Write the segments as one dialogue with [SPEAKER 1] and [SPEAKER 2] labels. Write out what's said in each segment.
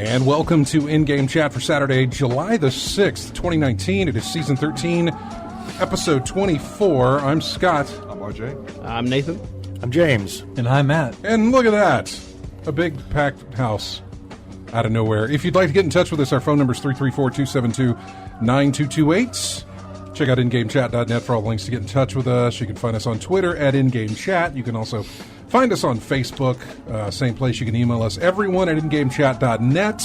[SPEAKER 1] And welcome to In-Game Chat for Saturday, July the 6th, 2019. It is Season 13, Episode 24. I'm Scott.
[SPEAKER 2] I'm RJ.
[SPEAKER 3] I'm Nathan.
[SPEAKER 4] I'm James.
[SPEAKER 5] And I'm Matt.
[SPEAKER 1] And look at that. A big packed house out of nowhere. If you'd like to get in touch with us, our phone number is 334-272-9228. Check out ingamechat.net for all the links to get in touch with us. You can find us on Twitter at InGameChat. You can also find us on Facebook. Same place. You can email us, everyone at ingamechat.net.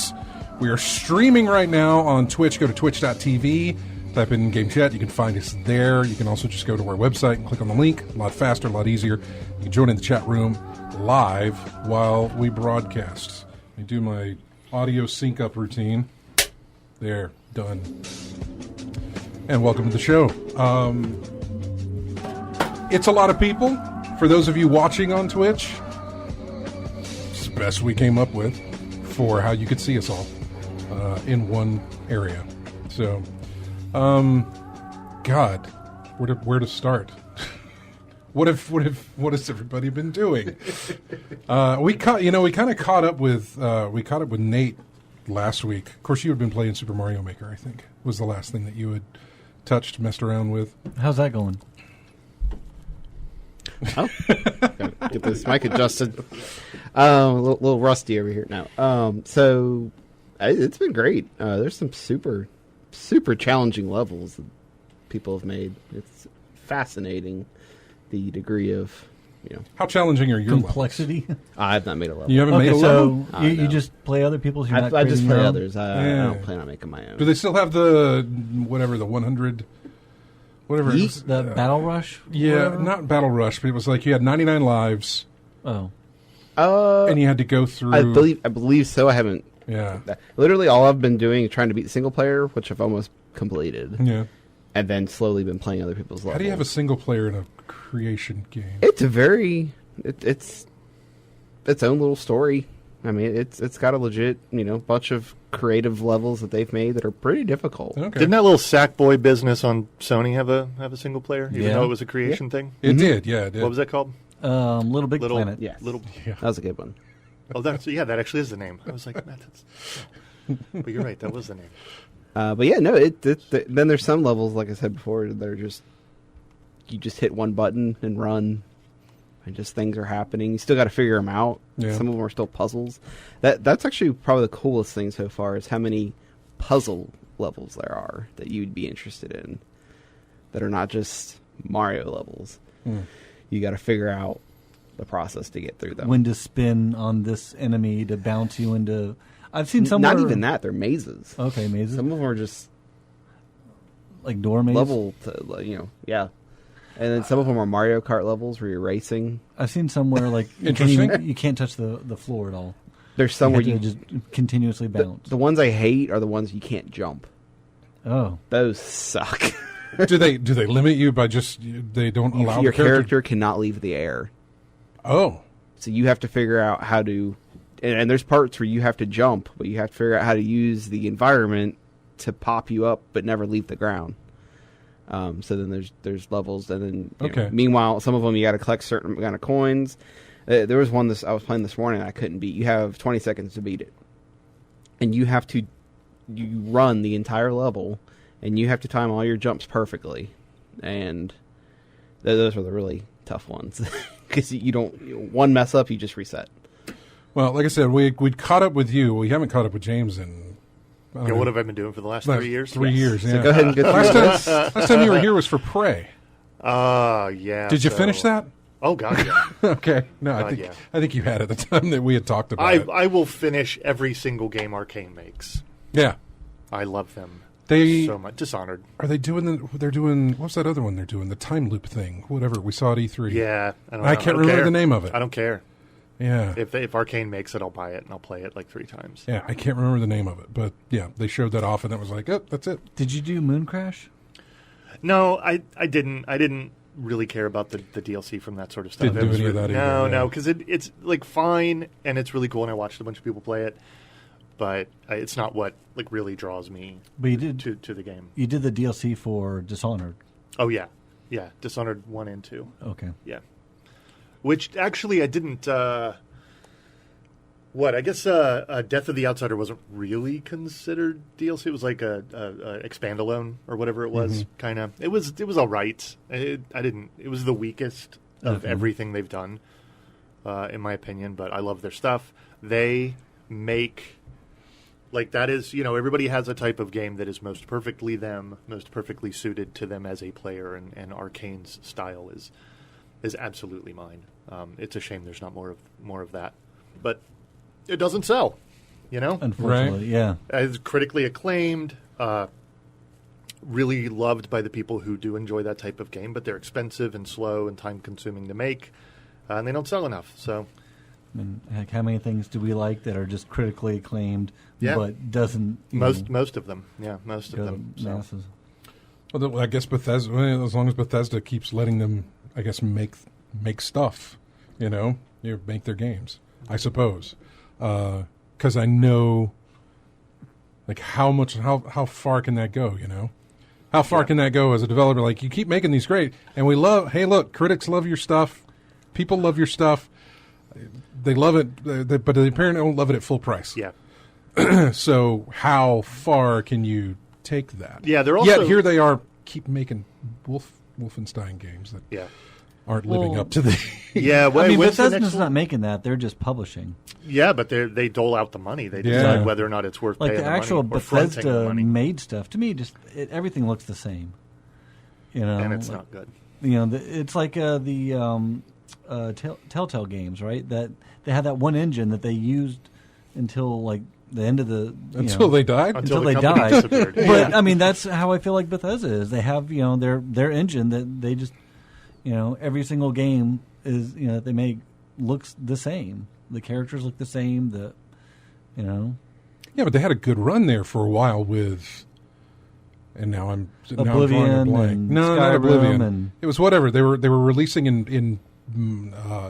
[SPEAKER 1] We are streaming right now on Twitch. Go to twitch.tv. Type in In-Game Chat. You can find us there. You can also just go to our website and click on the link. A lot faster, a lot easier. You can join in the chat room live while we broadcast. Let me do my audio sync up routine. There. Done. And welcome to the show. It's a lot of people. For those of you watching on Twitch, it's the best we came up with for how you could see us all in one area. So, God, where to start? What has everybody been doing? We kind of caught up with Nate last week. Of course, you had been playing Super Mario Maker. I think was the last thing that you had touched, messed around with.
[SPEAKER 5] How's that going?
[SPEAKER 3] Oh, gotta get this mic adjusted. A little rusty over here now. So it's been great. There's some super challenging levels that people have made. It's fascinating the degree of,
[SPEAKER 1] How challenging are your
[SPEAKER 5] complexity?
[SPEAKER 1] levels?
[SPEAKER 3] I've not made a level.
[SPEAKER 1] You haven't made a level?
[SPEAKER 5] So you just play other people's. You're not
[SPEAKER 3] I just
[SPEAKER 5] creating
[SPEAKER 3] play
[SPEAKER 5] your own?
[SPEAKER 3] others. I don't plan on making my own.
[SPEAKER 1] Do they still have the 100? Whatever it is.
[SPEAKER 5] The Battle Rush?
[SPEAKER 1] Yeah,
[SPEAKER 5] Whatever?
[SPEAKER 1] not Battle Rush, but it was like you had 99 lives.
[SPEAKER 5] Oh.
[SPEAKER 1] And you had to go through.
[SPEAKER 3] I believe so. I haven't.
[SPEAKER 1] Yeah.
[SPEAKER 3] Literally, all I've been doing is trying to beat single player, which I've almost completed.
[SPEAKER 1] Yeah.
[SPEAKER 3] And then slowly been playing other people's levels.
[SPEAKER 1] How do you have a single player in a creation game?
[SPEAKER 3] It's a very it's its own little story. I mean, it's got a legit bunch of creative levels that they've made that are pretty difficult.
[SPEAKER 1] Okay.
[SPEAKER 4] Didn't that little Sackboy business on Sony have a single player, even
[SPEAKER 5] Yeah.
[SPEAKER 4] though it was a creation thing?
[SPEAKER 1] It did, yeah. It did.
[SPEAKER 4] What was that called?
[SPEAKER 5] Little Big Planet.
[SPEAKER 3] Yes.
[SPEAKER 4] Little.
[SPEAKER 1] Yeah.
[SPEAKER 3] That was a good one.
[SPEAKER 4] Oh, that actually is the name. I was like, that's. But you're right, that was the name.
[SPEAKER 3] But yeah, no. Then there's some levels, like I said before, that are just you just hit one button and run, and just things are happening. You still got to figure them out.
[SPEAKER 1] Yeah.
[SPEAKER 3] Some of them are still puzzles. That's actually probably the coolest thing so far is how many puzzle levels there are that you'd be interested in that are not just Mario levels. You got to figure out the process to get through them.
[SPEAKER 5] When to spin on this enemy to bounce you into. I've seen some.
[SPEAKER 3] Not even that. They're mazes.
[SPEAKER 5] Okay, mazes.
[SPEAKER 3] Some of them are just
[SPEAKER 5] like door mazes.
[SPEAKER 3] level to, yeah. And then some of them are Mario Kart levels where you're racing.
[SPEAKER 5] I've seen somewhere like
[SPEAKER 1] Interesting.
[SPEAKER 5] you can't touch the floor at all.
[SPEAKER 3] There's some where
[SPEAKER 5] have
[SPEAKER 3] you
[SPEAKER 5] to just continuously bounce.
[SPEAKER 3] The ones I hate are the ones you can't jump.
[SPEAKER 5] Oh,
[SPEAKER 3] Those suck.
[SPEAKER 1] do they limit you by just they don't allow
[SPEAKER 3] Your
[SPEAKER 1] the character?
[SPEAKER 3] character cannot leave the air.
[SPEAKER 1] Oh,
[SPEAKER 3] So you have to figure out how to, and there's parts where you have to jump, but you have to figure out how to use the environment to pop you up, but never leave the ground. So then there's levels, and then
[SPEAKER 1] Okay.
[SPEAKER 3] Meanwhile, some of them you got to collect certain amount of coins. There was one I was playing this morning that I couldn't beat. You have 20 seconds to beat it, and you run the entire level, and you have to time all your jumps perfectly, and those are the really tough ones because you don't one mess up, you just reset.
[SPEAKER 1] well, like I said, we'd caught up with you. We haven't caught up with James in.
[SPEAKER 4] What have I been doing for the last 3 years?
[SPEAKER 1] 3 years, yeah.
[SPEAKER 3] So go ahead and get through this.
[SPEAKER 1] Last time you were here was for Prey.
[SPEAKER 4] Yeah.
[SPEAKER 1] Did you finish that?
[SPEAKER 4] Oh God, yeah.
[SPEAKER 1] Okay. No,
[SPEAKER 4] God, yeah.
[SPEAKER 1] I think you had at the time that we had talked about it.
[SPEAKER 4] I will finish every single game Arcane makes.
[SPEAKER 1] Yeah.
[SPEAKER 4] I love them
[SPEAKER 1] They
[SPEAKER 4] so much. Dishonored.
[SPEAKER 1] Are they doing they're doing what's that other one they're doing? The time loop thing. Whatever. We saw at E3.
[SPEAKER 4] Yeah,
[SPEAKER 1] I can't remember
[SPEAKER 4] care.
[SPEAKER 1] the name of it.
[SPEAKER 4] I don't care.
[SPEAKER 1] Yeah.
[SPEAKER 4] If Arcane makes it, I'll buy it and I'll play it like 3 times.
[SPEAKER 1] Yeah, I can't remember the name of it, but yeah, they showed that off, and it was like, oh, that's it.
[SPEAKER 5] Did you do Moon Crash?
[SPEAKER 4] No, I didn't. I didn't really care about the DLC from that sort of stuff.
[SPEAKER 1] Didn't do any of that either,
[SPEAKER 4] No,
[SPEAKER 1] yeah.
[SPEAKER 4] because it's like fine and it's really cool, and I watched a bunch of people play it, but it's not what like really draws me
[SPEAKER 5] But you did.
[SPEAKER 4] to the game.
[SPEAKER 5] You did the DLC for Dishonored.
[SPEAKER 4] Oh yeah, Dishonored 1 and 2.
[SPEAKER 5] Okay.
[SPEAKER 4] Yeah, which actually I didn't. I guess Death of the Outsider wasn't really considered DLC. It was like a expandalone or whatever it was. Kind of. It was all right. It was the weakest of everything they've done, in my opinion. But I love their stuff. They make like that is everybody has a type of game that is most perfectly them, most perfectly suited to them as a player, and Arcane's style is absolutely mine. It's a shame there's not more of that, but. It doesn't sell,
[SPEAKER 5] Unfortunately, yeah.
[SPEAKER 4] It's critically acclaimed, really loved by the people who do enjoy that type of game, but they're expensive and slow and time-consuming to make, and they don't sell enough. So,
[SPEAKER 5] And heck, how many things do we like that are just critically acclaimed,
[SPEAKER 4] Yeah.
[SPEAKER 5] but doesn't
[SPEAKER 4] most of them, most of
[SPEAKER 5] go
[SPEAKER 4] them.
[SPEAKER 5] to
[SPEAKER 4] So.
[SPEAKER 5] masses?
[SPEAKER 1] Well, I guess Bethesda, as long as Bethesda keeps letting them, I guess, make stuff, make their games, I suppose. Because I know, like, how far can that go, How far can that go as a developer? Like, you keep making these great, and hey, look, critics love your stuff, people love your stuff, they love it, but they apparently don't love it at full price.
[SPEAKER 4] Yeah.
[SPEAKER 1] So how far can you take that?
[SPEAKER 4] Yeah, they're also...
[SPEAKER 1] Yet here they are, keep making Wolfenstein games that
[SPEAKER 4] Yeah.
[SPEAKER 1] aren't living up to the...
[SPEAKER 4] Yeah,
[SPEAKER 5] I mean,
[SPEAKER 4] when's the
[SPEAKER 5] Bethesda's
[SPEAKER 4] next
[SPEAKER 5] not
[SPEAKER 4] one?
[SPEAKER 5] making that; they're just publishing.
[SPEAKER 4] Yeah, but they dole out the money. They
[SPEAKER 1] Yeah.
[SPEAKER 4] decide whether or not it's worth
[SPEAKER 5] Like
[SPEAKER 4] paying
[SPEAKER 5] the actual
[SPEAKER 4] money or fronting the
[SPEAKER 5] Bethesda
[SPEAKER 4] money,
[SPEAKER 5] made stuff. To me, everything looks the same.
[SPEAKER 4] and it's
[SPEAKER 5] like,
[SPEAKER 4] not good.
[SPEAKER 5] It's like the Telltale games, right? That they had that one engine that they used until like the end of the
[SPEAKER 1] Until they died?
[SPEAKER 4] Until
[SPEAKER 5] they
[SPEAKER 4] the company
[SPEAKER 5] die.
[SPEAKER 4] disappeared.
[SPEAKER 5] But I mean, that's how I feel like Bethesda is. They have their engine that they just every single game is that they make looks the same. The characters look the same.
[SPEAKER 1] Yeah, but they had a good run there for a while with... And now I'm drawing a
[SPEAKER 5] Oblivion
[SPEAKER 1] blank.
[SPEAKER 5] and
[SPEAKER 1] No, not
[SPEAKER 5] Skyrim
[SPEAKER 1] Oblivion.
[SPEAKER 5] and-
[SPEAKER 1] It was whatever. They were releasing in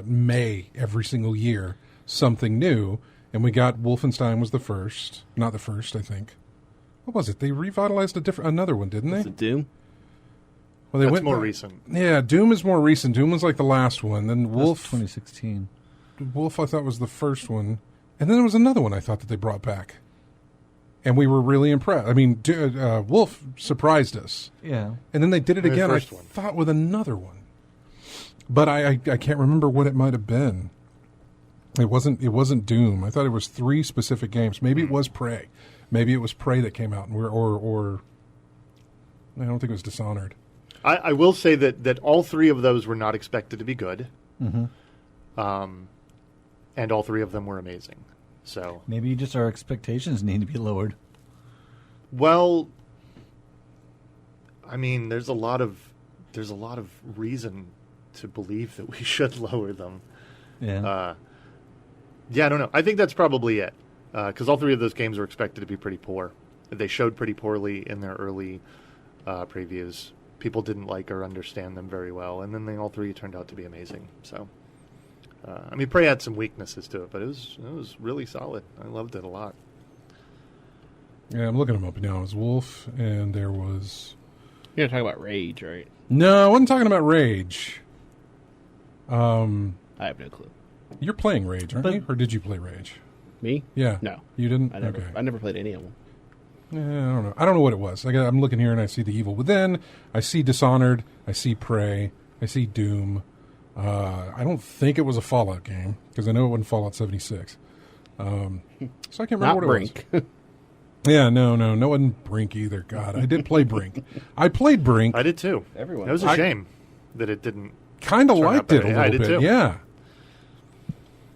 [SPEAKER 1] May every single year something new, and we got Wolfenstein was the first. Not the first, I think. What was it? They revitalized another one, didn't they?
[SPEAKER 3] Is it Doom?
[SPEAKER 1] Well, they
[SPEAKER 4] That's
[SPEAKER 1] went
[SPEAKER 4] more
[SPEAKER 1] back-
[SPEAKER 4] recent.
[SPEAKER 1] Yeah, Doom is more recent. Doom was like the last one. Then
[SPEAKER 5] That's
[SPEAKER 1] Wolf,
[SPEAKER 5] 2016.
[SPEAKER 1] I thought was the first one, and then there was another one I thought that they brought back, and we were really impressed. I mean, Wolf surprised us.
[SPEAKER 5] Yeah.
[SPEAKER 1] And then they did it
[SPEAKER 4] The
[SPEAKER 1] again, I
[SPEAKER 4] first one.
[SPEAKER 1] thought, with another one. But I can't remember what it might have been. It wasn't Doom. I thought it was 3 specific games. Maybe it was Prey. Maybe it was Prey that came out, and or I don't think it was Dishonored.
[SPEAKER 4] I will say that all 3 of those were not expected to be good.
[SPEAKER 5] Mm-hmm.
[SPEAKER 4] And all 3 of them were amazing. So,
[SPEAKER 5] Maybe just our expectations need to be lowered.
[SPEAKER 4] well, I mean, there's a lot of reason to believe that we should lower them.
[SPEAKER 5] Yeah.
[SPEAKER 4] Yeah, I don't know. I think that's probably it. Because all 3 of those games were expected to be pretty poor. They showed pretty poorly in their early previews. People didn't like or understand them very well, and then all 3 turned out to be amazing. So, I mean, Prey had some weaknesses to it, but it was really solid. I loved it a lot.
[SPEAKER 1] Yeah, I'm looking them up now. It was Wolf, and there was...
[SPEAKER 3] You're going to talk about Rage, right?
[SPEAKER 1] No, I wasn't talking about Rage.
[SPEAKER 3] I have no clue.
[SPEAKER 1] You're playing Rage, aren't you? Or did you play Rage?
[SPEAKER 3] Me?
[SPEAKER 1] Yeah.
[SPEAKER 3] No.
[SPEAKER 1] You didn't?
[SPEAKER 3] I never played any of them.
[SPEAKER 1] Yeah, I don't know. I don't know what it was. I'm looking here and I see The Evil Within. I see Dishonored. I see Prey. I see Doom. I don't think it was a Fallout game because I know it wasn't Fallout 76. So I can't remember
[SPEAKER 3] Not
[SPEAKER 1] what
[SPEAKER 3] Brink.
[SPEAKER 1] it was. Yeah, no, it wasn't Brink either. God, I did play Brink. I played Brink.
[SPEAKER 4] I did too.
[SPEAKER 3] Everyone.
[SPEAKER 4] It was a shame that it didn't
[SPEAKER 1] kind of
[SPEAKER 4] Turned out
[SPEAKER 1] liked it a
[SPEAKER 4] better.
[SPEAKER 1] little
[SPEAKER 4] I did
[SPEAKER 1] bit.
[SPEAKER 4] too.
[SPEAKER 1] Yeah,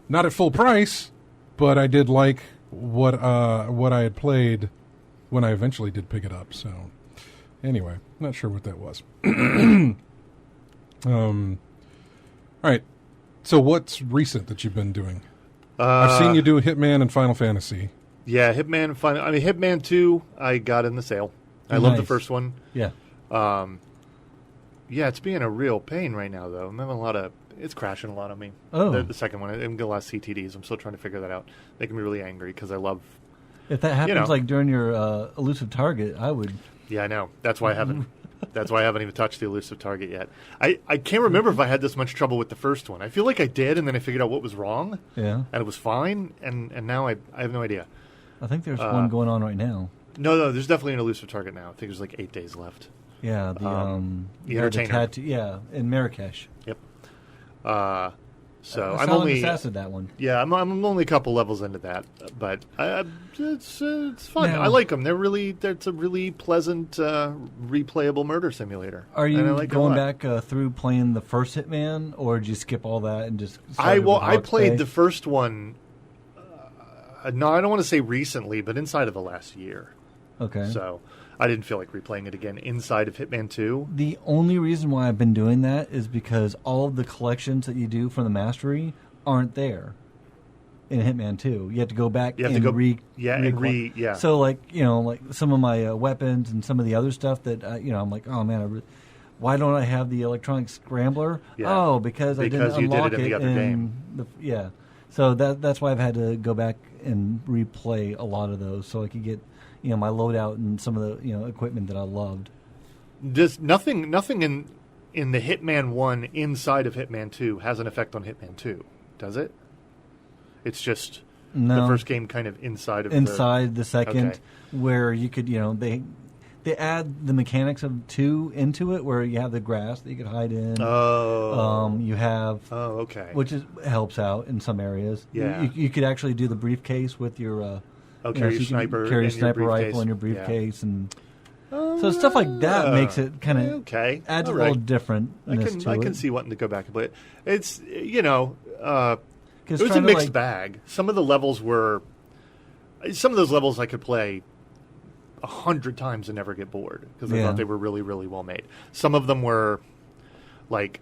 [SPEAKER 1] not at full price, but I did like what I had played when I eventually did pick it up. So anyway, not sure what that was. All right. So what's recent that you've been doing? I've seen you do Hitman and Final Fantasy.
[SPEAKER 4] Yeah, Hitman 2, I got in the sale. I love the
[SPEAKER 5] Nice.
[SPEAKER 4] first one.
[SPEAKER 5] Yeah.
[SPEAKER 4] Yeah, it's being a real pain right now, though. I'm having it's crashing a lot on me.
[SPEAKER 5] Oh.
[SPEAKER 4] The second one, I'm getting a lot of CTDs. I'm still trying to figure that out. Making me really angry because I love.
[SPEAKER 5] If that happens
[SPEAKER 4] know.
[SPEAKER 5] like during your elusive target, I would.
[SPEAKER 4] Yeah, I know. That's why I haven't. That's why I haven't even touched the elusive target yet. I can't remember if I had this much trouble with the first one. I feel like I did, and then I figured out what was wrong,
[SPEAKER 5] Yeah.
[SPEAKER 4] and it was fine, and now I have no idea.
[SPEAKER 5] I think there's one going on right now.
[SPEAKER 4] No, there's definitely an elusive target now. I think there's like 8 days left.
[SPEAKER 5] Yeah.
[SPEAKER 4] The
[SPEAKER 5] yeah,
[SPEAKER 4] Entertainer.
[SPEAKER 5] tattoo, yeah, in Marrakesh.
[SPEAKER 4] Yep. So
[SPEAKER 5] I
[SPEAKER 4] I'm
[SPEAKER 5] saw
[SPEAKER 4] only.
[SPEAKER 5] an assassin that one.
[SPEAKER 4] Yeah, I'm only a couple levels into that, but it's fun.
[SPEAKER 5] Now-
[SPEAKER 4] I like them. It's a really pleasant, replayable murder simulator.
[SPEAKER 5] Are
[SPEAKER 4] And
[SPEAKER 5] you
[SPEAKER 4] I like it a
[SPEAKER 5] going
[SPEAKER 4] lot.
[SPEAKER 5] back through playing the first Hitman, or did you skip all that and just?
[SPEAKER 4] I
[SPEAKER 5] I
[SPEAKER 4] played the first one. No, I don't want to say recently, but inside of the last year.
[SPEAKER 5] Okay.
[SPEAKER 4] So I didn't feel like replaying it again inside of Hitman 2.
[SPEAKER 5] The only reason why I've been doing that is because all of the collections that you do from the mastery aren't there in Hitman 2. You have to go back
[SPEAKER 4] You have
[SPEAKER 5] and
[SPEAKER 4] to go, yeah.
[SPEAKER 5] So, like, like some of my weapons and some of the other stuff that, I'm like, oh, man, why don't I have the electronic scrambler?
[SPEAKER 4] Yeah.
[SPEAKER 5] Oh, because I didn't
[SPEAKER 4] you did
[SPEAKER 5] unlock
[SPEAKER 4] it in the other game.
[SPEAKER 5] Yeah. So that's why I've had to go back and replay a lot of those so I could get, my loadout and some of the, equipment that I loved.
[SPEAKER 4] Does nothing in the Hitman 1 inside of Hitman 2 has an effect on Hitman 2, does it? It's just
[SPEAKER 5] No.
[SPEAKER 4] the first game kind of inside of
[SPEAKER 5] the second,
[SPEAKER 4] Okay.
[SPEAKER 5] where you could, they add the mechanics of 2 into it, where you have the grass that you could hide in. You have,
[SPEAKER 4] okay.
[SPEAKER 5] which helps out in some areas.
[SPEAKER 4] Yeah.
[SPEAKER 5] You could actually do the briefcase with your.
[SPEAKER 4] Carry your
[SPEAKER 5] so you can
[SPEAKER 4] sniper
[SPEAKER 5] carry a
[SPEAKER 4] in your
[SPEAKER 5] sniper
[SPEAKER 4] briefcase.
[SPEAKER 5] rifle in your briefcase, and so stuff like that makes it kind of
[SPEAKER 4] okay.
[SPEAKER 5] adds
[SPEAKER 4] All
[SPEAKER 5] a
[SPEAKER 4] right.
[SPEAKER 5] little different.
[SPEAKER 4] I can see wanting to go back and play it. It's it was a mixed bag. Some of those levels I could play 100 times and never get bored because I thought they were really, really well made. Some of them were like,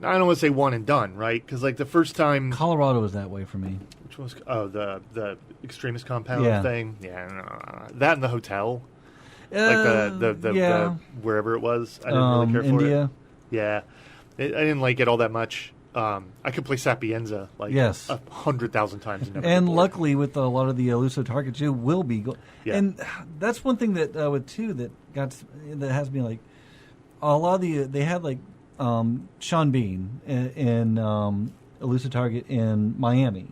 [SPEAKER 4] I don't want to say one and done, right? Because like the first time,
[SPEAKER 5] Colorado was that way for me.
[SPEAKER 4] which was the extremist compound thing, that and the hotel, like the wherever it was, I didn't really care for
[SPEAKER 5] India.
[SPEAKER 4] it. Yeah, I didn't like it all that much. I could play Sapienza like 100,000 times. And, never get
[SPEAKER 5] And
[SPEAKER 4] bored.
[SPEAKER 5] luckily, with a lot of the elusive targets, you will be. And that's one thing that with 2 that has me like a lot of they had like Sean Bean in elusive target in Miami,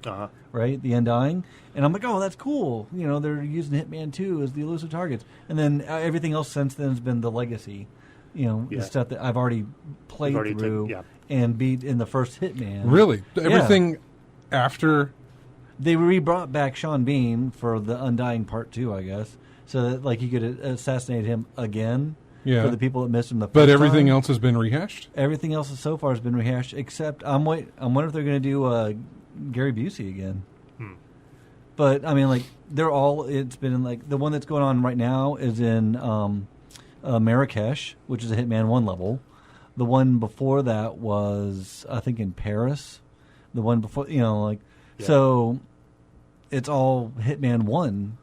[SPEAKER 5] right? The Undying, and I'm like, oh, that's cool. They're using Hitman 2 as the elusive targets, and then everything else since then has been the legacy. The stuff that I've already played through and beat in the first Hitman.
[SPEAKER 1] Really? Everything after?
[SPEAKER 5] They brought back Sean Bean for the Undying Part 2, I guess, so that like you could assassinate him again for the people that missed him the first
[SPEAKER 1] But everything
[SPEAKER 5] time.
[SPEAKER 1] else has been rehashed?
[SPEAKER 5] Everything else so far has been rehashed, except I'm wondering if they're going to do Gary Busey again. But I mean, like it's been in like the one that's going on right now is in Marrakesh, which is a Hitman 1 level. The one before that was, I think, in Paris. The one before, so it's all Hitman 1.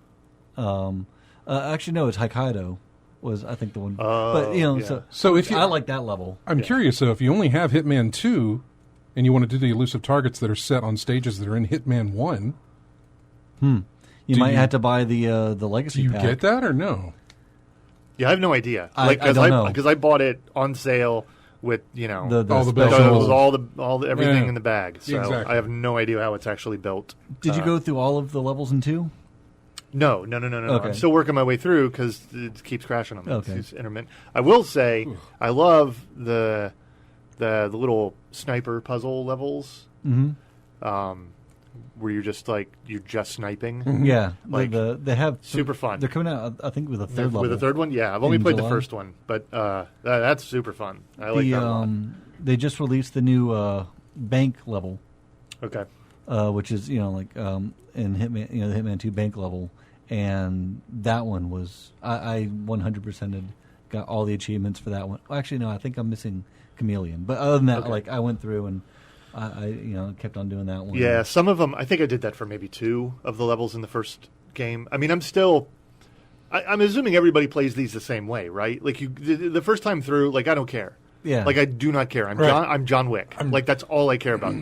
[SPEAKER 5] Actually, no, it's Hokkaido was, I think, the one. But,
[SPEAKER 1] so if you,
[SPEAKER 5] I like that level.
[SPEAKER 1] I'm curious, though, if you only have Hitman 2 and you want to do the elusive targets that are set on stages that are in Hitman 1,
[SPEAKER 5] You might have to buy the legacy
[SPEAKER 1] do you
[SPEAKER 5] pack.
[SPEAKER 1] get that or no?
[SPEAKER 4] Yeah, I have no idea.
[SPEAKER 5] I don't know.
[SPEAKER 4] Because I bought it on sale with
[SPEAKER 1] all the
[SPEAKER 5] special-
[SPEAKER 1] bells
[SPEAKER 4] so
[SPEAKER 1] and
[SPEAKER 4] it was
[SPEAKER 1] whistles.
[SPEAKER 4] all the everything
[SPEAKER 1] Yeah.
[SPEAKER 4] in the bag. So
[SPEAKER 1] Exactly.
[SPEAKER 4] I have no idea how it's actually built.
[SPEAKER 5] Did you go through all of the levels in 2?
[SPEAKER 4] No.
[SPEAKER 5] Okay.
[SPEAKER 4] I'm still working my way through because it keeps crashing on me.
[SPEAKER 5] Okay.
[SPEAKER 4] It's intermittent. I will say I love the little sniper puzzle levels.
[SPEAKER 5] Mm-hmm.
[SPEAKER 4] where you're just sniping.
[SPEAKER 5] Yeah,
[SPEAKER 4] Like,
[SPEAKER 5] they have
[SPEAKER 4] super fun.
[SPEAKER 5] They're coming out, I think, with a third level.
[SPEAKER 4] With a third one, yeah. I've only
[SPEAKER 5] in
[SPEAKER 4] played
[SPEAKER 5] July.
[SPEAKER 4] the first one, but that's super fun. I like that a lot.
[SPEAKER 5] They just released the new bank level,
[SPEAKER 4] Okay.
[SPEAKER 5] which is in Hitman, the Hitman 2 bank level, and that one was I 100%ed, got all the achievements for that one. Well, actually, no, I think I'm missing Chameleon, but other than that,
[SPEAKER 4] Okay.
[SPEAKER 5] I went through and I kept on doing that one.
[SPEAKER 4] Yeah, some of them. I think I did that for maybe 2 of the levels in the first game. I mean, I'm assuming everybody plays these the same way, right? Like the first time through, like I don't care.
[SPEAKER 5] Yeah.
[SPEAKER 4] Like I do not care. I'm
[SPEAKER 1] Right.
[SPEAKER 4] I'm John Wick. Like that's all I care about.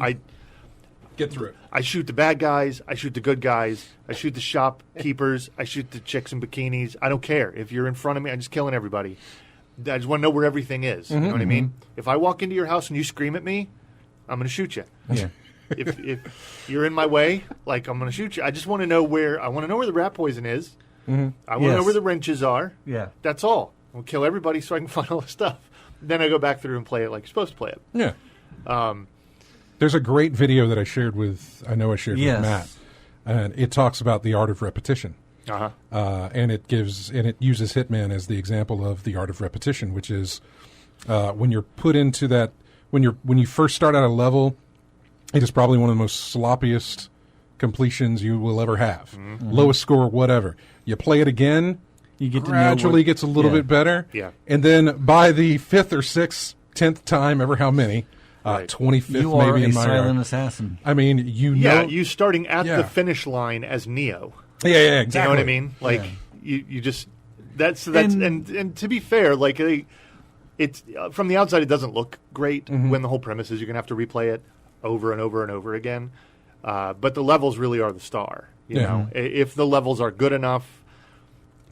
[SPEAKER 1] Get through it.
[SPEAKER 4] I shoot the bad guys. I shoot the good guys. I shoot the shopkeepers. I shoot the chicks in bikinis. I don't care. If you're in front of me, I'm just killing everybody. I just want to know where everything is. You know what I mean? If I walk into your house and you scream at me, I'm going to shoot you.
[SPEAKER 5] Yeah.
[SPEAKER 4] If you're in my way, like I'm going to shoot you. I just want to know where. I want to know where the rat poison is. I want to know
[SPEAKER 5] Yes.
[SPEAKER 4] where the wrenches are.
[SPEAKER 5] Yeah.
[SPEAKER 4] That's all. I'll kill everybody so I can find all the stuff. Then I go back through and play it like you're supposed to play it.
[SPEAKER 1] Yeah. There's a great video that I shared with
[SPEAKER 5] Yes.
[SPEAKER 1] Matt, and it talks about the art of repetition. And it uses Hitman as the example of the art of repetition, which is when you're put into that when you first start out a level, it is probably one of the most sloppiest completions you will ever have. Lowest score, whatever. You play it again,
[SPEAKER 5] You get
[SPEAKER 1] gradually gets a little bit better.
[SPEAKER 4] Yeah.
[SPEAKER 1] And then by the 5th or 6th, 10th time, ever how many,
[SPEAKER 4] Right.
[SPEAKER 1] 25th
[SPEAKER 5] You are
[SPEAKER 1] maybe
[SPEAKER 5] a
[SPEAKER 1] in my
[SPEAKER 5] silent
[SPEAKER 1] yard.
[SPEAKER 5] assassin.
[SPEAKER 1] I mean,
[SPEAKER 4] Yeah, you starting at
[SPEAKER 1] Yeah.
[SPEAKER 4] the finish line as Neo.
[SPEAKER 1] Yeah, exactly.
[SPEAKER 4] You know what I mean? Like you just that's and to be fair, like it's from the outside it doesn't look great when the whole premise is you're gonna have to replay it over and over and over again. But the levels really are the star. You know, if the levels are good enough,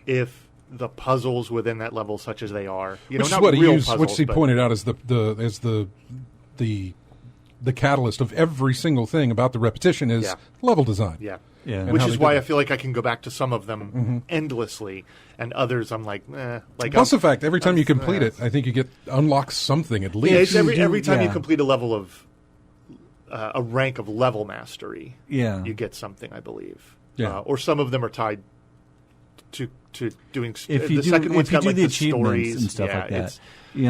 [SPEAKER 4] if the puzzles within that level, such as they are,
[SPEAKER 1] Which
[SPEAKER 4] know,
[SPEAKER 1] is
[SPEAKER 4] not
[SPEAKER 1] what
[SPEAKER 4] real
[SPEAKER 1] he
[SPEAKER 4] puzzles,
[SPEAKER 1] which he
[SPEAKER 4] but-
[SPEAKER 1] pointed out as the catalyst of every single thing about the repetition is level design.
[SPEAKER 4] Yeah.
[SPEAKER 5] Yeah.
[SPEAKER 1] And
[SPEAKER 4] Which
[SPEAKER 1] how
[SPEAKER 4] is
[SPEAKER 1] they
[SPEAKER 4] why
[SPEAKER 1] did
[SPEAKER 4] I feel like I can go back to some of them endlessly, and others I'm like, like.
[SPEAKER 1] Plus
[SPEAKER 4] I'll-
[SPEAKER 1] the fact every time you complete it, I think you get unlock something at least.
[SPEAKER 4] Yeah, it's every time you
[SPEAKER 5] yeah.
[SPEAKER 4] complete a level of a rank of level mastery,
[SPEAKER 5] Yeah.
[SPEAKER 4] you get something, I believe.
[SPEAKER 1] Yeah.
[SPEAKER 4] Or some of them are tied to doing.
[SPEAKER 5] If you
[SPEAKER 4] the second one's
[SPEAKER 5] if you
[SPEAKER 4] got
[SPEAKER 5] do
[SPEAKER 4] like
[SPEAKER 5] the
[SPEAKER 4] the
[SPEAKER 5] achievements
[SPEAKER 4] stories
[SPEAKER 5] and stuff like that,
[SPEAKER 4] it's-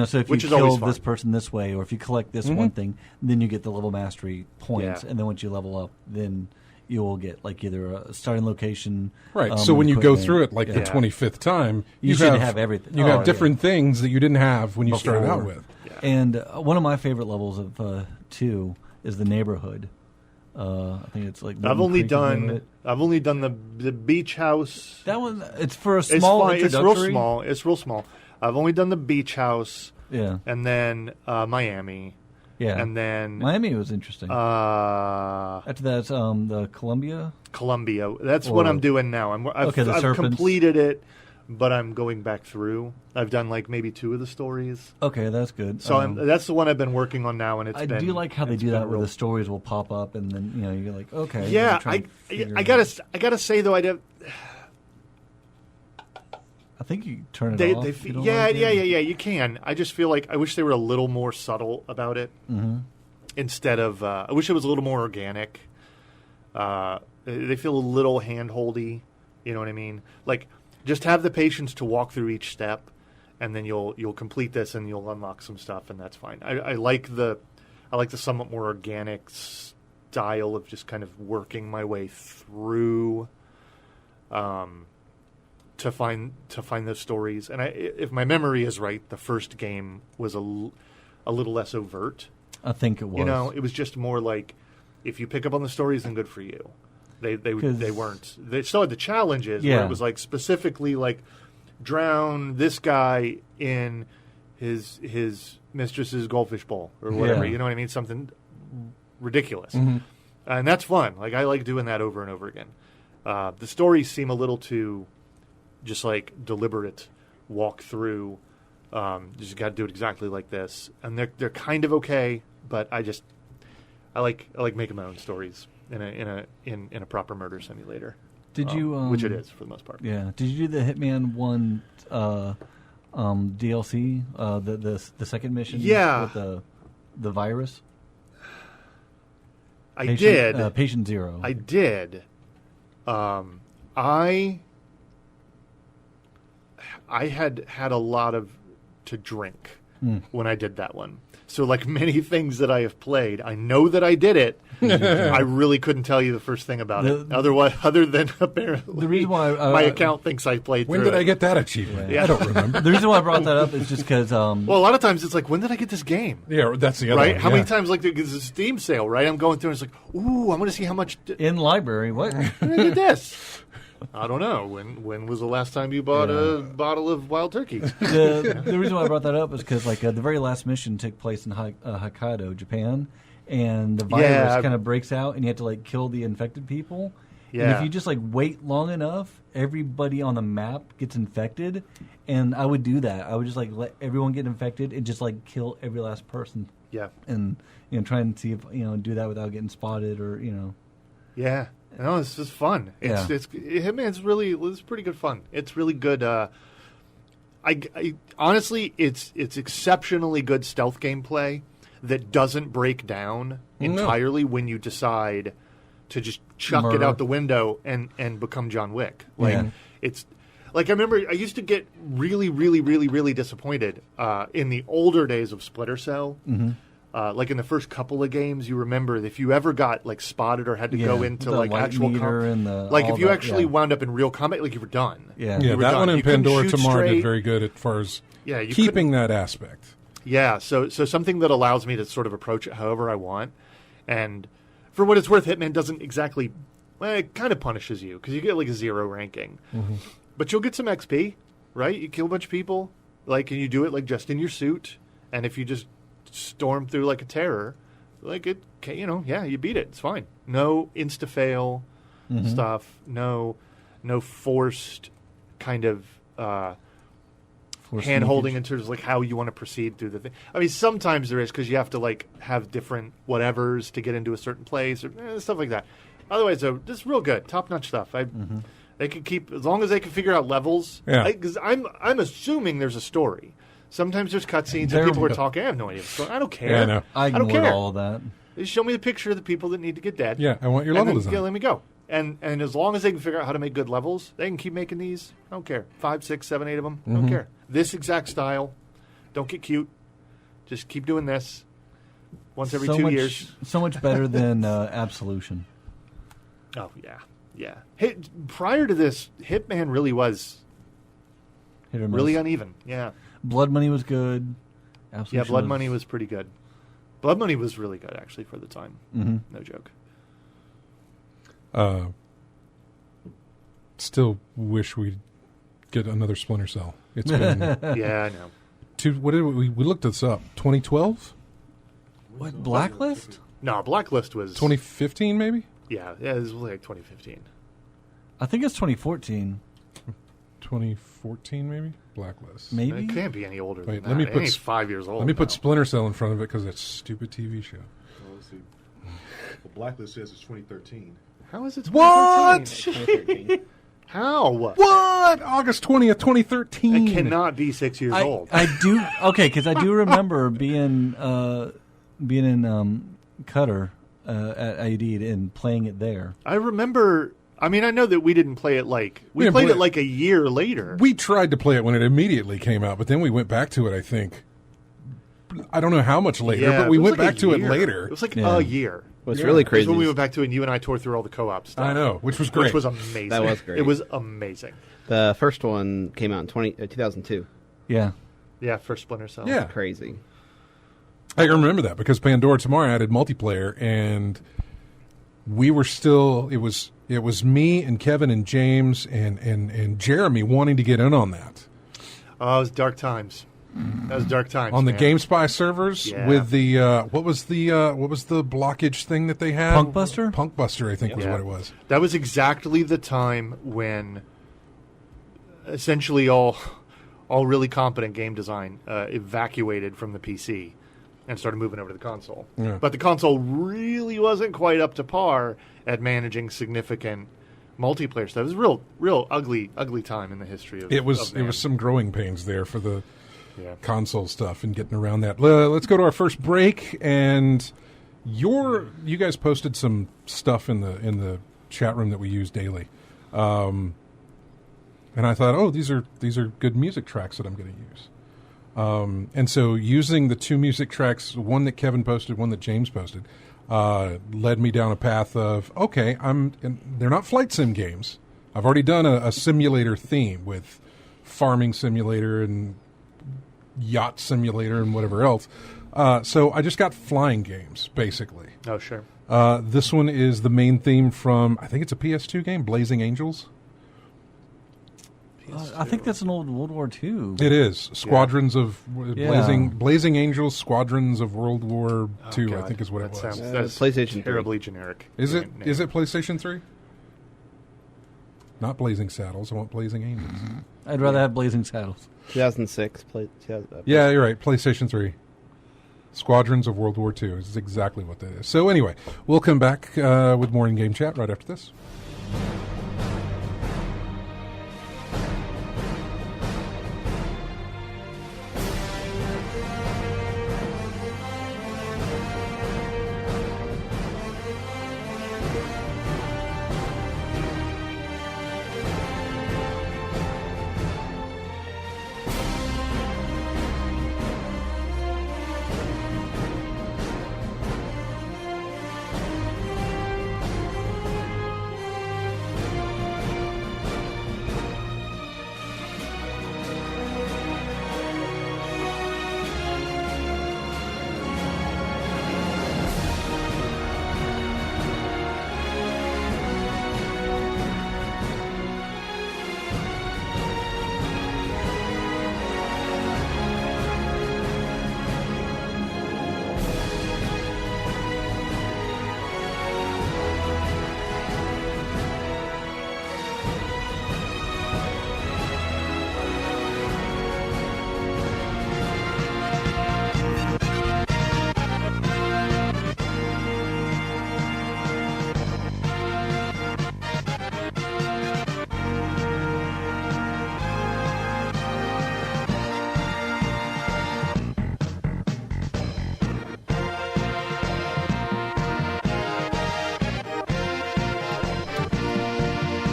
[SPEAKER 5] so if you
[SPEAKER 4] which is always
[SPEAKER 5] kill
[SPEAKER 4] fun.
[SPEAKER 5] this person this way, or if you collect this one thing, then you get the level mastery points,
[SPEAKER 4] Yeah.
[SPEAKER 5] and then once you level up, then you will get like either a starting location.
[SPEAKER 1] Right. So when you go
[SPEAKER 5] equipment.
[SPEAKER 1] through it like the
[SPEAKER 5] Yeah.
[SPEAKER 1] 25th time,
[SPEAKER 5] You should have everything.
[SPEAKER 1] You
[SPEAKER 5] Oh,
[SPEAKER 1] have
[SPEAKER 5] yeah.
[SPEAKER 1] different things that you didn't have when you started
[SPEAKER 5] Before.
[SPEAKER 1] out with.
[SPEAKER 5] And one of my favorite levels of 2 is the neighborhood. I think it's like
[SPEAKER 4] I've
[SPEAKER 5] Wooden
[SPEAKER 4] only
[SPEAKER 5] Creek is the name of
[SPEAKER 4] done.
[SPEAKER 5] it.
[SPEAKER 4] I've only done the beach house.
[SPEAKER 5] That one. It's for a
[SPEAKER 4] It's
[SPEAKER 5] small
[SPEAKER 4] fine. It's
[SPEAKER 5] introductory.
[SPEAKER 4] real small. It's real small. I've only done the beach house,
[SPEAKER 5] Yeah,
[SPEAKER 4] and then Miami,
[SPEAKER 5] yeah.
[SPEAKER 4] and then
[SPEAKER 5] Miami was interesting. After that, the Columbia.
[SPEAKER 4] Columbia. That's what
[SPEAKER 5] Or-
[SPEAKER 4] I'm doing now. I've
[SPEAKER 5] Okay, the Serpents.
[SPEAKER 4] completed it, but I'm going back through. I've done like maybe 2 of the stories.
[SPEAKER 5] Okay, that's good.
[SPEAKER 4] So that's the one I've been working on now, and it's
[SPEAKER 5] I
[SPEAKER 4] been,
[SPEAKER 5] do like how they
[SPEAKER 4] it's
[SPEAKER 5] do
[SPEAKER 4] been
[SPEAKER 5] that, where
[SPEAKER 4] real-
[SPEAKER 5] the stories will pop up, and then you're like, okay.
[SPEAKER 4] Yeah,
[SPEAKER 5] I'm trying to figure
[SPEAKER 4] I
[SPEAKER 5] it
[SPEAKER 4] gotta say though,
[SPEAKER 5] I think you turn it
[SPEAKER 4] they
[SPEAKER 5] off.
[SPEAKER 4] they
[SPEAKER 5] if you don't
[SPEAKER 4] yeah
[SPEAKER 5] like it.
[SPEAKER 4] yeah you can. I just feel like I wish they were a little more subtle about it. Instead of I wish it was a little more organic. They feel a little hand-holdy. You know what I mean? Like just have the patience to walk through each step, and then you'll complete this and you'll unlock some stuff, and that's fine. I like the somewhat more organic style of just kind of working my way through to find those stories. And if my memory is right, the first game was a little less overt.
[SPEAKER 5] I think it was.
[SPEAKER 4] It was just more like if you pick up on the stories, then good for you. They weren't. They still had the challenges where
[SPEAKER 5] Yeah.
[SPEAKER 4] it was like specifically like drown this guy in his mistress's goldfish bowl or whatever.
[SPEAKER 5] Yeah.
[SPEAKER 4] You know what I mean? Something ridiculous, and that's fun. Like I like doing that over and over again. The stories seem a little too just like deliberate walk through. You just got to do it exactly like this, and they're kind of okay. But I like making my own stories in a proper murder simulator.
[SPEAKER 5] Did you?
[SPEAKER 4] Which it is for the most part.
[SPEAKER 5] Yeah. Did you do the Hitman 1 DLC? The second mission.
[SPEAKER 4] Yeah.
[SPEAKER 5] With the virus. Patient Zero.
[SPEAKER 4] I did. I had a lot to drink when I did that one. So, like many things that I have played, I know that I did it. I really couldn't tell you the first thing about it. Other than apparently
[SPEAKER 5] the reason why
[SPEAKER 4] my account thinks I played
[SPEAKER 1] When
[SPEAKER 4] through
[SPEAKER 1] did
[SPEAKER 4] it.
[SPEAKER 1] I get that achievement?
[SPEAKER 4] Yeah.
[SPEAKER 1] I don't remember.
[SPEAKER 5] The reason why I brought that up is just because.
[SPEAKER 4] Well, a lot of times it's like, when did I get this game?
[SPEAKER 1] Yeah, that's the other
[SPEAKER 4] Right?
[SPEAKER 1] one.
[SPEAKER 4] How
[SPEAKER 1] yeah.
[SPEAKER 4] many times, like, there's a Steam sale, right? I'm going through and it's like, ooh, I'm going to see how much.
[SPEAKER 5] In library, what?
[SPEAKER 4] When did I get this? I don't know. When was the last time you bought a bottle of wild turkey?
[SPEAKER 5] The reason why I brought that up is because the very last mission took place in Hokkaido, Japan, and the virus kind of breaks out, and you have to kill the infected people.
[SPEAKER 4] Yeah.
[SPEAKER 5] And if you just wait long enough, everybody on the map gets infected, and I would do that. I would just let everyone get infected and just kill every last person.
[SPEAKER 4] Yeah.
[SPEAKER 5] And try and see if do that without getting spotted or
[SPEAKER 4] Yeah. No, it's just fun. It's pretty good fun. It's really good. I honestly, it's exceptionally good stealth gameplay that doesn't break down entirely when you decide to just chuck it out the window and become John Wick. It's I remember I used to get really, really, really, really disappointed in the older days of Splinter Cell. Mm-hmm. In the first couple of games, you remember if you ever got spotted or had to go into actual if you actually wound up in real combat, you were done.
[SPEAKER 5] Yeah,
[SPEAKER 1] that
[SPEAKER 4] done.
[SPEAKER 1] one in
[SPEAKER 4] You couldn't
[SPEAKER 1] Pandora
[SPEAKER 4] shoot
[SPEAKER 1] Tomorrow
[SPEAKER 4] straight.
[SPEAKER 1] did very good as far as
[SPEAKER 4] you
[SPEAKER 1] keeping that aspect.
[SPEAKER 4] Yeah, so something that allows me to sort of approach it however I want, and for what it's worth, Hitman doesn't exactly. Well, it kind of punishes you because you get a 0 ranking, but you'll get some XP, right? You kill a bunch of people, and you do it just in your suit, and if you just storm through like a terror, you beat it. It's fine. No insta fail stuff. No forced kind of hand holding in terms of how you want to proceed through the thing. I mean, sometimes there is because you have to have different whatevers to get into a certain place or stuff like that. Otherwise, though, this is real good, top notch stuff. They can keep as long as they can figure out levels.
[SPEAKER 1] Yeah.
[SPEAKER 4] Because I'm assuming there's a story. Sometimes there's cutscenes and people are talking. I have no idea. So I don't care.
[SPEAKER 1] Yeah, I know.
[SPEAKER 5] I
[SPEAKER 4] don't
[SPEAKER 5] ignored
[SPEAKER 4] care.
[SPEAKER 5] all of that.
[SPEAKER 4] Just show me the picture of the people that need to get dead.
[SPEAKER 1] Yeah, I want your level design.
[SPEAKER 4] Yeah, let me go. And as long as they can figure out how to make good levels, they can keep making these. I don't care. 5, 6, 7, 8 of them. I don't care. This exact style. Don't get cute. Just keep doing this once every 2 years.
[SPEAKER 5] So much better than Absolution.
[SPEAKER 4] Oh, yeah. Prior to this, Hitman really was
[SPEAKER 5] Hit or miss.
[SPEAKER 4] really uneven. Yeah.
[SPEAKER 5] Blood Money was good. Absolution
[SPEAKER 4] Yeah, Blood Money was pretty good. Blood Money was really good, actually, for the time. No joke.
[SPEAKER 1] Still wish we'd get another Splinter Cell. It's been
[SPEAKER 4] Yeah, I know.
[SPEAKER 1] what did we looked this up? 2012,
[SPEAKER 5] What, Blacklist?
[SPEAKER 4] No, Blacklist was
[SPEAKER 1] 2015, maybe.
[SPEAKER 4] Yeah, it was 2015.
[SPEAKER 5] I think it's 2014.
[SPEAKER 1] 2014, maybe. Blacklist.
[SPEAKER 5] Maybe.
[SPEAKER 4] It can't be any older
[SPEAKER 1] Wait,
[SPEAKER 4] than
[SPEAKER 1] let me
[SPEAKER 4] that.
[SPEAKER 1] put
[SPEAKER 4] It ain't 5 years old.
[SPEAKER 1] Let me put
[SPEAKER 4] now.
[SPEAKER 1] Splinter Cell in front of it because it's a stupid TV show.
[SPEAKER 2] Well, let's see. The Blacklist says it's 2013.
[SPEAKER 4] How is it?
[SPEAKER 1] What?
[SPEAKER 4] 2013? How?
[SPEAKER 1] What? August 20th, 2013.
[SPEAKER 4] It cannot be 6 years old.
[SPEAKER 5] I do because I do remember being in Qatar at IUD and playing it there.
[SPEAKER 4] I remember. I mean, I know that we didn't play it we
[SPEAKER 1] didn't
[SPEAKER 4] played
[SPEAKER 1] play
[SPEAKER 4] it like a year later.
[SPEAKER 1] We tried to play it when it immediately came out, but then we went back to it, I think. I don't know how much later,
[SPEAKER 4] Yeah,
[SPEAKER 1] but we
[SPEAKER 4] it was
[SPEAKER 1] went
[SPEAKER 4] like a
[SPEAKER 1] back to it
[SPEAKER 4] year.
[SPEAKER 1] later.
[SPEAKER 4] It was like
[SPEAKER 5] Yeah.
[SPEAKER 4] a year.
[SPEAKER 3] What's really
[SPEAKER 4] That's
[SPEAKER 3] crazy
[SPEAKER 4] when we
[SPEAKER 3] is
[SPEAKER 4] went back to it, and you and I tore through all the co-op stuff.
[SPEAKER 1] I know, which was great.
[SPEAKER 4] Which was amazing.
[SPEAKER 3] That was great.
[SPEAKER 4] It was amazing.
[SPEAKER 3] the first one came out in 2002.
[SPEAKER 5] Yeah.
[SPEAKER 4] Yeah, first Splinter Cell.
[SPEAKER 1] Yeah.
[SPEAKER 3] Crazy.
[SPEAKER 1] I remember that because Pandora Tomorrow added multiplayer, and we were still. It was me and Kevin and James and Jeremy wanting to get in on that
[SPEAKER 4] Oh, it was dark times. That was dark times.
[SPEAKER 1] on the
[SPEAKER 4] man.
[SPEAKER 1] GameSpy servers
[SPEAKER 4] Yeah.
[SPEAKER 1] with the what was the blockage thing that they had?
[SPEAKER 5] Punkbuster?
[SPEAKER 1] Punkbuster, I think was
[SPEAKER 4] Yeah.
[SPEAKER 1] what it was.
[SPEAKER 4] That was exactly the time when essentially all really competent game design evacuated from the PC and started moving over to the console.
[SPEAKER 1] Yeah.
[SPEAKER 4] But the console really wasn't quite up to par at managing significant multiplayer stuff. It was real ugly time in the history of
[SPEAKER 1] It was
[SPEAKER 4] man.
[SPEAKER 1] some growing pains there for the
[SPEAKER 4] Yeah.
[SPEAKER 1] console stuff and getting around that. Let's go to our first break, and You guys posted some stuff in the chat room that we use daily, and I thought, oh, these are good music tracks that I'm going to use. And so using the two music tracks, one that Kevin posted, one that James posted, led me down a path of, okay, they're not flight sim games. I've already done a simulator theme with farming simulator and yacht simulator and whatever else. So I just got flying games, basically.
[SPEAKER 4] Oh, sure.
[SPEAKER 1] This one is the main theme from, I think it's a PS2 game, Blazing Angels.
[SPEAKER 5] I think that's an old World War II.
[SPEAKER 1] It is. Squadrons of Blazing Angels, Squadrons of World War II, I think is what it was.
[SPEAKER 4] That's
[SPEAKER 3] PlayStation
[SPEAKER 4] terribly generic.
[SPEAKER 1] Is it PlayStation 3? Not Blazing Saddles. I want Blazing Angels.
[SPEAKER 5] I'd rather have Blazing Saddles.
[SPEAKER 3] 2006.
[SPEAKER 1] Yeah, you're right. PlayStation 3. Squadrons of World War II is exactly what that is. So anyway, we'll come back with more in-game chat right after this.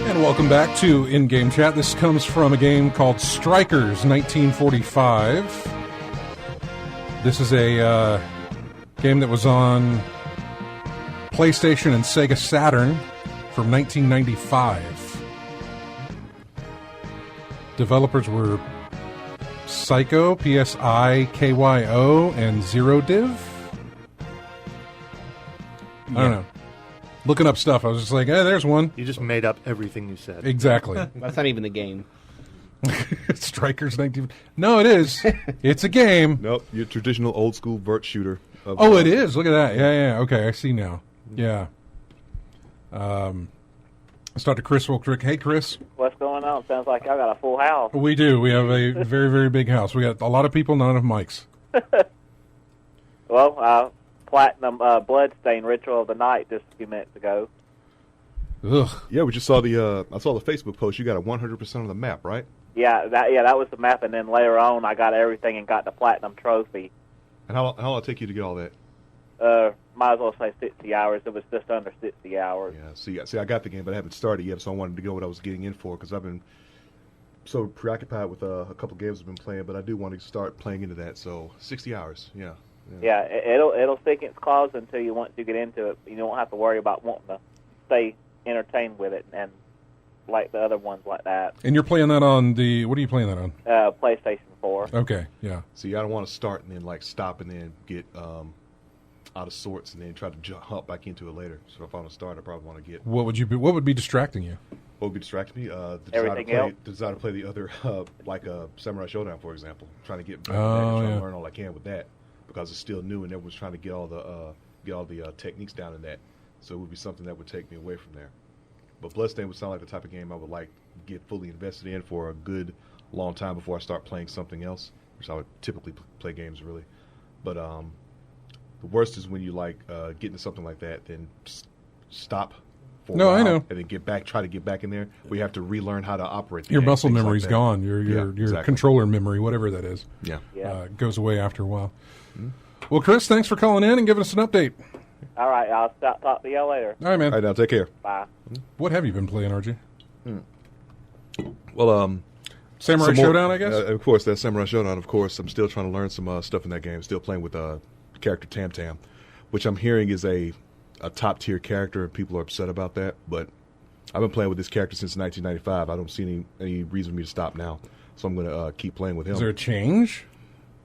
[SPEAKER 1] And welcome back to In-Game Chat. This comes from a game called Strikers 1945. This is a game that was on PlayStation and Sega Saturn from 1995. Developers were Psycho, Psykyo, and Zero Div. I don't know. Looking up stuff, I was just like, hey, there's one.
[SPEAKER 4] You just made up everything you said.
[SPEAKER 1] Exactly.
[SPEAKER 3] That's not even the game.
[SPEAKER 1] Strikers 19... No, it is. It's a game.
[SPEAKER 2] Nope, your traditional old school vert shooter.
[SPEAKER 1] Oh, it is. Look at that. Yeah. Okay, I see now. Yeah. Let's talk to Chris real quick. Hey, Chris.
[SPEAKER 6] What's going on? Sounds like y'all got a full house.
[SPEAKER 1] We do. We have a very, very big house. We got a lot of people, not enough mics.
[SPEAKER 6] Well, Platinum Bloodstain Ritual of the Night just a few minutes ago.
[SPEAKER 1] Ugh.
[SPEAKER 2] Yeah, we just saw I saw the Facebook post. You got a 100% of the map, right?
[SPEAKER 6] Yeah, that was the map, and then later on I got everything and got the Platinum Trophy.
[SPEAKER 2] And how long did it take you to get all that?
[SPEAKER 6] Might as well say 60 hours. It was just under 60 hours.
[SPEAKER 2] Yeah, see, I got the game, but I haven't started yet, so I wanted to go what I was getting in for, because I've been so preoccupied with a couple games I've been playing, but I do want to start playing into that, so 60 hours, yeah.
[SPEAKER 6] Yeah, it'll stick in its claws until you once you get into it. You don't have to worry about wanting to stay entertained with it, and like the other ones like that.
[SPEAKER 1] And you're playing that on the... What are you playing that on?
[SPEAKER 6] PlayStation 4.
[SPEAKER 1] Okay, yeah.
[SPEAKER 2] See, I don't want to start and then like stop and then get out of sorts and then try to hop back into it later. So if I want to start, I probably want to get...
[SPEAKER 1] What would be distracting you?
[SPEAKER 2] What would be distracting me? The desire to play the other, like Samurai Showdown, for example. Trying to get back trying to learn all I can with that, because it's still new and everyone's trying to get all the techniques down in that. So it would be something that would take me away from there. But Bloodstained would sound like the type of game I would like to get fully invested in for a good long time before I start playing something else, which I would typically play games really. But the worst is when you like get into something like that, then stop for a while,
[SPEAKER 1] I know.
[SPEAKER 2] and then try to get back in there. We have to relearn how to operate.
[SPEAKER 1] Your muscle
[SPEAKER 2] things
[SPEAKER 1] memory's
[SPEAKER 2] like
[SPEAKER 1] gone. Your
[SPEAKER 2] exactly.
[SPEAKER 1] controller memory, whatever that is,
[SPEAKER 2] Yeah.
[SPEAKER 1] goes away after a while. Well, Chris, thanks for calling in and giving us an update.
[SPEAKER 6] All right, I'll talk to y'all later.
[SPEAKER 1] All right, man.
[SPEAKER 2] All right, now take care.
[SPEAKER 6] Bye.
[SPEAKER 1] What have you been playing, RG?
[SPEAKER 2] Well,
[SPEAKER 1] Samurai Showdown, I guess?
[SPEAKER 2] Of course, that's Samurai Showdown, of course. I'm still trying to learn some stuff in that game. Still playing with character Tam Tam, which I'm hearing is a top-tier character, and people are upset about that. But I've been playing with this character since 1995. I don't see any reason for me to stop now. So I'm going to keep playing with him.
[SPEAKER 1] Is there a change?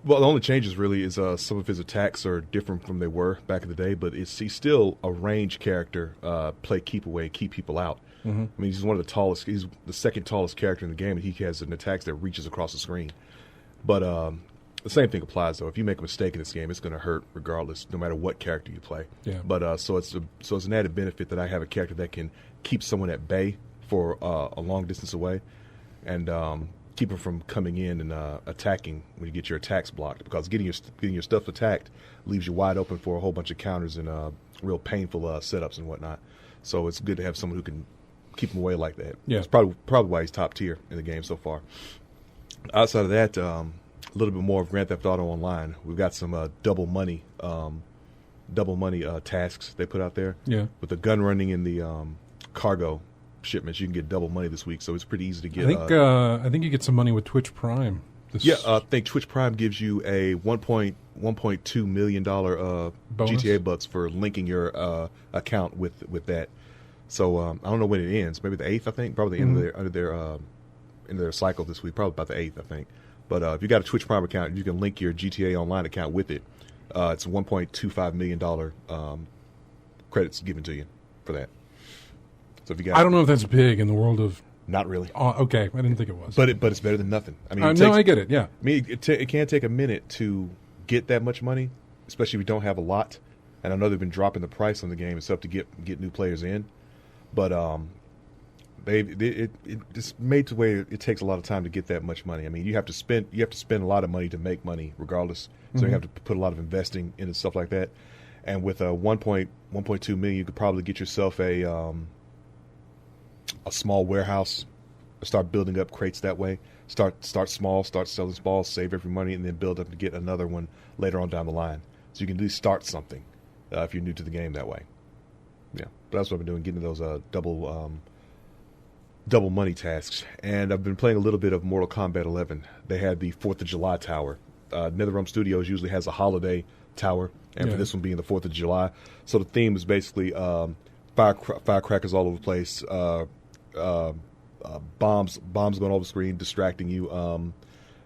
[SPEAKER 2] Well, the only changes really is some of his attacks are different from they were back in the day, but he's still a range character, play keep away, keep people out. Mm-hmm. I mean, he's one of the tallest. He's the second tallest character in the game, and he has an attack that reaches across the screen. But the same thing applies, though. If you make a mistake in this game, it's going to hurt regardless, no matter what character you play. Yeah. But so it's an added benefit that I have a character that can keep someone at bay for a long distance away, and keep them from coming in and attacking when you get your attacks blocked. Because getting your stuff attacked leaves you wide open for a whole bunch of counters and real painful setups and whatnot. So it's good to have someone who can keep him away like that. Yeah. It's probably why he's top tier in the game so far. Outside of that, a little bit more of Grand Theft Auto Online. We've got some double money tasks they put out there. Yeah. With the gun running and the cargo shipments, you can get double money this week, so it's pretty easy to get.
[SPEAKER 1] I think you get some money with Twitch Prime.
[SPEAKER 2] I think Twitch Prime gives you a $1.2 million GTA bucks for linking your account with that. So I don't know when it ends. Maybe the 8th, I think. Probably the end of their cycle this week. Probably about the 8th, I think. But if you got a Twitch Prime account, you can link your GTA Online account with it. It's $1.25 million credits given to you for that. So if you got,
[SPEAKER 1] I don't know if that's big in the world of.
[SPEAKER 2] Not really.
[SPEAKER 1] Okay, I didn't think it was.
[SPEAKER 2] But it's better than nothing. I mean,
[SPEAKER 1] I get it. Yeah.
[SPEAKER 2] I mean, it can take a minute to get that much money, especially if you don't have a lot. And I know they've been dropping the price on the game and stuff to get new players in. But it's made to where it takes a lot of time to get that much money. I mean, you have to spend a lot of money to make money, regardless. So you have to put a lot of investing into stuff like that. And with 1.2 million, you could probably get yourself a small warehouse, start building up crates that way. Start small, start selling small, save every money, and then build up to get another one later on down the line. So you can at least start something if you're new to the game that way. Yeah, but that's what I've been doing, getting those double money tasks. And I've been playing a little bit of Mortal Kombat 11. They had the 4th of July tower. NetherRealm Studios usually has a holiday tower, and for this one being the 4th of July. So the theme is basically firecrackers all over the place, bombs going over the screen, distracting you,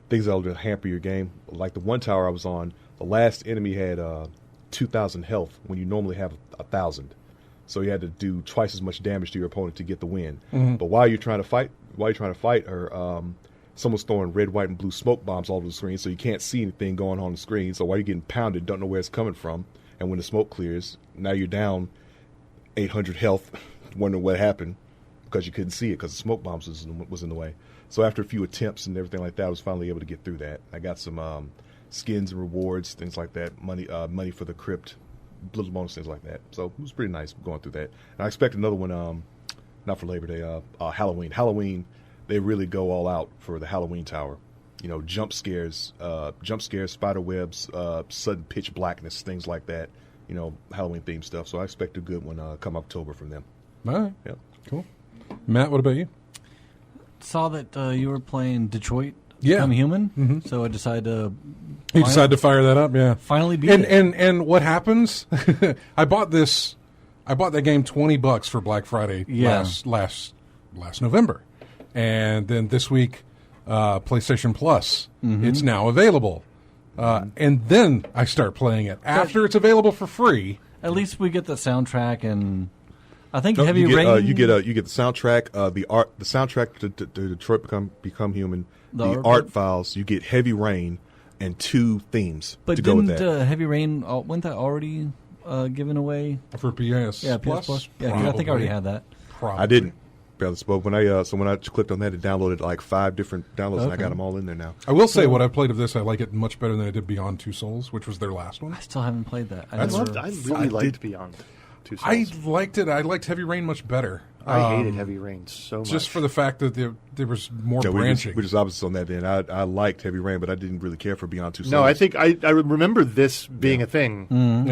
[SPEAKER 2] things that will hamper your game. Like the one tower I was on, the last enemy had 2,000 health when you normally have 1,000. So you had to do twice as much damage to your opponent to get the win. Mm-hmm. But while you're trying to fight her, someone's throwing red, white, and blue smoke bombs all over the screen, so you can't see anything going on the screen. So while you're getting pounded, don't know where it's coming from. And when the smoke clears, now you're down 800 health, wondering what happened because you couldn't see it because the smoke bombs was in the way. So after a few attempts and everything like that, I was finally able to get through that. I got some skins and rewards, things like that, money for the crypt, little bonus things like that. So it was pretty nice going through that. And I expect another one, not for Labor Day, Halloween. Halloween, they really go all out for the Halloween tower. You know, jump scares, spider webs, sudden pitch blackness, things like that. You know, Halloween themed stuff. So I expect a good one come October from them.
[SPEAKER 1] All right. Yeah. Cool. Matt, what about you?
[SPEAKER 5] Saw that you were playing Detroit Become Human, so I decided to...
[SPEAKER 1] You decided to fire that up, yeah.
[SPEAKER 5] Finally beat it.
[SPEAKER 1] And what happens? I bought that game $20 for Black Friday last November. And then this week, PlayStation Plus, it's now available. And then I start playing it after it's available for free.
[SPEAKER 5] At least we get the soundtrack, and I think Heavy Rain.
[SPEAKER 2] You get the soundtrack, the soundtrack to Detroit Become Human, the art files. You get Heavy Rain and 2 themes to go with that.
[SPEAKER 5] But Heavy Rain wasn't that already given away
[SPEAKER 1] for PS?
[SPEAKER 5] Yeah, PS Plus. Yeah, I think I already had that.
[SPEAKER 2] Probably. I didn't. But when I clicked on that, it downloaded like 5 different downloads, and I got them all in there now.
[SPEAKER 1] I will say, what I've played of this, I like it much better than I did Beyond Two Souls, which was their last one.
[SPEAKER 5] I still haven't played that.
[SPEAKER 4] I really liked Beyond Two Souls.
[SPEAKER 1] I liked it. I liked Heavy Rain much better.
[SPEAKER 4] I hated Heavy Rain so much.
[SPEAKER 1] Just for the fact that there was more branching.
[SPEAKER 2] We're just opposites on that then. I liked Heavy Rain, but I didn't really care for Beyond Two Souls.
[SPEAKER 4] No, I think I remember this being a thing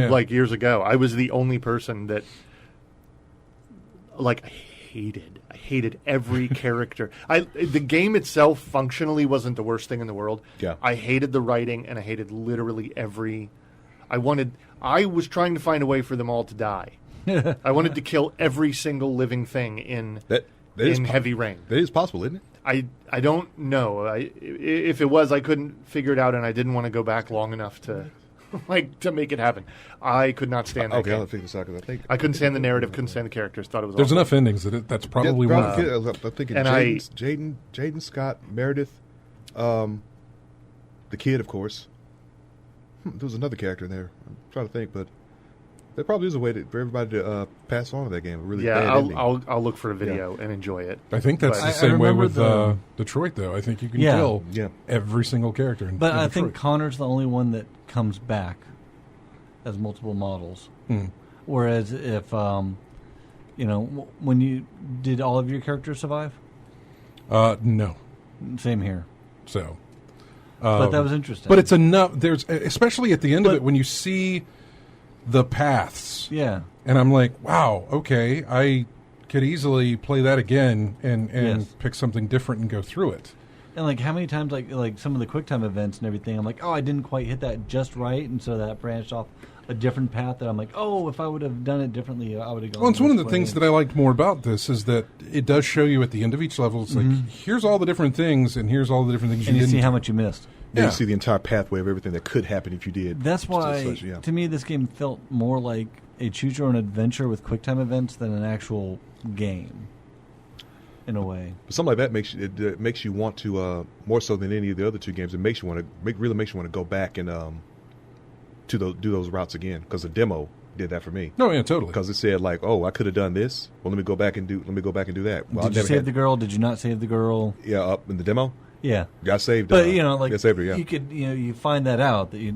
[SPEAKER 4] like years ago. I was the only person that I hated every character. The game itself functionally wasn't the worst thing in the world.
[SPEAKER 2] Yeah.
[SPEAKER 4] I hated the writing, and I hated literally every. I was trying to find a way for them all to die. I wanted to kill every single living thing in Heavy Rain.
[SPEAKER 2] That is possible, isn't it?
[SPEAKER 4] I don't know. If it was, I couldn't figure it out, and I didn't want to go back long enough to to make it happen. I could not stand that.
[SPEAKER 2] Okay,
[SPEAKER 4] game.
[SPEAKER 2] I'll figure this out because I think
[SPEAKER 4] I couldn't stand the narrative, couldn't stand the characters. Thought it was.
[SPEAKER 1] There's
[SPEAKER 4] awful.
[SPEAKER 1] enough endings that's probably one.
[SPEAKER 2] I'm thinking Jaden, Scott, Meredith, the kid, of course. There was another character in there. I'm trying to think, but. There probably is a way for everybody to pass on to that game.
[SPEAKER 4] I'll look for a video and enjoy it.
[SPEAKER 1] I think that's the same way with Detroit, though. I think you can kill every single character.
[SPEAKER 5] But I think Connor's the only one that comes back as multiple models. Whereas if, when you did all of your characters survive?
[SPEAKER 1] No.
[SPEAKER 5] Same here.
[SPEAKER 1] So.
[SPEAKER 5] But that was interesting.
[SPEAKER 1] But it's enough. There's especially at the end of it when you see the paths.
[SPEAKER 5] Yeah.
[SPEAKER 1] And I'm like, wow, okay, I could easily play that again and pick something different and go through it.
[SPEAKER 5] And how many times like some of the QuickTime events and everything, I'm like, oh, I didn't quite hit that just right, and so that branched off a different path that I'm like, oh, if I would have done it differently, I would have gone.
[SPEAKER 1] Well, it's one of the things that I liked more about this is that it does show you at the end of each level, it's like, here's all the different things, and here's all the different things
[SPEAKER 5] and
[SPEAKER 1] you
[SPEAKER 5] didn't.
[SPEAKER 1] see
[SPEAKER 5] How much you missed.
[SPEAKER 2] Yeah. You see the entire pathway of everything that could happen if you did.
[SPEAKER 5] That's why, to me, this game felt more like a choose-your-own adventure with QuickTime events than an actual game, in a way.
[SPEAKER 2] But something like that makes you want to more so than any of the other two games. It makes you want to go back and do those routes again because the demo did that for me.
[SPEAKER 1] Oh yeah, totally.
[SPEAKER 2] Because it said I could have done this. Well, let me go back and do that. Well,
[SPEAKER 5] did you save the girl? Did you not save the girl?
[SPEAKER 2] Yeah, up in the demo.
[SPEAKER 5] Yeah,
[SPEAKER 2] got saved.
[SPEAKER 5] But
[SPEAKER 2] I saved her. Yeah,
[SPEAKER 5] you could you find that out that you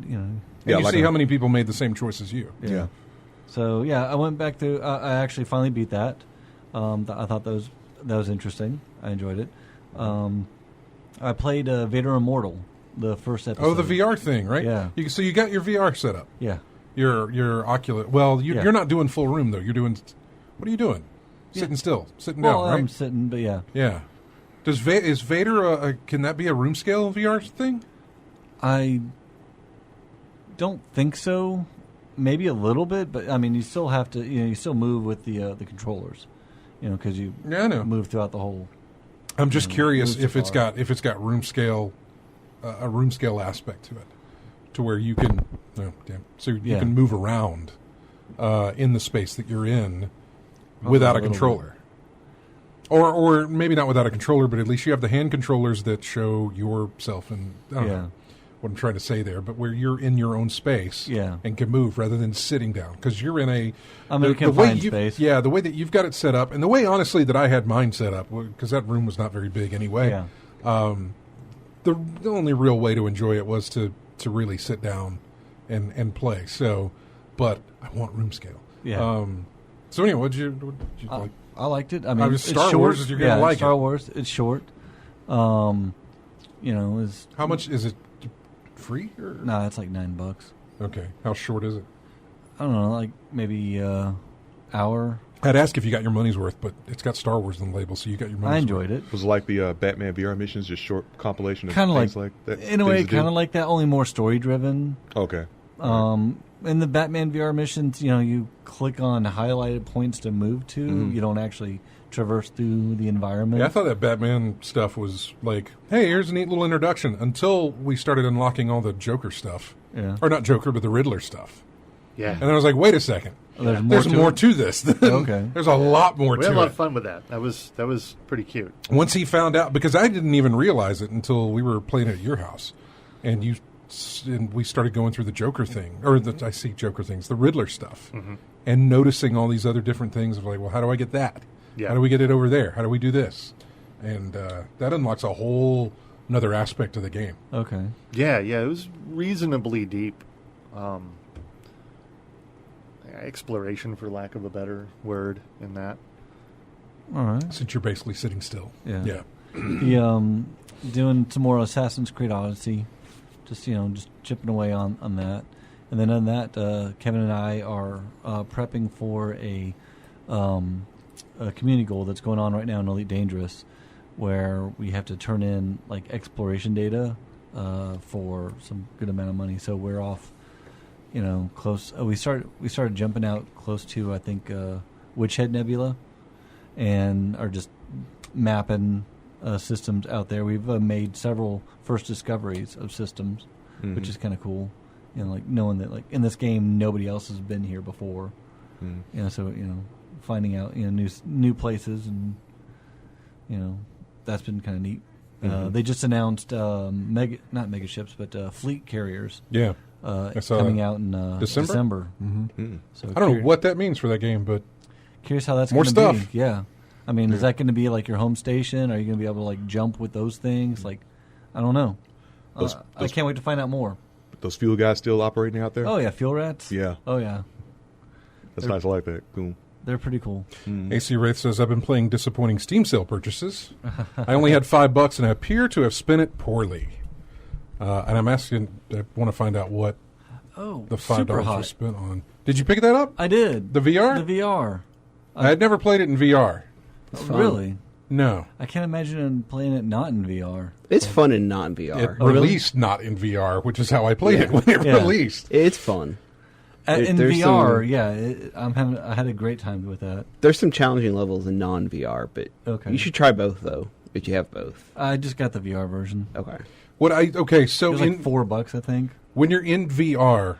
[SPEAKER 1] see how many people made the same choice as you.
[SPEAKER 5] Yeah. So I went back to. I actually finally beat that. I thought that was interesting. I enjoyed it. I played Vader Immortal, the first episode.
[SPEAKER 1] Oh, the VR thing, right?
[SPEAKER 5] Yeah.
[SPEAKER 1] So you got your VR set up.
[SPEAKER 5] Yeah.
[SPEAKER 1] Your Oculus. Well, you're not doing full room though. You're doing. What are you doing? Sitting still, sitting down, right?
[SPEAKER 5] I'm sitting, but yeah.
[SPEAKER 1] Yeah. Is Vader can that be a room scale VR thing?
[SPEAKER 5] I don't think so. Maybe a little bit, but I mean, you still have to. You still move with the controllers. Because you move throughout the whole.
[SPEAKER 1] I'm just curious if it's got room scale, a room scale aspect to it, to where you can, you can move around in the space that you're in without a controller. Or maybe not without a controller, but at least you have the hand controllers that show yourself. And I don't know what I'm trying to say there, but where you're in your own space and can move rather than sitting down. Because you're in a
[SPEAKER 5] confined space.
[SPEAKER 1] Yeah, the way that you've got it set up, and the way, honestly, that I had mine set up, because that room was not very big anyway, the only real way to enjoy it was to really sit down and play. So, but I want room scale.
[SPEAKER 5] Yeah.
[SPEAKER 1] So anyway, what did you like?
[SPEAKER 5] I liked it. I mean,
[SPEAKER 1] it's Star Wars. You're gonna like
[SPEAKER 5] Star Wars. It's short. Is
[SPEAKER 1] how much is it? Free? Or?
[SPEAKER 5] No, it's like $9.
[SPEAKER 1] Okay. How short is it?
[SPEAKER 5] I don't know, like maybe hour.
[SPEAKER 1] I'd ask if you got your money's worth, but it's got Star Wars on the label, so you got your money's worth.
[SPEAKER 5] I enjoyed it.
[SPEAKER 2] Was it like the Batman VR missions, just short compilation of things like that?
[SPEAKER 5] In a way, kind of like that, only more story-driven.
[SPEAKER 2] Okay.
[SPEAKER 5] In the Batman VR missions, you click on highlighted points to move to. Mm-hmm. You don't actually traverse through the environment.
[SPEAKER 1] Yeah, I thought that Batman stuff was like, hey, here's a neat little introduction, until we started unlocking all the Joker stuff.
[SPEAKER 5] Yeah.
[SPEAKER 1] Or not Joker, but the Riddler stuff.
[SPEAKER 4] Yeah.
[SPEAKER 1] And then I was like, wait a second. There's more to this.
[SPEAKER 5] Okay.
[SPEAKER 1] There's a lot more to it.
[SPEAKER 4] We had a lot of fun with that. That was pretty cute.
[SPEAKER 1] Once he found out, because I didn't even realize it until we were playing at your house, and we started going through the Joker thing, or I see Joker things, the Riddler stuff, and noticing all these other different things of like, well, how do I get that? Yeah. How do we get it over there? How do we do this? And that unlocks a whole another aspect of the game.
[SPEAKER 5] Okay.
[SPEAKER 4] Yeah, it was reasonably deep. Exploration, for lack of a better word, in that.
[SPEAKER 5] All right.
[SPEAKER 1] Since you're basically sitting still.
[SPEAKER 5] Yeah. The doing some more Assassin's Creed Odyssey, just chipping away on that, and then on that, Kevin and I are prepping for a community goal that's going on right now in Elite Dangerous, where we have to turn in like exploration data for some good amount of money. So we're off, close. We started jumping out close to, I think, Witchhead Nebula, and are just mapping systems out there. We've made several first discoveries of systems, which is kind of cool. Like knowing that like in this game nobody else has been here before. So finding out new places, and that's been kind of neat. They just announced not mega ships, but fleet carriers.
[SPEAKER 1] Yeah,
[SPEAKER 5] coming out in December.
[SPEAKER 1] So I don't know what that means for that game, but
[SPEAKER 5] curious how that's
[SPEAKER 1] more
[SPEAKER 5] gonna
[SPEAKER 1] stuff.
[SPEAKER 5] Be. Yeah, I mean, is that going to be like your home station? Are you going to be able to like jump with those things? Like, I don't know. I can't wait to find out more.
[SPEAKER 2] Those fuel guys still operating out there?
[SPEAKER 5] Oh yeah, fuel rats.
[SPEAKER 2] Yeah.
[SPEAKER 5] Oh yeah.
[SPEAKER 2] That's nice. I like that. Cool.
[SPEAKER 5] They're pretty cool.
[SPEAKER 1] AC Wraith says, I've been playing disappointing Steam sale purchases. I only had $5 and I appear to have spent it poorly. And I'm asking, I want to find out what the $5 was spent on. Did you pick that up?
[SPEAKER 5] I did.
[SPEAKER 1] The VR?
[SPEAKER 5] The VR.
[SPEAKER 1] I had never played it in VR.
[SPEAKER 5] Really?
[SPEAKER 1] No.
[SPEAKER 5] I can't imagine playing it not in VR.
[SPEAKER 3] It's fun and not in VR.
[SPEAKER 1] It released not in VR, which is how I played it when it released.
[SPEAKER 3] It's fun.
[SPEAKER 5] In VR, I had a great time with that.
[SPEAKER 3] There's some challenging levels in non-VR, but you should try both though. If you have both,
[SPEAKER 5] I just got the VR version.
[SPEAKER 3] Okay.
[SPEAKER 5] So it was like $4, I think.
[SPEAKER 1] When you're in VR,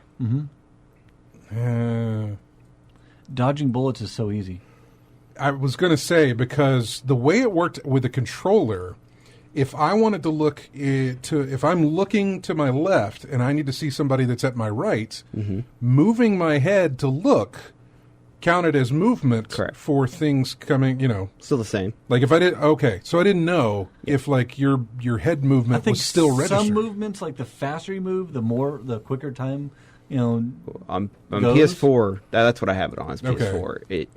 [SPEAKER 5] dodging bullets is so easy.
[SPEAKER 1] I was going to say, because the way it worked with the controller, if I wanted to look if I'm looking to my left and I need to see somebody that's at my right, moving my head to look counted as movement for things coming,
[SPEAKER 3] Still the same.
[SPEAKER 1] Like if I did, so I didn't know if like your head movement was still registered.
[SPEAKER 5] Some movements, like the faster you move, the quicker time,
[SPEAKER 3] on
[SPEAKER 5] goes.
[SPEAKER 3] PS4, that's what I have it on. It's PS4.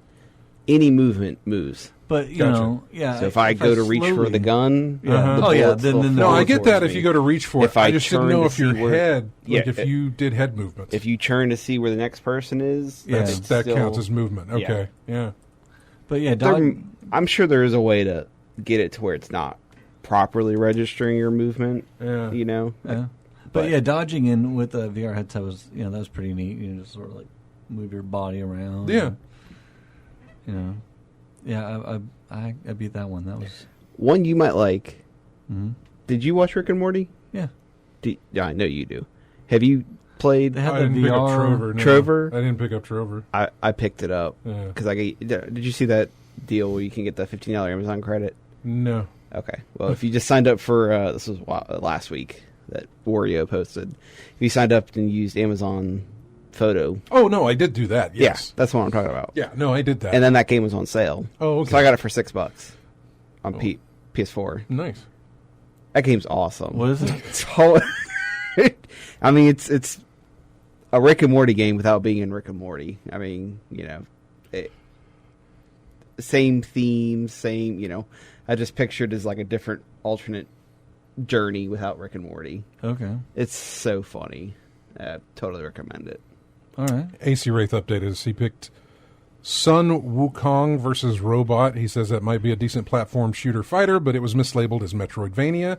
[SPEAKER 3] Any movement moves.
[SPEAKER 5] But So
[SPEAKER 3] if I go to reach for the gun,
[SPEAKER 1] then I get that if you go to reach for it. I just didn't know if your head, if you did head movements.
[SPEAKER 3] If you turn to see where the next person is,
[SPEAKER 1] that counts as movement. Okay, yeah.
[SPEAKER 5] But
[SPEAKER 3] I'm sure there is a way to get it to where it's not properly registering your movement.
[SPEAKER 5] Yeah. But dodging in with a VR headset was, that was pretty neat. You just sort of like move your body around.
[SPEAKER 1] Yeah.
[SPEAKER 5] I beat that one. That was
[SPEAKER 3] one you might like. Did you watch Rick and Morty?
[SPEAKER 5] Yeah.
[SPEAKER 3] Yeah, I know you do. Have you played?
[SPEAKER 5] They had
[SPEAKER 1] I didn't pick up Trover. No.
[SPEAKER 3] Trover?
[SPEAKER 1] I didn't pick up Trover.
[SPEAKER 3] I picked it up because did you see that deal where you can get the $15 Amazon credit?
[SPEAKER 1] No.
[SPEAKER 3] Okay. Well, if you just signed up for this was last week that Wario posted. If you signed up and used Amazon Photo.
[SPEAKER 1] Oh no, I did do that. Yes,
[SPEAKER 3] yeah, that's what I'm talking about.
[SPEAKER 1] Yeah, no, I did that.
[SPEAKER 3] And then that game was on sale.
[SPEAKER 1] Oh, okay.
[SPEAKER 3] So I got it for $6 on PS4.
[SPEAKER 1] Nice.
[SPEAKER 3] That game's awesome.
[SPEAKER 5] What is it?
[SPEAKER 3] I mean, it's a Rick and Morty game without being in Rick and Morty. I mean, same theme, same. I just pictured as like a different alternate journey without Rick and Morty.
[SPEAKER 5] Okay.
[SPEAKER 3] It's so funny. Totally recommend it.
[SPEAKER 5] All right.
[SPEAKER 1] AC Wraith updated us. He picked Sun Wukong versus Robot. He says that might be a decent platform shooter fighter, but it was mislabeled as Metroidvania.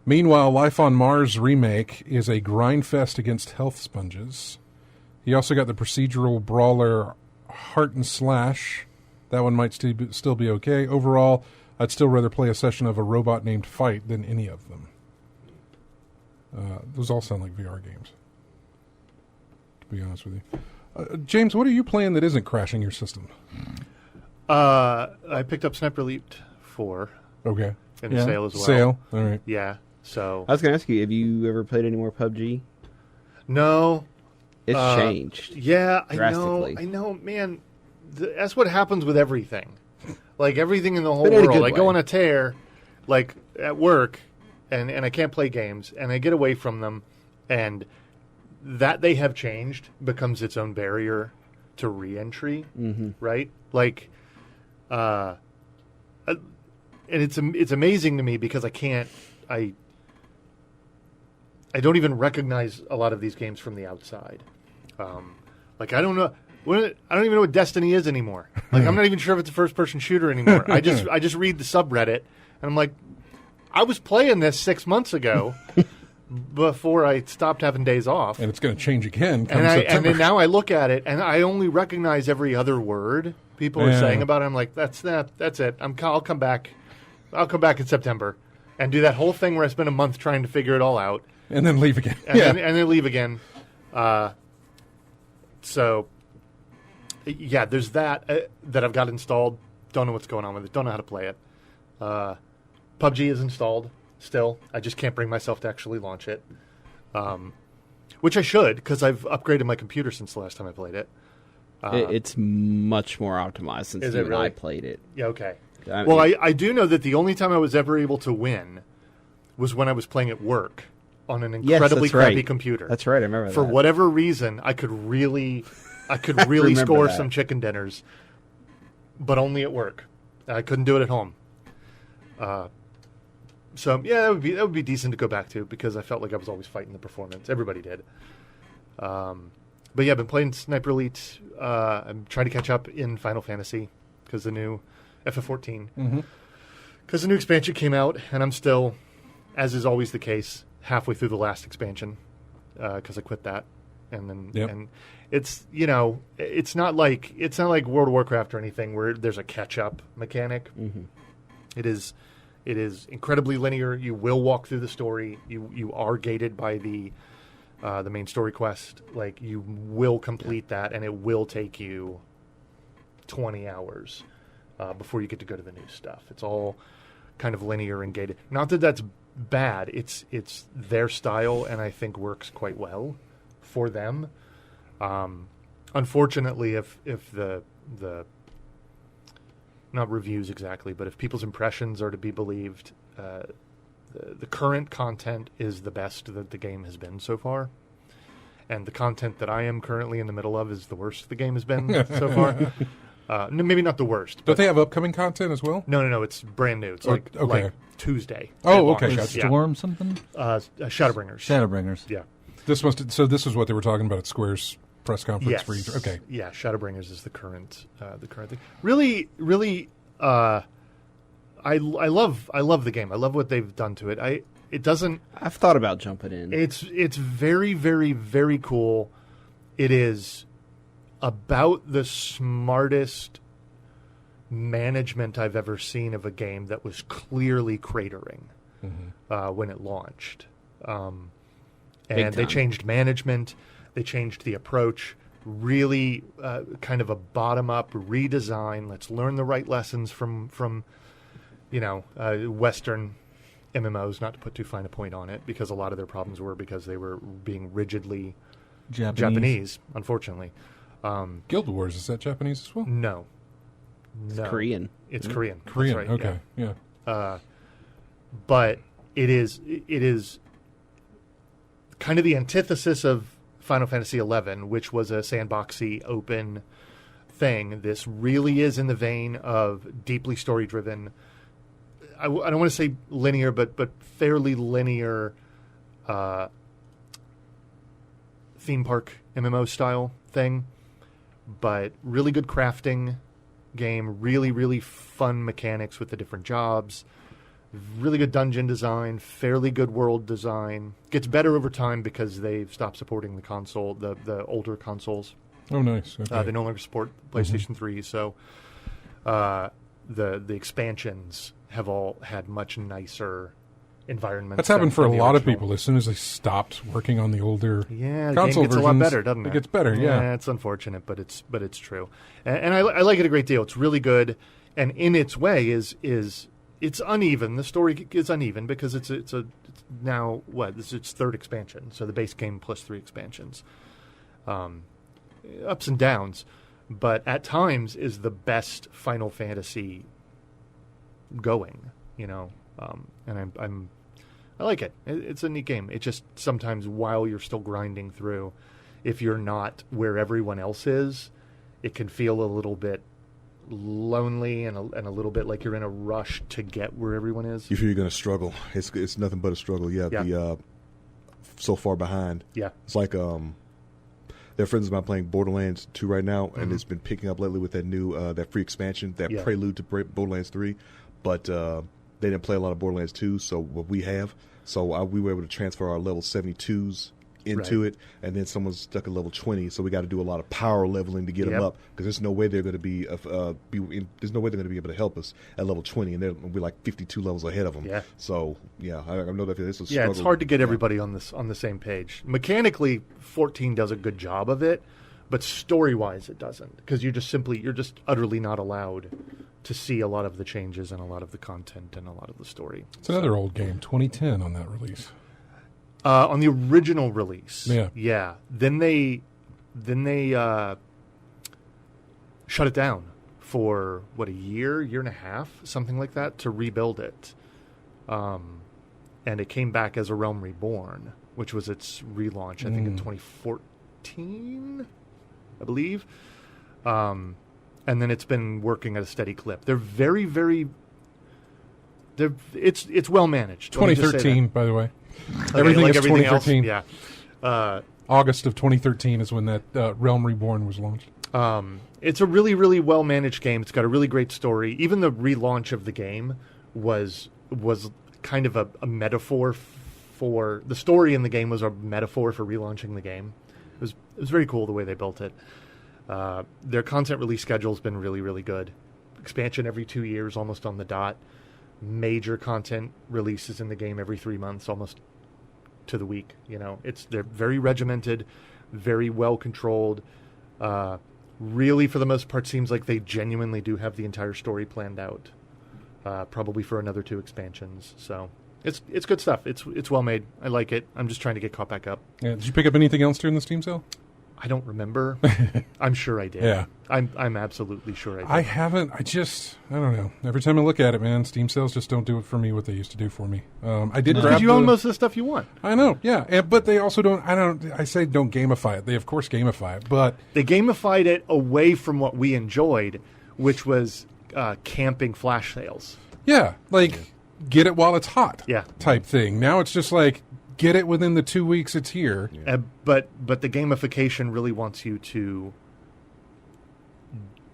[SPEAKER 1] Meanwhile, Life on Mars remake is a grindfest against health sponges. He also got the procedural brawler Heart and Slash. That one might still be okay. Overall, I'd still rather play a session of a robot named Fight than any of them. Those all sound like VR games, to be honest with you. James, what are you playing that isn't crashing your system?
[SPEAKER 4] I picked up Sniper Elite 4.
[SPEAKER 1] Okay.
[SPEAKER 4] In the sale as well.
[SPEAKER 1] Sale? All right.
[SPEAKER 4] Yeah. So
[SPEAKER 3] I was going to ask you, have you ever played any more PUBG?
[SPEAKER 4] No.
[SPEAKER 3] It's changed.
[SPEAKER 4] Yeah,
[SPEAKER 3] drastically.
[SPEAKER 4] I know, man. That's what happens with everything. Like everything in the whole world. I go on a tear, like at work, and I can't play games, and I get away from them, and that they have changed becomes its own barrier to re-entry, right? Like, it's amazing to me because I don't even recognize a lot of these games from the outside. Like I don't know. I don't even know what Destiny is anymore. Like I'm not even sure if it's a first-person shooter anymore. I just read the subreddit, and I'm like, I was playing this 6 months ago before I stopped having days off,
[SPEAKER 1] and it's going to change again.
[SPEAKER 4] And then now I look at it, and I only recognize every other word people are saying about it. I'm like, that's it. I'll come back. I'll come back in September and do that whole thing where I spend a month trying to figure it all out,
[SPEAKER 1] and then leave again.
[SPEAKER 4] And then leave again. So. Yeah, there's that I've got installed. Don't know what's going on with it. Don't know how to play it. PUBG is installed still. I just can't bring myself to actually launch it, which I should because I've upgraded my computer since the last time I played it.
[SPEAKER 3] It's much more optimized since even I played it.
[SPEAKER 4] Yeah, okay. I do know that the only time I was ever able to win was when I was playing at work on an incredibly crappy computer.
[SPEAKER 3] That's right, I remember that.
[SPEAKER 4] For whatever reason, I could really score some chicken dinners, but only at work. I couldn't do it at home. So yeah, that would be decent to go back to because I felt like I was always fighting the performance. Everybody did. But yeah, I've been playing Sniper Elite. I'm trying to catch up in Final Fantasy because the new FF14. Because the new expansion came out, and I'm still, as is always the case, halfway through the last expansion because I quit that, and then and it's it's not like World of Warcraft or anything where there's a catch up mechanic. It is incredibly linear. You will walk through the story. You are gated by the main story quest. Like you will complete that, and it will take you 20 hours before you get to go to the new stuff. It's all kind of linear and gated. Not that that's bad. It's their style, and I think works quite well for them. Unfortunately, if the not reviews exactly, but if people's impressions are to be believed, the current content is the best that the game has been so far, and the content that I am currently in the middle of is the worst the game has been so far. No, maybe not the worst.
[SPEAKER 1] But they have upcoming content as well?
[SPEAKER 4] No, it's brand new. It's like Tuesday.
[SPEAKER 1] Oh, okay.
[SPEAKER 5] Storm something?
[SPEAKER 4] Shadowbringers.
[SPEAKER 5] Shadowbringers.
[SPEAKER 4] Yeah.
[SPEAKER 1] This is what they were talking about at Square's press conference.
[SPEAKER 4] Yes.
[SPEAKER 1] Okay.
[SPEAKER 4] Yeah, Shadowbringers is the current thing. Really, I love the game. I love what they've done to it.
[SPEAKER 3] I've thought about jumping in.
[SPEAKER 4] It's very, very, very cool. It is about the smartest management I've ever seen of a game that was clearly cratering when it launched. And they changed management. They changed the approach. Really kind of a bottom-up redesign. Let's learn the right lessons from Western MMOs, not to put too fine a point on it, because a lot of their problems were because they were being rigidly Japanese unfortunately.
[SPEAKER 1] Guild Wars, is that Japanese as well?
[SPEAKER 4] No.
[SPEAKER 3] It's Korean.
[SPEAKER 4] It's Korean.
[SPEAKER 1] Korean,
[SPEAKER 4] That's right,
[SPEAKER 1] okay, yeah.
[SPEAKER 4] But it is kind of the antithesis of Final Fantasy XI, which was a sandboxy, open thing. This really is in the vein of deeply story-driven. I don't want to say linear, but fairly linear theme park MMO style thing. But really good crafting game, really, really fun mechanics with the different jobs, really good dungeon design, fairly good world design. Gets better over time because they've stopped supporting the console, the older consoles.
[SPEAKER 1] Oh, nice. Okay.
[SPEAKER 4] They no longer support PlayStation 3, so the expansions have all had much nicer environments.
[SPEAKER 1] That's happened for a lot of people. As soon as they stopped working on the older console
[SPEAKER 4] gets
[SPEAKER 1] versions,
[SPEAKER 4] a lot better, doesn't it?
[SPEAKER 1] It gets better, yeah.
[SPEAKER 4] It's unfortunate, but it's true, and I like it a great deal. It's really good, and in its way is it's uneven. The story is uneven because it's now this is its third expansion, so the base game plus 3 expansions, ups and downs, but at times is the best Final Fantasy going, and I like it. It's a neat game. It just sometimes while you're still grinding through, if you're not where everyone else is, it can feel a little bit lonely and a little bit like you're in a rush to get where everyone is.
[SPEAKER 2] You feel you're going to struggle. It's nothing but a struggle. Yeah. The so far behind.
[SPEAKER 4] Yeah.
[SPEAKER 2] It's like there are friends of mine playing Borderlands 2 right now, and it's been picking up lately with that new that free expansion, that prelude to Borderlands 3. But they didn't play a lot of Borderlands 2, so what we have. So we were able to transfer our level 72s into it, and then someone's stuck at level 20, so we got to do a lot of power leveling to get them up, because there's no way they're going to be there's no way they're going to be able to help us at level 20, and we're like 52 levels ahead of them. Yeah. So I know that this is
[SPEAKER 4] it's hard to get everybody on the same page. Mechanically, 14 does a good job of it, but story wise, it doesn't, because you're just utterly not allowed to see a lot of the changes and a lot of the content and a lot of the story.
[SPEAKER 1] It's another old game, 2010 on that release.
[SPEAKER 4] On the original release,
[SPEAKER 1] yeah.
[SPEAKER 4] Then they shut it down for a year and a half, something like that, to rebuild it. And it came back as A Realm Reborn, which was its relaunch, I think, in 2014, I believe. And then it's been working at a steady clip. They're very, very. It's well managed.
[SPEAKER 1] 2013, by the way.
[SPEAKER 4] Okay,
[SPEAKER 1] everything
[SPEAKER 4] like
[SPEAKER 1] is
[SPEAKER 4] everything
[SPEAKER 1] 2013.
[SPEAKER 4] Else, yeah.
[SPEAKER 1] August of 2013 is when that Realm Reborn was launched.
[SPEAKER 4] It's a really, really well managed game. It's got a really great story. Even the relaunch of the game was kind of a metaphor for the story in the game. Was a metaphor for relaunching the game. It was very cool the way they built it. Their content release schedule has been really, really good. Expansion every 2 years, almost on the dot. Major content releases in the game every 3 months, almost to the week. They're very regimented, very well controlled. Really, for the most part, seems like they genuinely do have the entire story planned out. Probably for another 2 expansions. So it's good stuff. It's well made. I like it. I'm just trying to get caught back up.
[SPEAKER 1] Yeah. Did you pick up anything else during the Steam sale?
[SPEAKER 4] I don't remember. I'm sure I did.
[SPEAKER 1] Yeah.
[SPEAKER 4] I'm absolutely sure I did.
[SPEAKER 1] I haven't. I don't know. Every time I look at it, man, Steam sales just don't do it for me what they used to do for me. I did grab
[SPEAKER 4] because you own most of the stuff you want.
[SPEAKER 1] I know, yeah. But they also don't, I say don't gamify it. They, of course, gamify it, but...
[SPEAKER 4] They gamified it away from what we enjoyed, which was camping flash sales.
[SPEAKER 1] Yeah, get it while it's hot type thing. Now it's just like... Get it within the 2 weeks it's here.
[SPEAKER 4] Yeah. But the gamification really wants you to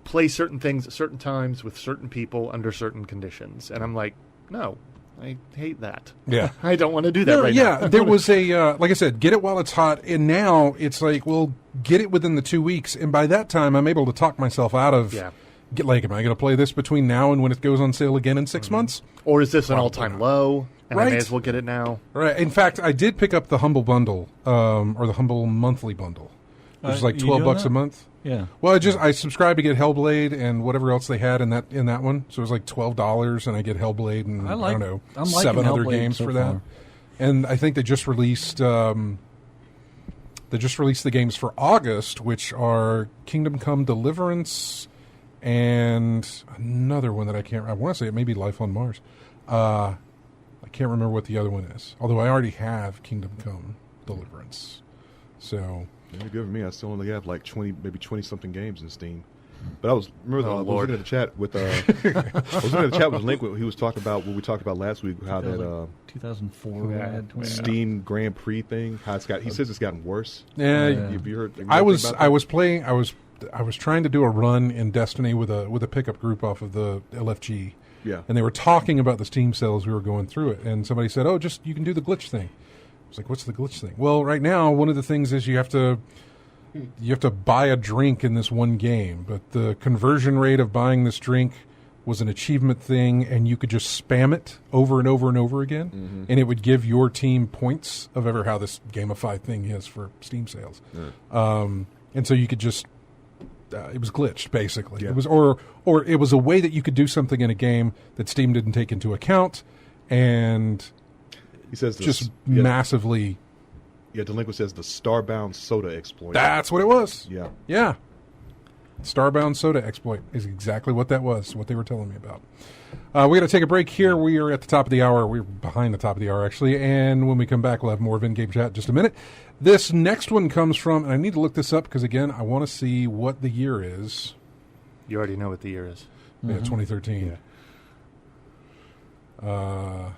[SPEAKER 4] play certain things at certain times with certain people under certain conditions. And I'm like, no, I hate that.
[SPEAKER 1] Yeah.
[SPEAKER 4] I don't want to do that now.
[SPEAKER 1] Yeah, there was a, like I said, get it while it's hot. And now it's like, well, get it within the 2 weeks. And by that time, I'm able to talk myself out of, am I going to play this between now and when it goes on sale again in 6 months?
[SPEAKER 4] Or is this an all-time low? And I may as well get it now.
[SPEAKER 1] Right. In fact, I did pick up the Humble Bundle, or the Humble Monthly Bundle, which is like $12 a month.
[SPEAKER 5] Yeah.
[SPEAKER 1] Well, I subscribed to get Hellblade and whatever else they had in that one. So it was like $12, and I get Hellblade and I don't know, 7 other games for that. And I think they just released the games for August, which are Kingdom Come Deliverance and another one that I want to say it may be Life on Mars. I can't remember what the other one is. Although I already have Kingdom Come Deliverance. So...
[SPEAKER 2] Good for me. I still only have like 20 something games in Steam. But I was looking at the chat with Link. He was talking about what we talked about last week. How that
[SPEAKER 5] 2004
[SPEAKER 2] Steam Grand Prix thing. How it's got. He says it's gotten worse.
[SPEAKER 1] Yeah,
[SPEAKER 2] have you heard?
[SPEAKER 1] I was trying to do a run in Destiny with a pickup group off of the LFG.
[SPEAKER 2] Yeah.
[SPEAKER 1] And they were talking about the Steam sales. We were going through it, and somebody said, "Oh, you can do the glitch thing." I was like, "What's the glitch thing?" Well, right now, one of the things is you have to buy a drink in this one game, but the conversion rate of buying this drink was an achievement thing, and you could just spam it over and over and over again, and it would give your team points of ever how this gamified thing is for Steam sales. Yeah. And so you could just it was glitched basically. Yeah. It was or it was a way that you could do something in a game that Steam didn't take into account, and
[SPEAKER 2] he says
[SPEAKER 1] massively.
[SPEAKER 2] Yeah, Delinquent says the Starbound Soda exploit.
[SPEAKER 1] That's what it was.
[SPEAKER 2] Yeah.
[SPEAKER 1] Yeah. Starbound Soda exploit is exactly what that was, what they were telling me about. We got to take a break here. We are at the top of the hour. We're behind the top of the hour, actually. And when we come back, we'll have more of in-game chat in just a minute. This next one comes from, and I need to look this up because, again, I want to see what the year is.
[SPEAKER 4] You already know what the year is.
[SPEAKER 1] Yeah, 2013.
[SPEAKER 4] Yeah.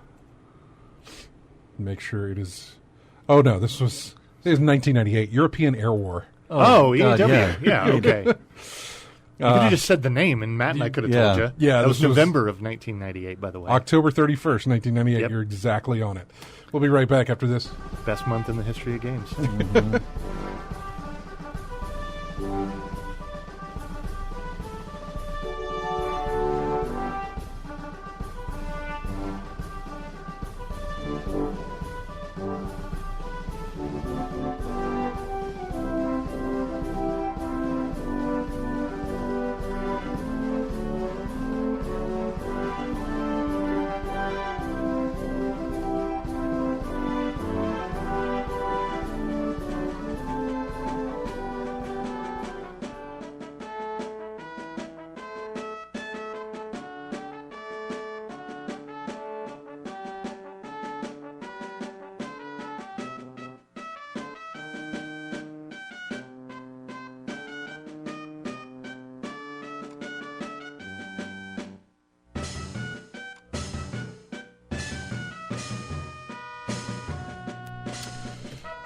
[SPEAKER 1] Make sure it is. Oh no, this was 1998 European Air War.
[SPEAKER 4] Oh,
[SPEAKER 5] God,
[SPEAKER 4] EW. Yeah, okay. You could have just said the name, and Matt and I could have told you.
[SPEAKER 1] Yeah,
[SPEAKER 4] that was November of 1998, by the way.
[SPEAKER 1] October 31st, 1998.
[SPEAKER 4] Yep.
[SPEAKER 1] You're exactly on it. We'll be right back after this.
[SPEAKER 4] Best month in the history of games.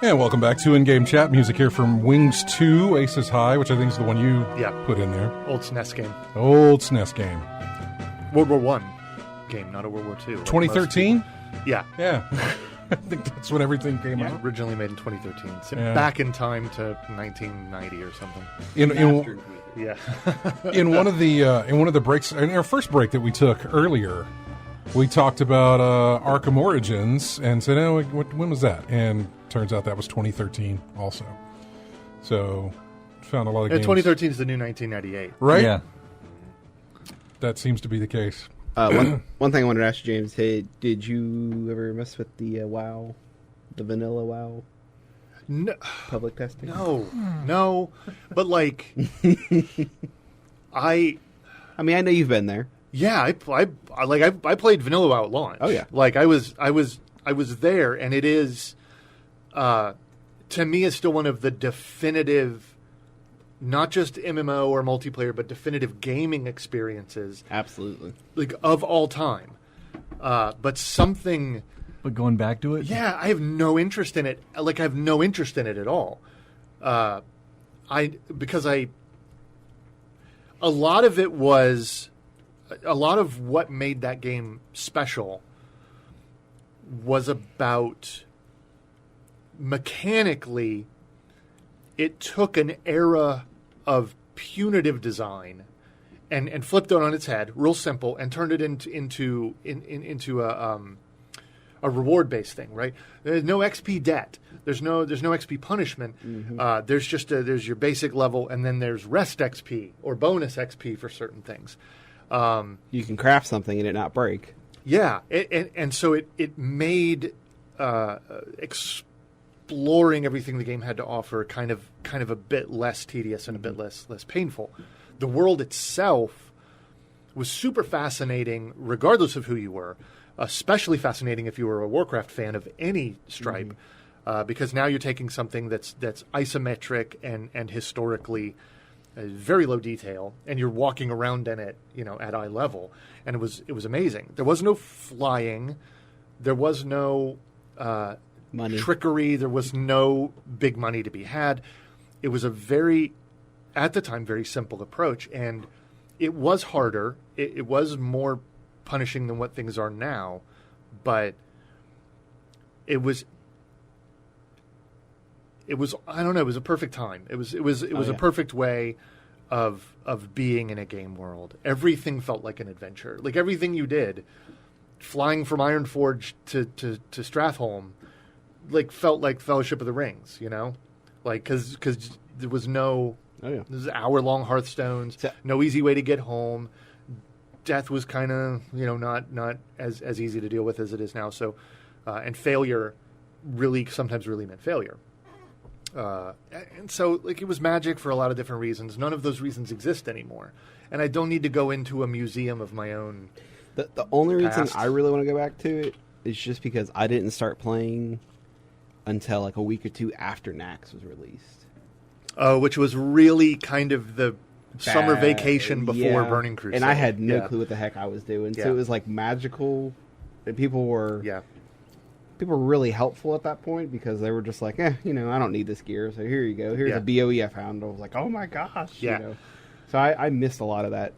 [SPEAKER 1] And welcome back to In-Game Chat. Music here from Wings 2, Aces High, which I think is the one you put in there.
[SPEAKER 4] Old SNES game.
[SPEAKER 1] Old SNES game.
[SPEAKER 4] World War I game, not a World War II.
[SPEAKER 1] 2013?
[SPEAKER 4] Yeah.
[SPEAKER 1] Yeah. I think that's when everything came out.
[SPEAKER 4] Originally made in 2013. So back in time to 1990 or something.
[SPEAKER 1] In one of the breaks, in our first break that we took earlier, we talked about Arkham Origins and said, "Oh, when was that?" And turns out that was 2013 also. So found a lot of games.
[SPEAKER 4] 2013 is the new 1998,
[SPEAKER 1] right?
[SPEAKER 5] Yeah,
[SPEAKER 1] that seems to be the case.
[SPEAKER 3] One thing I wanted to ask you, James. Hey, did you ever mess with the WoW, the vanilla WoW?
[SPEAKER 4] No,
[SPEAKER 3] public testing?
[SPEAKER 4] No. But like, I
[SPEAKER 3] mean, I know you've been there.
[SPEAKER 4] Yeah, I played vanilla WoW at launch.
[SPEAKER 3] Oh yeah,
[SPEAKER 4] like I was there, and it is, to me, it's still one of the definitive, not just MMO or multiplayer, but definitive gaming experiences.
[SPEAKER 3] Absolutely, like
[SPEAKER 4] of all time. But something.
[SPEAKER 5] But going back to it,
[SPEAKER 4] yeah, I have no interest in it. Like I have no interest in it at all. A lot of it was. A lot of what made that game special was about mechanically, it took an era of punitive design and flipped it on its head, real simple, and turned it into a reward-based thing, right? There's no XP debt. There's no XP punishment. Mm-hmm. There's your basic level, and then there's rest XP or bonus XP for certain things.
[SPEAKER 3] You can craft something and it not break.
[SPEAKER 4] Yeah, and so it made exploring everything the game had to offer kind of a bit less tedious and a bit less painful. The world itself was super fascinating, regardless of who you were. Especially fascinating if you were a Warcraft fan of any stripe, because now you're taking something that's isometric and historically. Very low detail, and you're walking around in it, at eye level, and it was amazing. There was no flying, there was no
[SPEAKER 3] money
[SPEAKER 4] trickery, there was no big money to be had. It was at the time, very simple approach, and it was harder. It was more punishing than what things are now, but it was. I don't know. It was a perfect time. It was a perfect way of being in a game world. Everything felt like an adventure. Like everything you did, flying from Ironforge to Stratholme, like felt like Fellowship of the Rings. Like because there was no there's hour-long Hearthstones, no easy way to get home. Death was kind of not as easy to deal with as it is now. So and failure sometimes really meant failure. And so, it was magic for a lot of different reasons. None of those reasons exist anymore, and I don't need to go into a museum of my own.
[SPEAKER 3] The only
[SPEAKER 4] past.
[SPEAKER 3] reason I really want to go back to it is just because I didn't start playing until like a week or two after Nax was released.
[SPEAKER 4] Which was really kind of the summer vacation before Burning Crusade.
[SPEAKER 3] And I had no clue what the heck I was doing. So it was like magical. And people were really helpful at that point because they were just like, I don't need this gear. So here you go. Here's a BOE I found. I was like, oh my gosh. So I missed a lot of that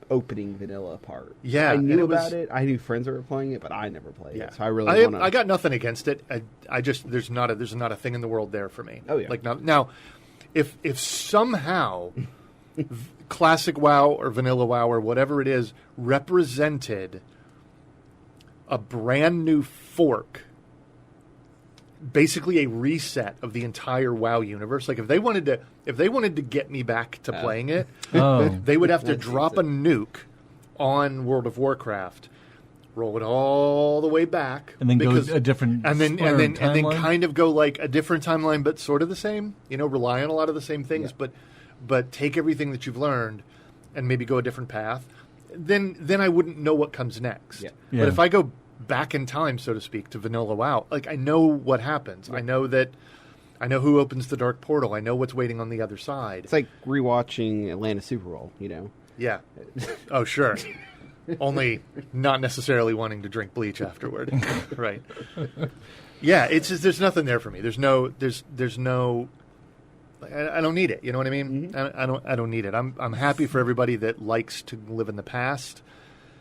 [SPEAKER 3] opening vanilla part.
[SPEAKER 4] Yeah,
[SPEAKER 3] I knew about it. I knew friends that were playing it, but I never played it. So I really
[SPEAKER 4] I got nothing against it. I just there's not a thing in the world there for me.
[SPEAKER 3] Oh yeah.
[SPEAKER 4] Like now, if somehow classic WoW or vanilla WoW or whatever it is represented a brand new fork, basically a reset of the entire WoW universe. Like if they wanted to get me back to playing it, they would have to drop a nuke on World of Warcraft, roll it all the way back,
[SPEAKER 5] and then go a different
[SPEAKER 4] and then kind of go like a different timeline, but sort of the same. Rely on a lot of the same things, but take everything that you've learned and maybe go a different path. Then I wouldn't know what comes next.
[SPEAKER 3] Yeah.
[SPEAKER 4] But if I go back in time, so to speak, to vanilla WoW, like I know what happens. I know who opens the dark portal. I know what's waiting on the other side.
[SPEAKER 3] It's like rewatching Atlanta Super Bowl,
[SPEAKER 4] Yeah. Oh, sure. Only not necessarily wanting to drink bleach afterward. Right. Yeah, it's just there's nothing there for me. There's no I don't need it. You know what I mean?
[SPEAKER 3] Mm-hmm.
[SPEAKER 4] I don't need it. I'm happy for everybody that likes to live in the past.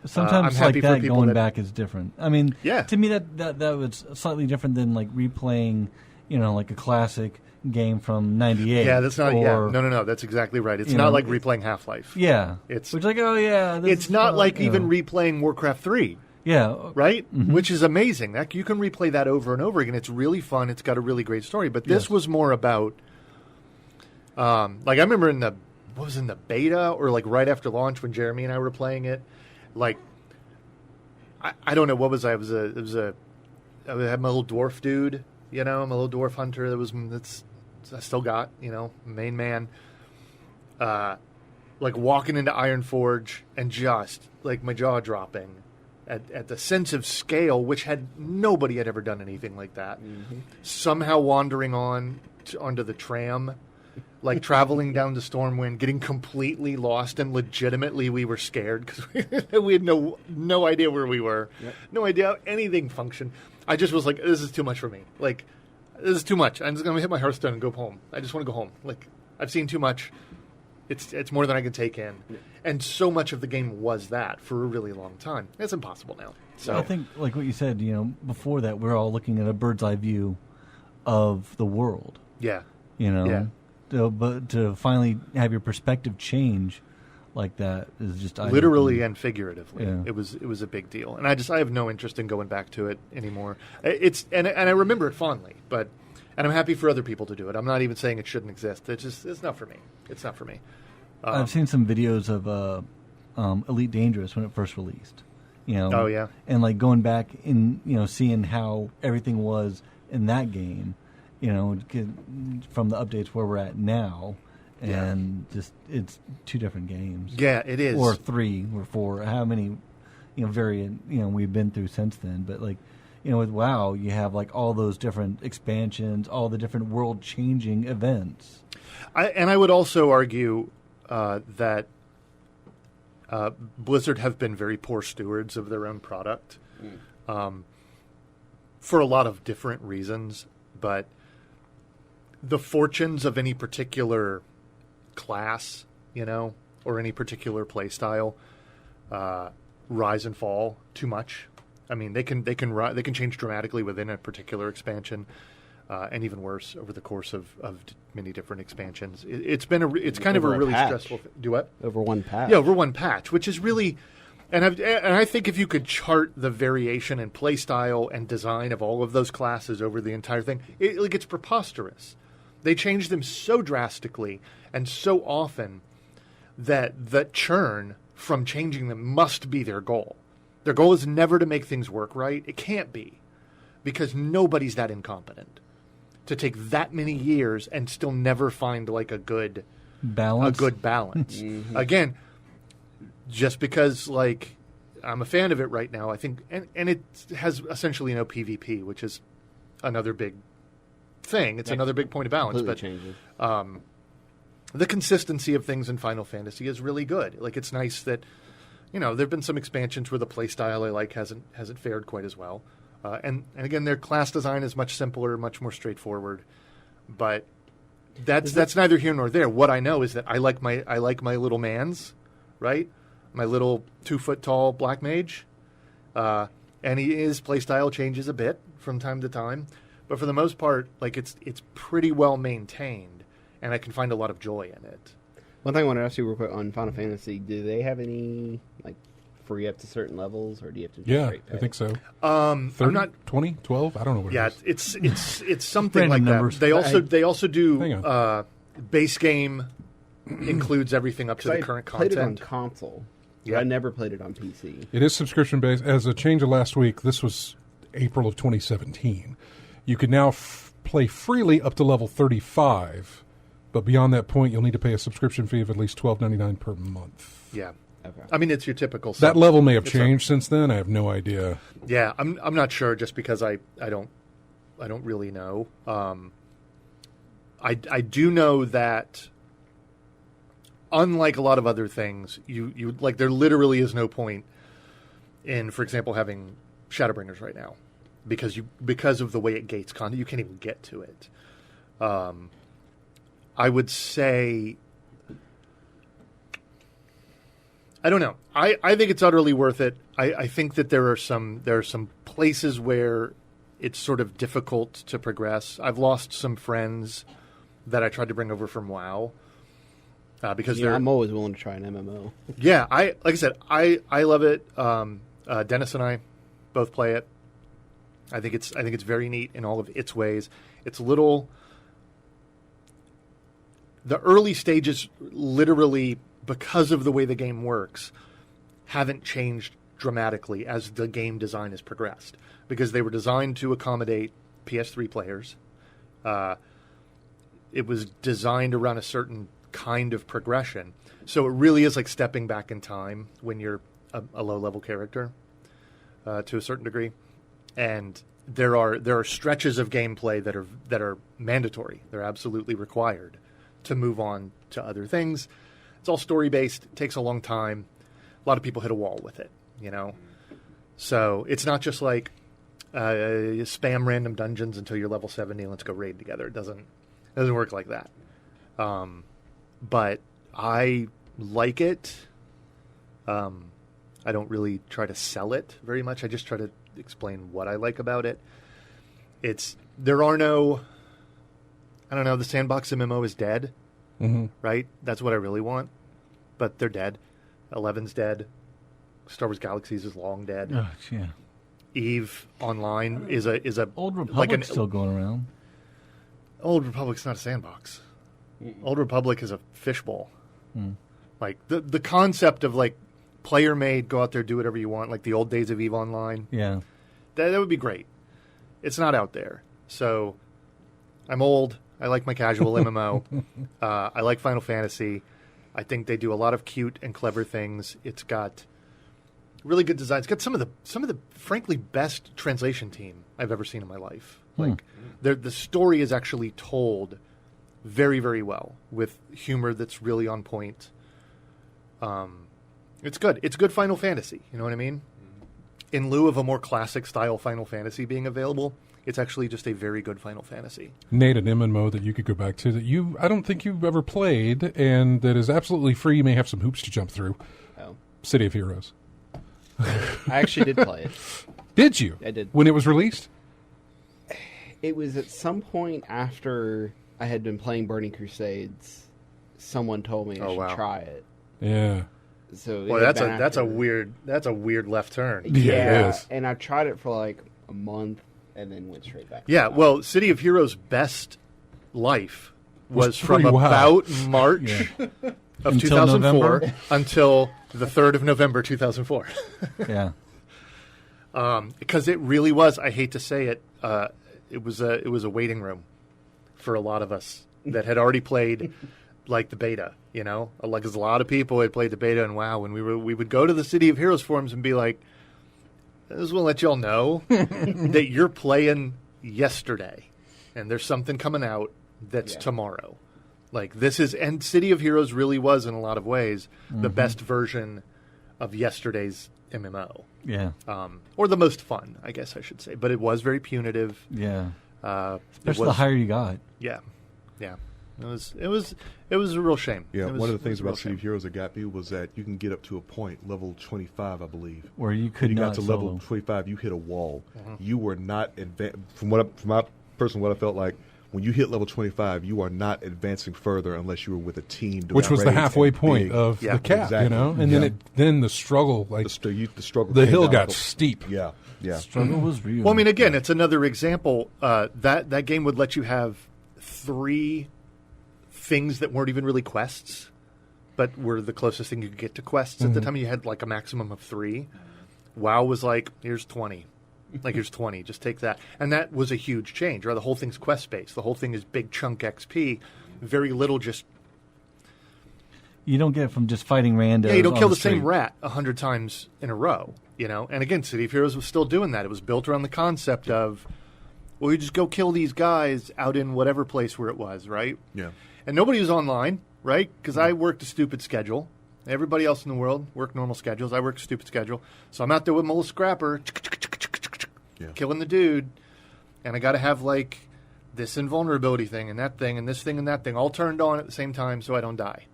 [SPEAKER 5] Sometimes
[SPEAKER 4] I'm
[SPEAKER 5] like
[SPEAKER 4] happy
[SPEAKER 5] that
[SPEAKER 4] for
[SPEAKER 5] going back is different. I mean,
[SPEAKER 4] Yeah.
[SPEAKER 5] to me that was slightly different than like replaying, like a classic game from '98.
[SPEAKER 4] Yeah, that's not.
[SPEAKER 5] or,
[SPEAKER 4] No. That's exactly right. It's not like replaying Half-Life.
[SPEAKER 5] Yeah,
[SPEAKER 4] It's
[SPEAKER 5] like
[SPEAKER 4] it's not like even replaying Warcraft 3.
[SPEAKER 5] Yeah,
[SPEAKER 4] Right? Mm-hmm. Which is amazing. That you can replay that over and over again. It's really fun. It's got a really great story. But this was more about, like I remember in the beta or like right after launch when Jeremy and I were playing it, like I don't know what was I had my little dwarf dude, my little dwarf hunter that's I still got, main man, like walking into Ironforge and just like my jaw dropping at the sense of scale, which nobody had ever done anything like that. Mm-hmm. Somehow wandering onto the tram, like traveling down to Stormwind, getting completely lost, and legitimately we were scared because we had no idea where we were, no idea how anything functioned. I just was like, this is too much for me. Like, this is too much. I'm just going to hit my Hearthstone and go home. I just want to go home. Like, I've seen too much. It's more than I can take in. Yeah. And so much of the game was that for a really long time. It's impossible now. So
[SPEAKER 5] I think, like what you said, before that, we're all looking at a bird's eye view of the world.
[SPEAKER 4] Yeah.
[SPEAKER 5] Yeah. But to finally have your perspective change like that is just
[SPEAKER 4] literally and figuratively.
[SPEAKER 5] Yeah.
[SPEAKER 4] It was a big deal, and I have no interest in going back to it anymore. And I remember it fondly, and I'm happy for other people to do it. I'm not even saying it shouldn't exist. It's not for me. It's not for me.
[SPEAKER 5] I've seen some videos of Elite Dangerous when it first released.
[SPEAKER 4] Oh yeah,
[SPEAKER 5] and like going back in seeing how everything was in that game. From the updates where we're at now, and just it's two different games.
[SPEAKER 4] Yeah, it is.
[SPEAKER 5] Or 3 or 4. How many, variant, we've been through since then. But like, with WoW, you have like all those different expansions, all the different world-changing events.
[SPEAKER 4] I would also argue that Blizzard have been very poor stewards of their own product, for a lot of different reasons, but the fortunes of any particular class, or any particular play style, rise and fall too much. I mean, they can change dramatically within a particular expansion, and even worse over the course of many different expansions. It's kind of a really stressful. Do what?
[SPEAKER 3] Over one patch.
[SPEAKER 4] Yeah, over one patch, which is really. And I think if you could chart the variation in play style and design of all of those classes over the entire thing, it's preposterous. They change them so drastically and so often that the churn from changing them must be their goal. Their goal is never to make things work right. It can't be, because nobody's that incompetent to take that many years and still never find like a good balance. Mm-hmm. Again, just because like I'm a fan of it right now, I think, and it has essentially no PvP, which is another big thing. It's another big point of balance. But
[SPEAKER 3] changes.
[SPEAKER 4] the consistency of things in Final Fantasy is really good. Like, it's nice that, there have been some expansions where the playstyle I like hasn't fared quite as well. And again, their class design is much simpler, much more straightforward. But that's neither here nor there. What I know is that I like my little mans, right? My little 2-foot tall black mage. And his playstyle changes a bit from time to time. But for the most part, like, it's pretty well maintained, and I can find a lot of joy in it.
[SPEAKER 3] One thing I want to ask you real quick on Final Fantasy, do they have any, like, free up to certain levels, or do you have to just straight pay?
[SPEAKER 1] I think so.
[SPEAKER 4] 30,
[SPEAKER 1] I'm not 20, 12? I don't know what it
[SPEAKER 4] is. Yeah, it's something like
[SPEAKER 5] numbers.
[SPEAKER 4] that. They also do base game includes everything up to the current content.
[SPEAKER 3] I played it on console. Yeah. I never played it on PC.
[SPEAKER 1] It is subscription-based. As a change of last week, this was April of 2017. You can now play freely up to level 35, but beyond that point, you'll need to pay a subscription fee of at least $12.99 per month.
[SPEAKER 4] Yeah.
[SPEAKER 3] Okay.
[SPEAKER 4] I mean, it's your typical...
[SPEAKER 1] That level may have changed since then. I have no idea.
[SPEAKER 4] Yeah, I'm not sure just because I don't really know. I do know that... Unlike a lot of other things, you like, there literally is no point in, for example, having Shadowbringers right now, because of the way it gates content, you can't even get to it. I would say, I don't know. I think it's utterly worth it. I think that there are some places where it's sort of difficult to progress. I've lost some friends that I tried to bring over from WoW. Because
[SPEAKER 3] I'm always willing to try an MMO.
[SPEAKER 4] Yeah, like I said, I love it. Dennis and I both play it. I think it's very neat in all of its ways. It's little. The early stages, literally, because of the way the game works, haven't changed dramatically as the game design has progressed. Because they were designed to accommodate PS3 players. It was designed around a certain kind of progression, so it really is like stepping back in time when you're a low-level character to a certain degree, and there are stretches of gameplay that are mandatory. They're absolutely required to move on to other things. It's all story-based. It takes a long time. A lot of people hit a wall with it, so it's not just like you spam random dungeons until you're level 70 and let's go raid together. It doesn't work like that. But I like it. I don't really try to sell it very much. I just try to explain what I like about it. There are no, I don't know, the sandbox MMO is dead, right? That's what I really want, but they're dead. 11's dead. Star Wars Galaxies is long dead.
[SPEAKER 5] Oh, yeah.
[SPEAKER 4] EVE Online is a
[SPEAKER 5] Old Republic's still going around.
[SPEAKER 4] Old Republic's not a sandbox. Old Republic is a fishbowl. Like the concept of like player made, go out there, do whatever you want, like the old days of EVE Online.
[SPEAKER 5] Yeah,
[SPEAKER 4] that would be great. It's not out there, so I'm old. I like my casual MMO. I like Final Fantasy. I think they do a lot of cute and clever things. It's got really good design. It's got some of the frankly best translation team I've ever seen in my life. Like the story is actually told very, very well with humor that's really on point. It's good. It's good Final Fantasy. You know what I mean? In lieu of a more classic style Final Fantasy being available, it's actually just a very good Final Fantasy.
[SPEAKER 1] Nate, an MMO that you could go back to that I don't think you've ever played and that is absolutely free. You may have some hoops to jump through.
[SPEAKER 3] Oh.
[SPEAKER 1] City of Heroes.
[SPEAKER 3] I actually did play it.
[SPEAKER 1] Did you?
[SPEAKER 3] I did.
[SPEAKER 1] When it was released?
[SPEAKER 3] It was at some point after I had been playing Burning Crusades. Someone told me I should try it.
[SPEAKER 1] Yeah.
[SPEAKER 3] So
[SPEAKER 4] that's a weird left turn.
[SPEAKER 3] Yeah, it is. And I tried it for like a month and then went straight back.
[SPEAKER 4] Yeah, well, City of Heroes' best life was from about March of 2004 until the 3rd of November 2004.
[SPEAKER 5] Yeah.
[SPEAKER 4] Because it really was, I hate to say it, it was a waiting room for a lot of us that had already played like the beta, like there's a lot of people had played the beta, and wow, when we would go to the City of Heroes forums and be like, I just want to let y'all know that you're playing yesterday and there's something coming out that's tomorrow. Like this is, and City of Heroes really was in a lot of ways the best version of yesterday's MMO.
[SPEAKER 5] Yeah.
[SPEAKER 4] Or the most fun, I guess I should say. But it was very punitive.
[SPEAKER 5] Yeah. Especially the higher you got.
[SPEAKER 4] Yeah. Yeah. It was a real shame.
[SPEAKER 2] Yeah, one of the things about City of Heroes that got me was that you can get up to a point, level 25, I believe,
[SPEAKER 5] where you could
[SPEAKER 2] when you
[SPEAKER 5] not
[SPEAKER 2] got to
[SPEAKER 5] solo.
[SPEAKER 2] level 25, you hit a wall. You were not from what I felt like. When you hit level 25, you are not advancing further unless you were with a team.
[SPEAKER 1] Which was the halfway point of the cap,
[SPEAKER 2] exactly.
[SPEAKER 1] you know? And then the struggle, like
[SPEAKER 2] the struggle,
[SPEAKER 1] the hill got steep.
[SPEAKER 2] Yeah.
[SPEAKER 5] Struggle was real.
[SPEAKER 4] Well, I mean, again, it's another example. That game would let you have 3 things that weren't even really quests, but were the closest thing you could get to quests at the time. You had like a maximum of 3. WoW was like, here's 20. Like, here's 20. Just take that. And that was a huge change, right? The whole thing's quest-based. The whole thing is big chunk XP. Very little just...
[SPEAKER 5] You don't get from just fighting randos.
[SPEAKER 4] Yeah, you don't kill the
[SPEAKER 5] street.
[SPEAKER 4] same rat 100 times in a row, you know? And again, City of Heroes was still doing that. It was built around the concept of, well, you just go kill these guys out in whatever place where it was, right?
[SPEAKER 2] Yeah.
[SPEAKER 4] And nobody was online, right? Because I worked a stupid schedule. Everybody else in the world worked normal schedules. I worked a stupid schedule. So I'm out there with my little scrapper, killing the dude. And I got to have, like, this invulnerability thing and that thing and this thing and that thing all turned on at the same time so I don't die.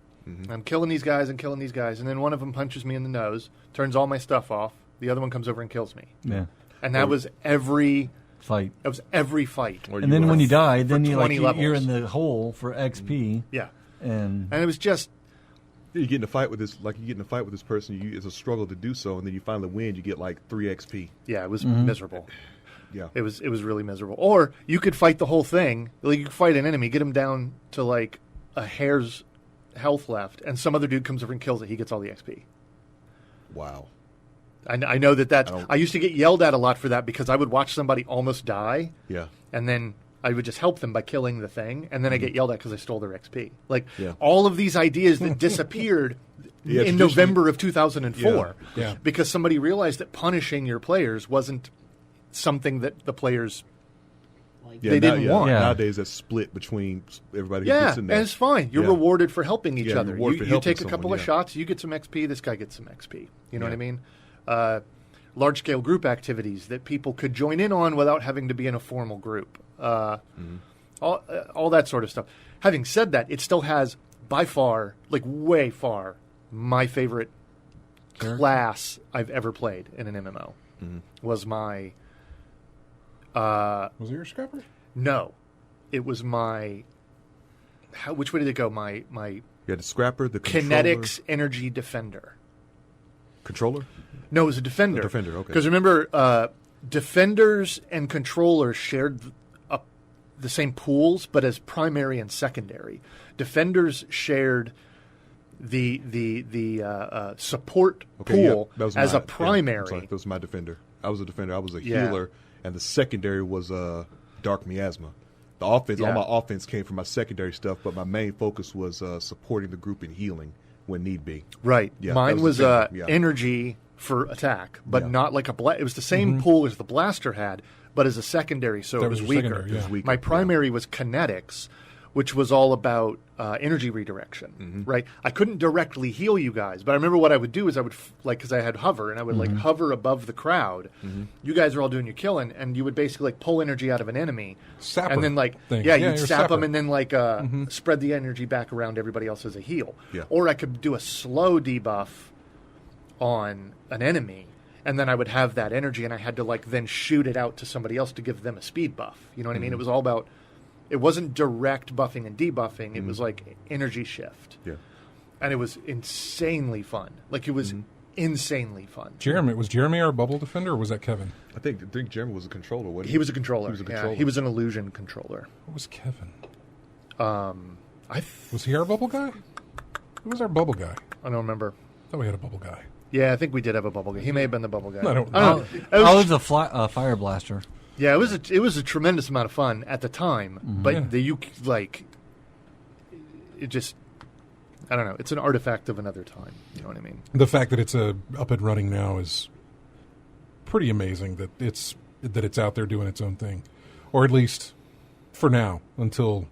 [SPEAKER 4] I'm killing these guys and killing these guys. And then one of them punches me in the nose, turns all my stuff off. The other one comes over and kills me.
[SPEAKER 5] Yeah.
[SPEAKER 4] And that was every...
[SPEAKER 5] Fight.
[SPEAKER 4] That was every fight.
[SPEAKER 5] And then when you die, then you're
[SPEAKER 4] levels.
[SPEAKER 5] in the hole for XP.
[SPEAKER 4] Yeah.
[SPEAKER 5] And
[SPEAKER 4] it was just...
[SPEAKER 2] You get in a fight with this, person. It's a struggle to do so, and then you finally win. You get like 3 XP.
[SPEAKER 4] Yeah, it was miserable.
[SPEAKER 2] Yeah,
[SPEAKER 4] it was really miserable. Or you could fight the whole thing. Like you could fight an enemy, get him down to like a hair's health left, and some other dude comes over and kills it. He gets all the XP.
[SPEAKER 2] Wow.
[SPEAKER 4] I know that I used to get yelled at a lot for that because I would watch somebody almost die.
[SPEAKER 2] Yeah.
[SPEAKER 4] And then I would just help them by killing the thing, and then I get yelled at because I stole their XP. Like all of these ideas that disappeared in November of 2004 because somebody realized that punishing your players wasn't something that the players they didn't want.
[SPEAKER 2] Nowadays, that's split between everybody who gets in there.
[SPEAKER 4] And it's fine. You're rewarded for helping each other.
[SPEAKER 2] You
[SPEAKER 4] take a couple of shots, you get some XP, this guy gets some XP. You know what I mean? Large-scale group activities that people could join in on without having to be in a formal group. All that sort of stuff. Having said that, it still has, by far, like way far, my favorite class I've ever played in an MMO. Was my...
[SPEAKER 1] was it your scrapper?
[SPEAKER 4] No. It was my... which way did it go? My
[SPEAKER 2] you had the scrapper, the controller.
[SPEAKER 4] Kinetics Energy Defender.
[SPEAKER 2] Controller?
[SPEAKER 4] No, it was a defender.
[SPEAKER 2] A defender, okay.
[SPEAKER 4] Because remember, defenders and controllers shared the same pools, but as primary and secondary. Defenders shared the support pool as a primary.
[SPEAKER 2] That was my defender. I was a defender. I was a healer, and the secondary was Dark Miasma. The offense, all my offense came from my secondary stuff, but my main focus was supporting the group and healing when need be.
[SPEAKER 4] Right.
[SPEAKER 2] Yeah,
[SPEAKER 4] mine was energy for attack, but not like a it was the same pool as the blaster had, but as a secondary, so it was weaker. My primary was kinetics, which was all about energy redirection, right? I couldn't directly heal you guys, but I remember what I would do is I would, because I had hover, and I would hover above the crowd. You guys are all doing your killing, and you would basically pull energy out of an enemy.
[SPEAKER 1] Sapper
[SPEAKER 4] and then
[SPEAKER 1] thing.
[SPEAKER 4] You'd sap them and then spread the energy back around everybody else as a heal.
[SPEAKER 2] Yeah.
[SPEAKER 4] Or I could do a slow debuff on an enemy, and then I would have that energy, and I had to then shoot it out to somebody else to give them a speed buff. You know what I mean? It was all about... It wasn't direct buffing and debuffing. It was like energy shift.
[SPEAKER 2] Yeah.
[SPEAKER 4] And it was insanely fun. Like, it was insanely fun.
[SPEAKER 1] Was Jeremy our bubble defender, or was that Kevin?
[SPEAKER 2] I think Jeremy was a controller, wasn't he?
[SPEAKER 4] He was a controller.
[SPEAKER 2] He was a controller.
[SPEAKER 4] He was an illusion controller.
[SPEAKER 1] What was Kevin?
[SPEAKER 4] Was
[SPEAKER 1] he our bubble guy? Who was our bubble guy?
[SPEAKER 4] I don't remember.
[SPEAKER 1] I thought we had a bubble guy.
[SPEAKER 4] Yeah, I think we did have a bubble guy. He may have been the bubble guy.
[SPEAKER 1] I don't
[SPEAKER 4] know.
[SPEAKER 5] It was a fire blaster.
[SPEAKER 4] Yeah, it was a tremendous amount of fun at the time, but it just, I don't know. It's an artifact of another time. You know what I mean?
[SPEAKER 1] The fact that it's up and running now is pretty amazing. That it's out there doing its own thing, or at least for now until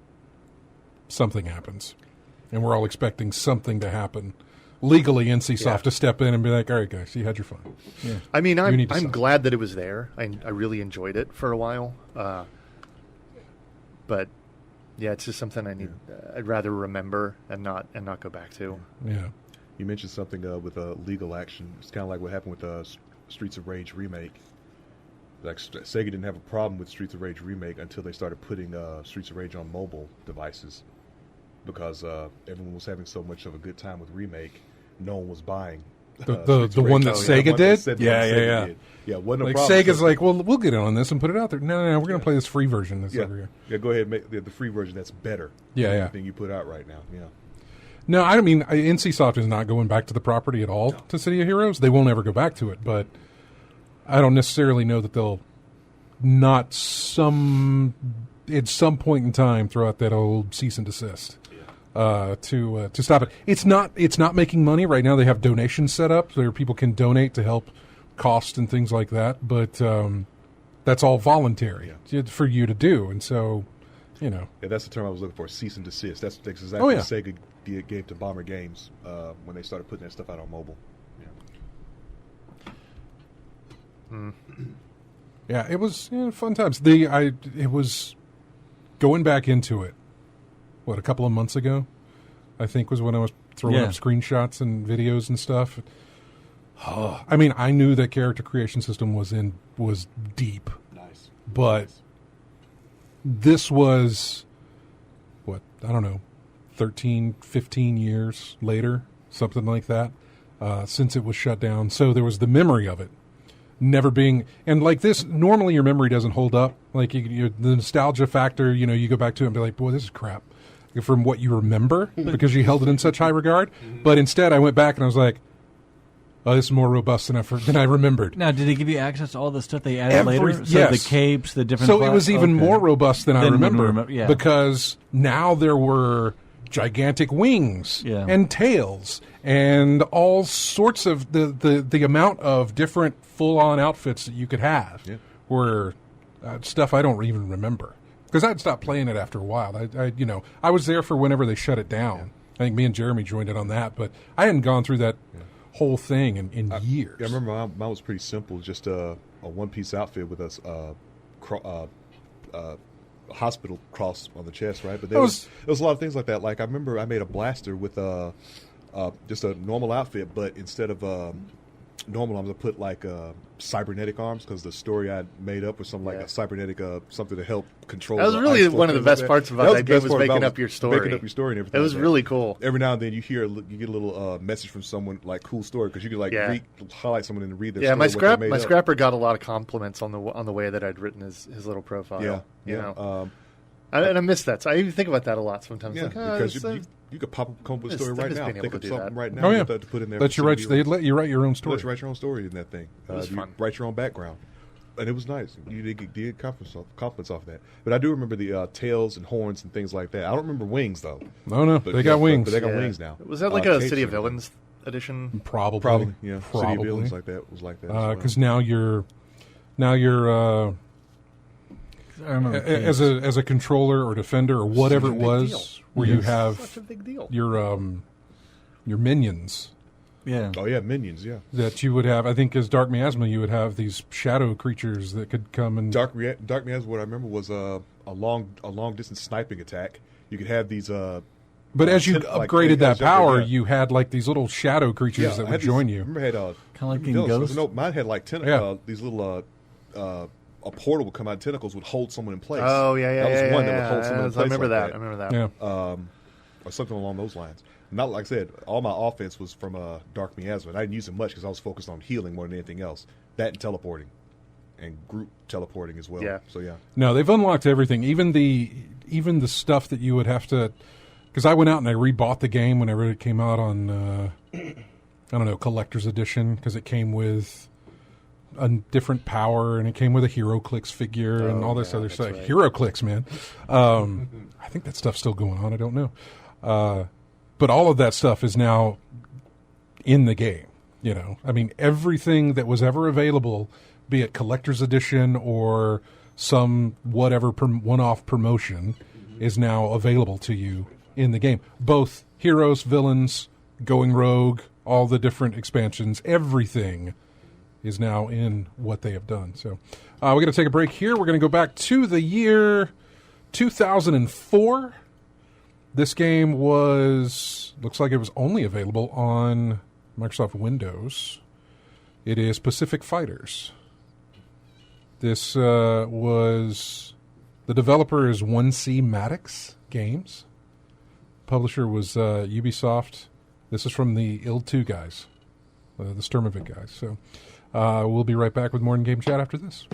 [SPEAKER 1] something happens. And we're all expecting something to happen. Legally, NCSoft to step in and be like, all right, guys, you had your fun.
[SPEAKER 4] Yeah. I mean, I'm glad that it was there. I really enjoyed it for a while. But, yeah, it's just something I'd rather remember and not go back to.
[SPEAKER 1] Yeah.
[SPEAKER 2] You mentioned something with legal action. It's kind of like what happened with Streets of Rage Remake. Like Sega didn't have a problem with Streets of Rage Remake until they started putting Streets of Rage on mobile devices, because everyone was having so much of a good time with Remake, no one was buying
[SPEAKER 1] the one that Sega did. Yeah.
[SPEAKER 2] Wasn't
[SPEAKER 1] like
[SPEAKER 2] a problem.
[SPEAKER 1] Sega's like, well, we'll get in on this and put it out there. No, we're going to play this free version. That's over here.
[SPEAKER 2] Yeah, go ahead, make the free version. That's better.
[SPEAKER 1] Yeah,
[SPEAKER 2] than anything you put out right now. Yeah.
[SPEAKER 1] No, I mean, NCSoft is not going back to the property at all to City of Heroes. They won't ever go back to it, but I don't necessarily know that they'll not at some point in time throw out that old cease and desist to stop it. It's not making money right now. They have donations set up where people can donate to help costs and things like that, but that's all voluntary for you to do, and so
[SPEAKER 2] Yeah, that's the term I was looking for. Cease and desist. That's exactly what Sega gave to Bomber Games when they started putting that stuff out on mobile.
[SPEAKER 1] Yeah, it was fun times. It was going back into it. What, a couple of months ago, I think, was when I was throwing up screenshots and videos and stuff. I mean, I knew that character creation system was deep.
[SPEAKER 2] Nice.
[SPEAKER 1] But this was, what, I don't know, 13, 15 years later, something like that, since it was shut down. So there was the memory of it. Never being, and like this, normally your memory doesn't hold up. Like the nostalgia factor, you go back to it and be like, boy, this is crap from what you remember because you held it in such high regard. But instead, I went back and I was like, oh, this is more robust than I remembered.
[SPEAKER 5] Now, did they give you access to all the stuff they added later? So
[SPEAKER 1] yes.
[SPEAKER 5] The capes, the different...
[SPEAKER 1] So it was even more robust than I remember because now there were gigantic wings and tails and all sorts of the amount of different full-on outfits that you could have were stuff I don't even remember because I'd stopped playing it after a while. I was there for whenever they shut it down. I think me and Jeremy joined in on that, but I hadn't gone through that whole thing in years.
[SPEAKER 2] I remember mine was pretty simple, just a one-piece outfit with a hospital cross on the chest, right? But there was a lot of things like that. Like I remember I made a blaster with just a normal outfit, but instead of normal arms, I put like cybernetic arms because the story I made up was something like a cybernetic something to help control.
[SPEAKER 4] That was really one of the best parts about that game was making up your story.
[SPEAKER 2] Making up your story and everything.
[SPEAKER 4] It was really cool.
[SPEAKER 2] Every now and then you get a little message from someone like cool story because you could highlight someone and read their story.
[SPEAKER 4] My scrapper got a lot of compliments on the way that I'd written his little profile. And I miss that. So I even think about that a lot sometimes.
[SPEAKER 2] Yeah, because you could come up with a story right now. Think of something right now.
[SPEAKER 1] Oh yeah,
[SPEAKER 2] to put in there.
[SPEAKER 1] They'd let you write your own story.
[SPEAKER 2] Let you write your own story in that thing.
[SPEAKER 4] It was fun.
[SPEAKER 2] Write your own background, and it was nice. You did get compliments off that. But I do remember the tails and horns and things like that. I don't remember wings though.
[SPEAKER 1] No, they got wings.
[SPEAKER 2] But they got wings now.
[SPEAKER 4] Was that like a City of Villains edition?
[SPEAKER 1] Probably.
[SPEAKER 2] Yeah. City of Villains like that was like that.
[SPEAKER 1] Because now you're as a controller or defender or whatever it was, where you have
[SPEAKER 4] such a big deal.
[SPEAKER 1] Your minions.
[SPEAKER 5] Yeah.
[SPEAKER 2] Oh yeah, minions. Yeah.
[SPEAKER 1] That you would have. I think as Dark Miasma, you would have these shadow creatures that could come and
[SPEAKER 2] Dark Miasma. What I remember was a long distance sniping attack. You could have these.
[SPEAKER 1] But as you upgraded that power, you had like these little shadow creatures that would join you.
[SPEAKER 2] I remember had
[SPEAKER 5] kind of like in Ghost.
[SPEAKER 2] No, mine had like these little. A portal would come out, tentacles would hold someone in place.
[SPEAKER 4] Oh, yeah.
[SPEAKER 2] That was one that would hold someone in place.
[SPEAKER 4] I remember that.
[SPEAKER 1] Yeah.
[SPEAKER 2] Or something along those lines. Not like I said, all my offense was from Dark Miasma. I didn't use it much because I was focused on healing more than anything else. That and teleporting. And group teleporting as well.
[SPEAKER 4] Yeah.
[SPEAKER 2] So, yeah.
[SPEAKER 1] No, they've unlocked everything. Even the stuff that you would have to... Because I went out and I rebought the game whenever it came out on, I don't know, Collector's Edition, because it came with a different power, and it came with a HeroClix figure and all this other stuff. Right. HeroClix, man. I think that stuff's still going on. I don't know. But all of that stuff is now in the game. I mean, everything that was ever available, be it Collector's Edition or some whatever one-off promotion, is now available to you in the game. Both heroes, villains, going rogue, all the different expansions, everything is now in what they have done. So we're going to take a break here. We're going to go back to the year 2004. This game looks like it was only available on Microsoft Windows. It is Pacific Fighters. This the developer is 1C Maddox Games. Publisher was Ubisoft. This is from the IL-2 guys, the Sturmovik guys. So we'll be right back with more in-game chat after this.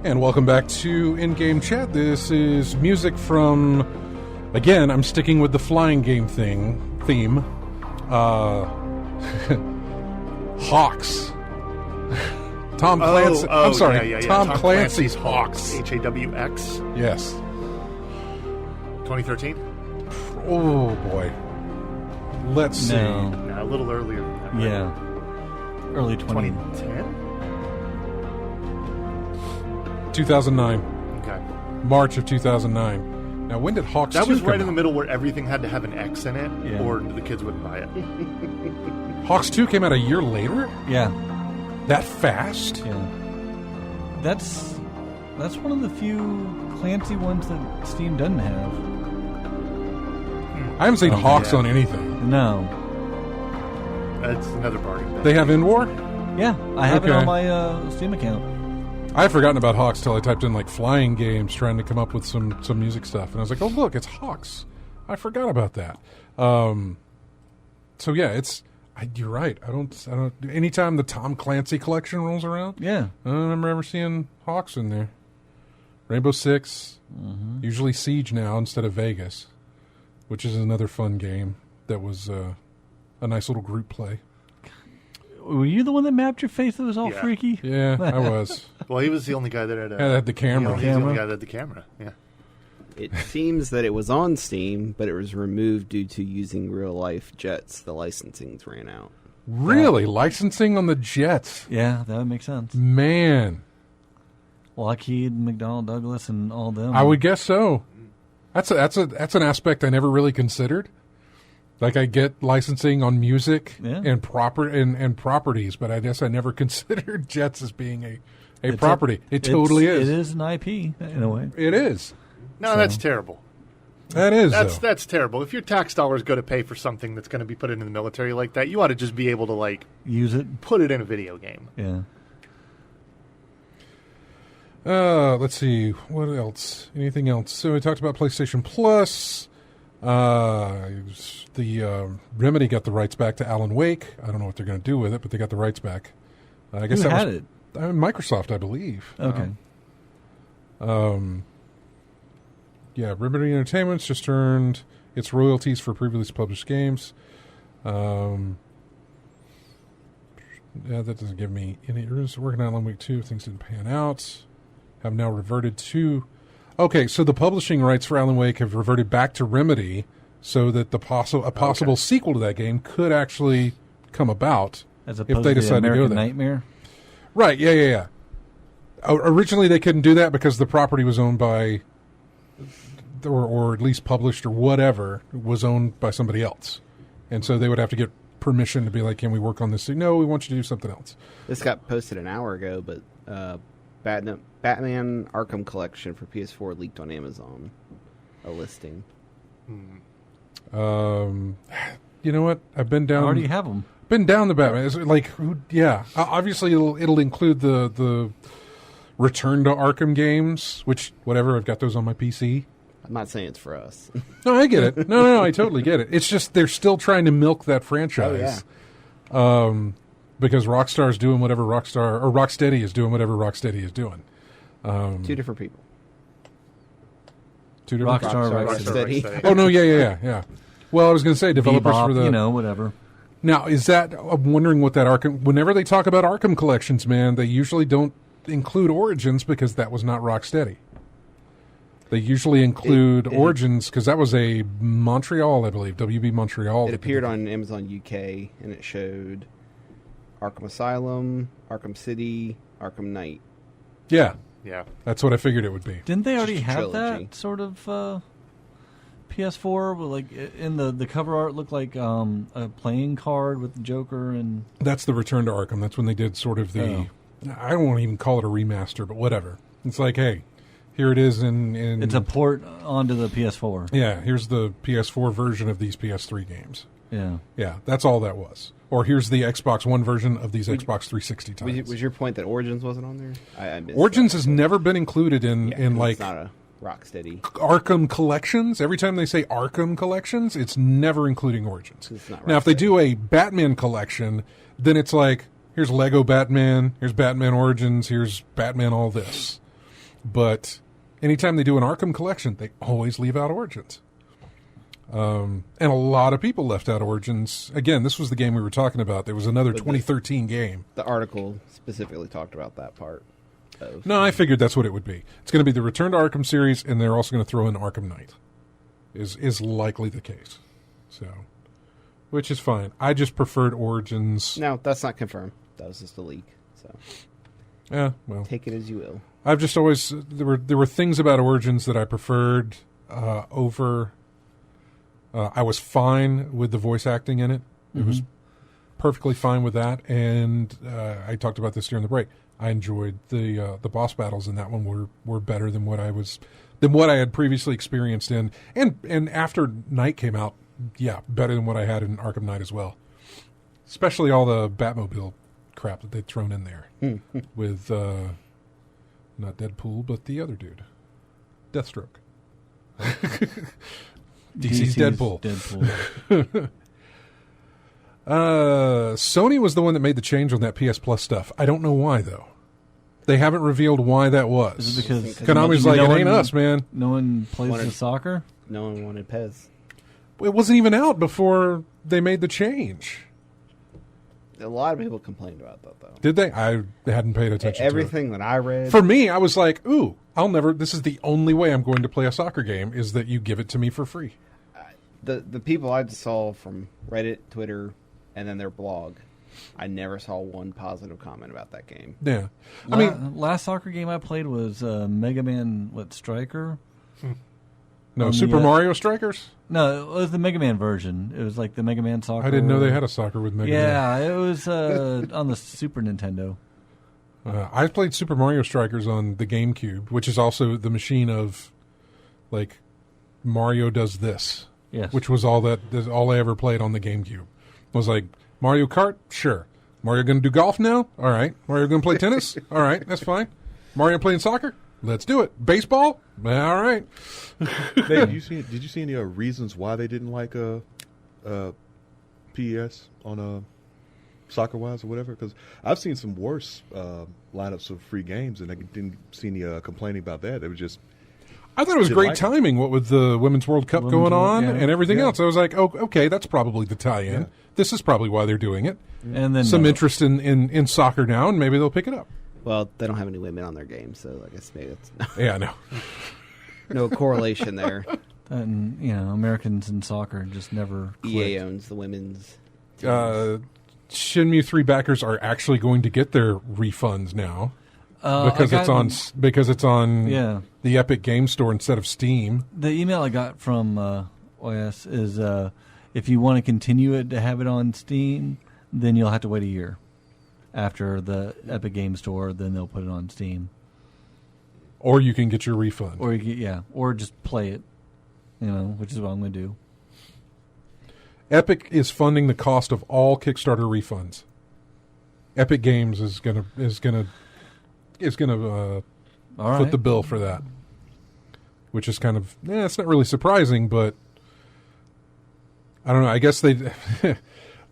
[SPEAKER 1] And welcome back to In-Game Chat. This is music from, again, I'm sticking with the flying game theme. Hawks. Tom Clancy. I'm sorry. Tom Clancy's Hawks.
[SPEAKER 4] HAWX.
[SPEAKER 1] Yes.
[SPEAKER 4] 2013?
[SPEAKER 1] Oh, boy. Let's see.
[SPEAKER 4] No, a little earlier than that. Right?
[SPEAKER 5] Yeah. Early
[SPEAKER 4] 2010?
[SPEAKER 1] 2009.
[SPEAKER 4] Okay.
[SPEAKER 1] March of 2009. Now, when did Hawks 2
[SPEAKER 4] That was right
[SPEAKER 1] come
[SPEAKER 4] in the
[SPEAKER 1] out?
[SPEAKER 4] middle where everything had to have an X in it, or the kids wouldn't buy it.
[SPEAKER 1] Hawks 2 came out a year later?
[SPEAKER 5] Yeah.
[SPEAKER 1] That fast?
[SPEAKER 5] Yeah. That's one of the few Clancy ones that Steam doesn't have.
[SPEAKER 1] I haven't seen Hawks on anything.
[SPEAKER 5] No.
[SPEAKER 4] That's another party.
[SPEAKER 1] They have In War?
[SPEAKER 5] Yeah, I have it on my Steam account.
[SPEAKER 1] I had forgotten about Hawks till I typed in like flying games trying to come up with some music stuff, and I was like, "Oh look, it's Hawks." I forgot about that. So yeah, you're right. I don't. Anytime the Tom Clancy collection rolls around, I don't remember ever seeing Hawks in there. Rainbow Six, usually Siege now instead of Vegas, which is another fun game that was a nice little group play.
[SPEAKER 5] Were you the one that mapped your face that was all freaky?
[SPEAKER 1] Yeah, I was.
[SPEAKER 4] Well, he was the only guy that
[SPEAKER 1] had the camera.
[SPEAKER 4] He was the only guy that had the camera, yeah.
[SPEAKER 3] It seems that it was on Steam, but it was removed due to using real-life jets. The licensings ran out.
[SPEAKER 1] Really? Licensing on the jets?
[SPEAKER 5] Yeah, that would make sense.
[SPEAKER 1] Man.
[SPEAKER 5] Lockheed, McDonnell Douglas, and all them.
[SPEAKER 1] I would guess so. That's an aspect I never really considered. Like I get licensing on music and properties, but I guess I never considered jets as being a property. It totally is.
[SPEAKER 5] It is an IP in a way.
[SPEAKER 1] It is.
[SPEAKER 4] No, that's terrible.
[SPEAKER 1] That is.
[SPEAKER 4] That's terrible. If your tax dollars go to pay for something that's going to be put into the military like that, you ought to just be able to
[SPEAKER 5] use it,
[SPEAKER 4] put it in a video game.
[SPEAKER 5] Yeah.
[SPEAKER 1] Let's see. What else? Anything else? So we talked about PlayStation Plus. The Remedy got the rights back to Alan Wake. I don't know what they're going to do with it, but they got the rights back. I guess
[SPEAKER 5] Who
[SPEAKER 1] that
[SPEAKER 5] had
[SPEAKER 1] was
[SPEAKER 5] it?
[SPEAKER 1] Microsoft, I believe.
[SPEAKER 5] Okay.
[SPEAKER 1] Yeah, Remedy Entertainment's just earned its royalties for previously published games. Yeah, that doesn't give me any. It was working on Alan Wake 2. Things didn't pan out. have now reverted to... Okay, so the publishing rights for Alan Wake have reverted back to Remedy so that a possible sequel to that game could actually come about
[SPEAKER 5] as opposed
[SPEAKER 1] if they decide
[SPEAKER 5] to
[SPEAKER 1] to go there.
[SPEAKER 5] Nightmare?
[SPEAKER 1] Right, yeah. Originally, they couldn't do that because the property was owned by, or at least published or whatever, was owned by somebody else. And so they would have to get permission to be like, can we work on this thing? No, we want you to do something else.
[SPEAKER 3] This got posted an hour ago, but Batman Arkham Collection for PS4 leaked on Amazon. A listing.
[SPEAKER 1] You know what? I've been down...
[SPEAKER 5] I already have them.
[SPEAKER 1] Been down the Batman. It's like, obviously it'll include the Return to Arkham games, which, whatever, I've got those on my PC.
[SPEAKER 3] I'm not saying it's for us.
[SPEAKER 1] No, I get it. No, I totally get it. It's just they're still trying to milk that franchise.
[SPEAKER 3] Oh, yeah.
[SPEAKER 1] Because Rockstar is doing whatever Rocksteady is doing whatever Rocksteady is doing.
[SPEAKER 3] Two different people.
[SPEAKER 1] Two different
[SPEAKER 3] Rockstar.
[SPEAKER 1] Oh, no, yeah. Well, I was going to say developers
[SPEAKER 5] Bebop,
[SPEAKER 1] for the...
[SPEAKER 5] whatever.
[SPEAKER 1] Now, I'm wondering what that Arkham... Whenever they talk about Arkham collections, man, they usually don't include Origins because that was not Rocksteady. They usually include Origins because that was a Montreal, I believe, WB Montreal.
[SPEAKER 3] It appeared on Amazon UK, and it showed Arkham Asylum, Arkham City, Arkham Knight.
[SPEAKER 1] Yeah.
[SPEAKER 4] Yeah.
[SPEAKER 1] That's what I figured it would be.
[SPEAKER 5] Didn't they already have
[SPEAKER 3] trilogy.
[SPEAKER 5] that sort of PS4? Like in the cover art looked like a playing card with the Joker and...
[SPEAKER 1] That's the Return to Arkham. That's when they did sort of the... I don't want to even call it a remaster, but whatever. It's like, hey, here it is in...
[SPEAKER 5] It's a port onto the PS4.
[SPEAKER 1] Yeah, here's the PS4 version of these PS3 games.
[SPEAKER 5] Yeah.
[SPEAKER 1] Yeah, that's all that was. Or here's the Xbox One version of these Xbox 360 titles.
[SPEAKER 3] Was your point that Origins wasn't on there? I missed
[SPEAKER 1] Origins
[SPEAKER 3] that.
[SPEAKER 1] has never been included in like...
[SPEAKER 3] It's not a Rocksteady.
[SPEAKER 1] Arkham Collections. Every time they say Arkham Collections, it's never including Origins.
[SPEAKER 3] It's not
[SPEAKER 1] now, if they
[SPEAKER 3] Rocksteady.
[SPEAKER 1] do a Batman collection, then it's like, here's Lego Batman, here's Batman Origins, here's Batman all this. But anytime they do an Arkham collection, they always leave out Origins. And a lot of people left out Origins. Again, this was the game we were talking about. There was another 2013 game.
[SPEAKER 3] The article specifically talked about that part.
[SPEAKER 1] No, I figured that's what it would be. It's going to be the Return to Arkham series, and they're also going to throw in Arkham Knight. Is likely the case. So, which is fine. I just preferred Origins.
[SPEAKER 3] No, that's not confirmed. That was just a leak. So,
[SPEAKER 1] yeah, well,
[SPEAKER 3] take it as you will.
[SPEAKER 1] I've just always there were things about Origins that I preferred over. I was fine with the voice acting in it. It was perfectly fine with that, and I talked about this during the break. I enjoyed the boss battles in that one were better than what I had previously experienced in and after Night came out, yeah, better than what I had in Arkham Knight as well. Especially all the Batmobile crap that they'd thrown in there with not Deadpool, but the other dude, Deathstroke. DC's Deadpool. Sony was the one that made the change on that PS Plus stuff. I don't know why, though. They haven't revealed why that was.
[SPEAKER 5] Is it because
[SPEAKER 1] Konami's like, it ain't us, man.
[SPEAKER 5] No one plays the soccer?
[SPEAKER 3] No one wanted Pez.
[SPEAKER 1] It wasn't even out before they made the change.
[SPEAKER 3] A lot of people complained about that, though.
[SPEAKER 1] Did they? I hadn't paid attention
[SPEAKER 3] Everything that I read.
[SPEAKER 1] For me, I was like, ooh, this is the only way I'm going to play a soccer game is that you give it to me for free.
[SPEAKER 3] The people I saw from Reddit, Twitter, and then their blog, I never saw one positive comment about that game.
[SPEAKER 1] Yeah. I mean,
[SPEAKER 5] last soccer game I played was Mega Man, Striker?
[SPEAKER 1] No, Super Mario Strikers?
[SPEAKER 5] No, it was the Mega Man version. It was like the Mega Man soccer.
[SPEAKER 1] I didn't know they had a soccer with Mega Man.
[SPEAKER 5] Yeah, it was on the Super Nintendo.
[SPEAKER 1] I played Super Mario Strikers on the GameCube, which is also the machine of, like, Mario does this.
[SPEAKER 5] Yes.
[SPEAKER 1] Which was all I ever played on the GameCube. Was like, Mario Kart? Sure. Mario going to do golf now? All right. Mario going to play tennis? All right, that's fine. Mario playing soccer? Let's do it. Baseball? All right.
[SPEAKER 2] Dave, did you see any reasons why they didn't like PES on soccer-wise or whatever? Because I've seen some worse lineups of free games, and I didn't see any complaining about that. They were just...
[SPEAKER 1] I thought it was great timing, what with the Women's World Cup going on and everything else. I was like, oh, okay, that's probably the tie-in. Yeah. This is probably why they're doing it.
[SPEAKER 5] And then
[SPEAKER 1] some interest in soccer now, and maybe they'll pick it up.
[SPEAKER 3] Well, they don't have any women on their game, so I guess maybe it's
[SPEAKER 1] Yeah, I know.
[SPEAKER 3] no correlation there.
[SPEAKER 5] And Americans in soccer just never
[SPEAKER 3] EA
[SPEAKER 5] quit.
[SPEAKER 3] owns the women's teams.
[SPEAKER 1] Shenmue 3 backers are actually going to get their refunds now because it's on the Epic Game Store instead of Steam.
[SPEAKER 5] The email I got from OS is if you want to continue it to have it on Steam, then you'll have to wait a year after the Epic Game Store. Then they'll put it on Steam,
[SPEAKER 1] or you can get your refund,
[SPEAKER 5] or just play it. Which is what I'm going to do.
[SPEAKER 1] Epic is funding the cost of all Kickstarter refunds. Epic Games is gonna foot the bill for that, which is kind of it's not really surprising, but I don't know. I guess they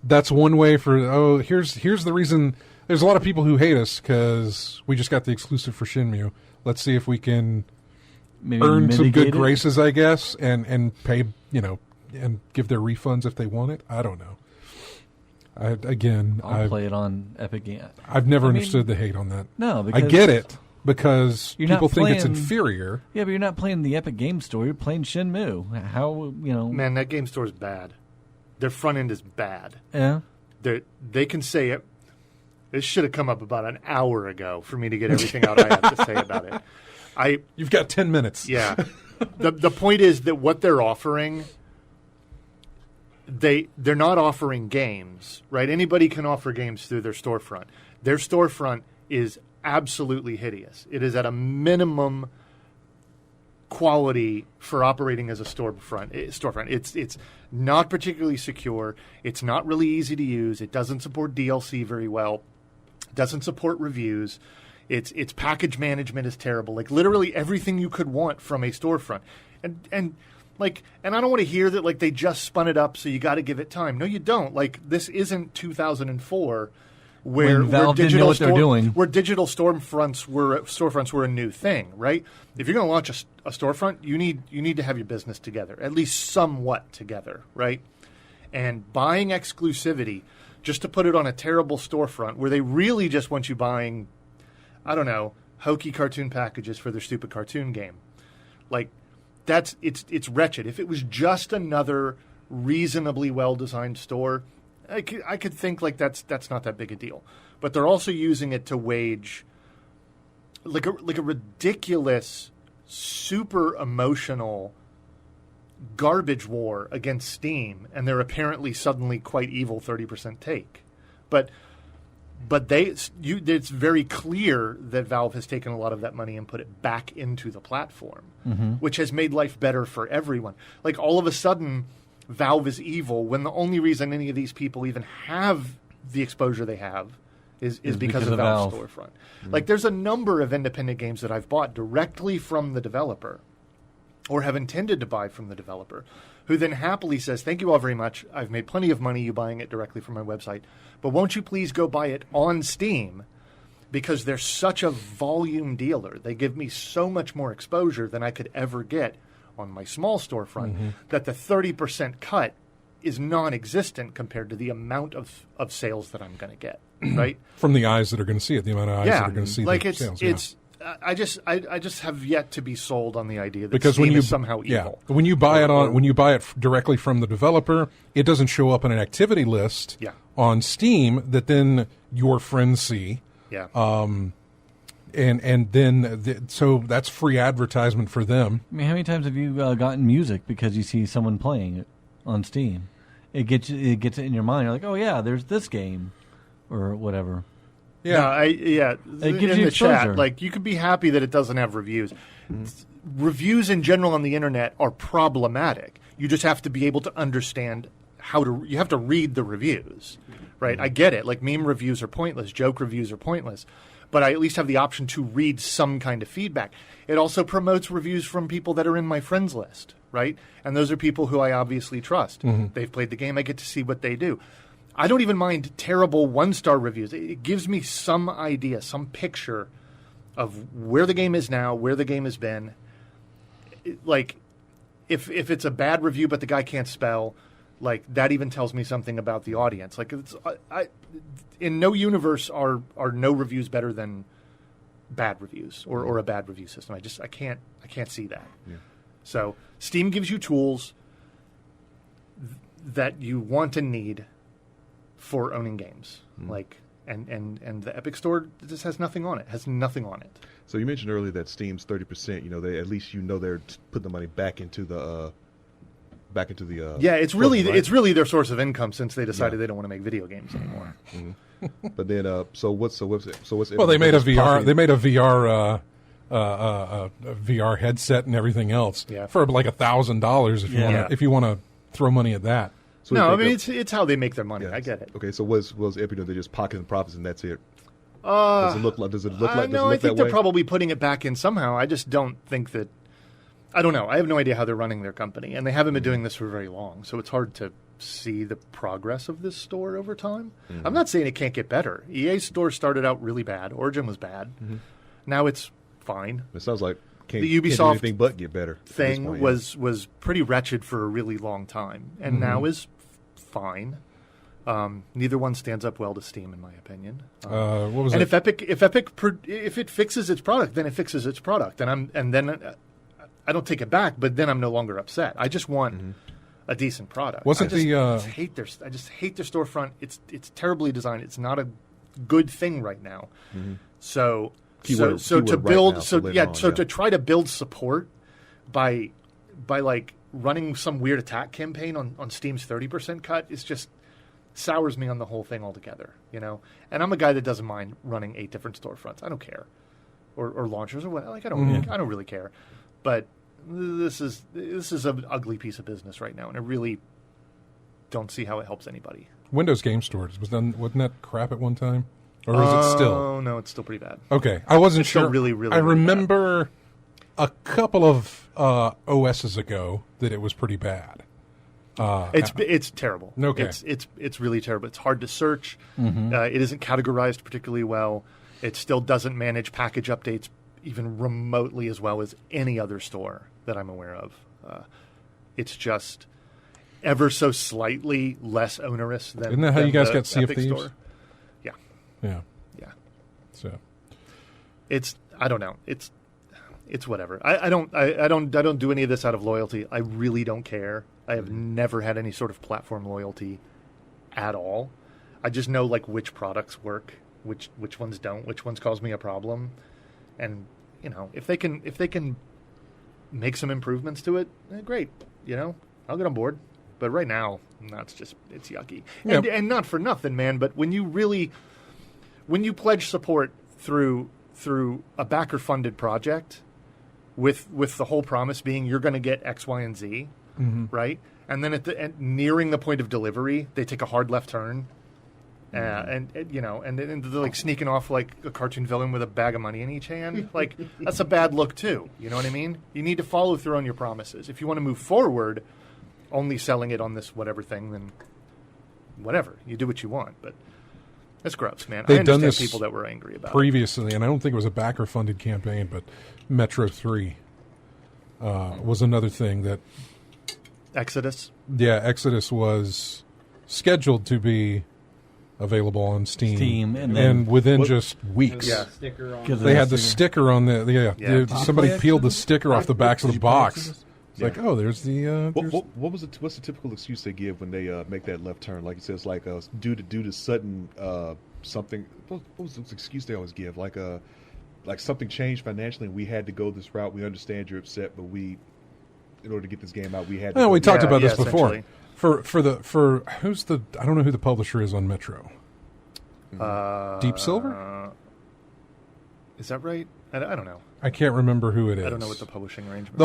[SPEAKER 1] that's one way for here's the reason. There's a lot of people who hate us because we just got the exclusive for Shenmue. Let's see if we can earn some good graces, I guess, and pay and give their refunds if they want it. I don't know.
[SPEAKER 5] I'll play it on Epic Game.
[SPEAKER 1] I've never understood the hate on that.
[SPEAKER 5] No, because
[SPEAKER 1] I get it because people think
[SPEAKER 5] playing,
[SPEAKER 1] it's inferior.
[SPEAKER 5] Yeah, but you're not playing the Epic Game Store. You're playing Shenmue. How
[SPEAKER 4] Man, that game store is bad. Their front end is bad.
[SPEAKER 5] Yeah,
[SPEAKER 4] they can say it. This should have come up about an hour ago for me to get everything out I have to say about it.
[SPEAKER 1] You've got 10 minutes.
[SPEAKER 4] Yeah. The point is that what they're offering, they're not offering games, right? Anybody can offer games through their storefront. Their storefront is absolutely hideous. It is at a minimum quality for operating as a storefront. It's not particularly secure. It's not really easy to use. It doesn't support DLC very well. It doesn't support reviews. Its package management is terrible. Like literally everything you could want from a storefront. And I don't want to hear that like they just spun it up so you got to give it time. No, you don't. Like this isn't 2004 where
[SPEAKER 5] Valve didn't know what they're doing.
[SPEAKER 4] Where digital storefronts were a new thing, right? If you're going to launch a storefront, you need to have your business together, at least somewhat together, right? And buying exclusivity just to put it on a terrible storefront where they really just want you buying, I don't know, hokey cartoon packages for their stupid cartoon game. Like, it's wretched. If it was just another reasonably well-designed store, I could think like that's not that big a deal. But they're also using it to wage like a ridiculous, super emotional garbage war against Steam and their apparently suddenly quite evil 30% take. But it's very clear that Valve has taken a lot of that money and put it back into the platform, which has made life better for everyone. Like all of a sudden, Valve is evil when the only reason any of these people even have the exposure they have is because of Valve's storefront. Like there's a number of independent games that I've bought directly from the developer or have intended to buy from the developer, who then happily says, thank you all very much. I've made plenty of money you buying it directly from my website, but won't you please go buy it on Steam because they're such a volume dealer. They give me so much more exposure than I could ever get on my small storefront that the 30% cut is non-existent compared to the amount of sales that I'm going to get, right?
[SPEAKER 1] From the eyes that are going to see it, the amount of eyes that are going to see the sales.
[SPEAKER 4] I just have yet to be sold on the idea that
[SPEAKER 1] because
[SPEAKER 4] Steam is somehow evil.
[SPEAKER 1] Yeah. When you buy it directly from the developer, it doesn't show up in an activity list on Steam that then your friends see.
[SPEAKER 4] Yeah.
[SPEAKER 1] And then so that's free advertisement for them.
[SPEAKER 5] I mean, how many times have you gotten music because you see someone playing it on Steam? It gets it in your mind. You're like, oh yeah, there's this game or whatever.
[SPEAKER 4] Yeah,
[SPEAKER 5] it gives
[SPEAKER 4] in
[SPEAKER 5] you
[SPEAKER 4] the chat,
[SPEAKER 5] exposure.
[SPEAKER 4] like you could be happy that it doesn't have reviews. Reviews in general on the internet are problematic. You just have to be able to understand you have to read the reviews, right? I get it. Like meme reviews are pointless, joke reviews are pointless, but I at least have the option to read some kind of feedback. It also promotes reviews from people that are in my friends list, right? And those are people who I obviously trust. They've played the game. I get to see what they do. I don't even mind terrible one-star reviews. It gives me some idea, some picture of where the game is now, where the game has been. Like, if it's a bad review but the guy can't spell, like that even tells me something about the audience. Like, in no universe are no reviews better than bad reviews or a bad review system. I can't see that. Yeah. So Steam gives you tools that you want and need for owning games. Like and the Epic Store just has nothing on it.
[SPEAKER 2] So you mentioned earlier that Steam's 30%. They at least they're putting the money back into the. Yeah,
[SPEAKER 4] it's really their source of income since they decided they don't want to make video games anymore.
[SPEAKER 2] Mm-hmm. But then, so what's it?
[SPEAKER 1] Well, they made a VR. They made a VR. A VR headset and everything else for like $1,000 if you want to throw money at that.
[SPEAKER 2] So
[SPEAKER 4] no, I mean it's how they make their money. I get it.
[SPEAKER 2] Okay, so was Epic? They're just pocketing profits and that's it. Does it look like?
[SPEAKER 4] No, I think they're probably putting it back in somehow. I just don't think that. I don't know. I have no idea how they're running their company, and they haven't been doing this for very long, so it's hard to see the progress of this store over time. Mm-hmm. I'm not saying it can't get better. EA's store started out really bad. Origin was bad. Mm-hmm. Now it's fine.
[SPEAKER 2] It sounds like
[SPEAKER 4] the Ubisoft
[SPEAKER 2] can't do anything but get better.
[SPEAKER 4] Thing was pretty wretched for a really long time, and now is fine. Neither one stands up well to Steam, in my opinion.
[SPEAKER 1] What was
[SPEAKER 4] and
[SPEAKER 1] it?
[SPEAKER 4] if it fixes its product, then it fixes its product, and then I don't take it back, but then I'm no longer upset. I just want a decent product. I just hate their storefront. It's terribly designed. It's not a good thing right now. Mm-hmm. So to try to build support by like running some weird attack campaign on Steam's 30% cut is just sours me on the whole thing altogether, And I'm a guy that doesn't mind running 8 different storefronts. I don't care, or launchers or what. Like I don't really care. But this is an ugly piece of business right now, and I really don't see how it helps anybody.
[SPEAKER 1] Windows Game Store wasn't that crap at one time, or is it still?
[SPEAKER 4] Oh no, it's still pretty bad.
[SPEAKER 1] Okay, I wasn't sure.
[SPEAKER 4] Still really
[SPEAKER 1] I remember a couple of OSs ago that it was pretty bad.
[SPEAKER 4] It's terrible.
[SPEAKER 1] Okay,
[SPEAKER 4] it's really terrible. It's hard to search. Mm-hmm. It isn't categorized particularly well. It still doesn't manage package updates even remotely as well as any other store that I'm aware of. It's just ever so slightly less onerous than.
[SPEAKER 1] Isn't that how you guys got
[SPEAKER 4] Sea
[SPEAKER 1] of Thieves?
[SPEAKER 4] Store.
[SPEAKER 1] Yeah.
[SPEAKER 4] So I don't know. It's whatever. I don't do any of this out of loyalty. I really don't care. I have never had any sort of platform loyalty at all. I just know like which products work, which ones don't, which ones cause me a problem. And if they can make some improvements to it, great. I'll get on board. But right now, it's yucky. Yep. And not for nothing, man. But when you pledge support through a backer-funded project, with the whole promise being you're going to get X, Y, and Z, right? And then nearing the point of delivery, they take a hard left turn. And they're like sneaking off like a cartoon villain with a bag of money in each hand. Like that's a bad look too. You know what I mean? You need to follow through on your promises. If you want to move forward, only selling it on this whatever thing, then whatever. You do what you want, but that's gross, man.
[SPEAKER 1] They've
[SPEAKER 4] I
[SPEAKER 1] done
[SPEAKER 4] understand
[SPEAKER 1] this
[SPEAKER 4] people that were angry about
[SPEAKER 1] previously, and I don't think it was a backer-funded campaign, but Metro 3 was another thing that.
[SPEAKER 4] Exodus.
[SPEAKER 1] Yeah, Exodus was scheduled to be available on Steam and within just weeks.
[SPEAKER 3] Yeah.
[SPEAKER 1] They had the sticker on somebody peeled the sticker off the backs of the box. It's like, oh, there's the.
[SPEAKER 2] What's the typical excuse they give when they make that left turn? Like it says, like due to sudden something. What was the excuse they always give? Like something changed financially, and we had to go this route. We understand you're upset, but in order to get this game out, we had.
[SPEAKER 1] We talked about this before. For who's the? I don't know who the publisher is on Metro. Deep Silver.
[SPEAKER 4] Is that right? I don't know.
[SPEAKER 1] I can't remember who it is.
[SPEAKER 4] I don't know what the publishing arrangement.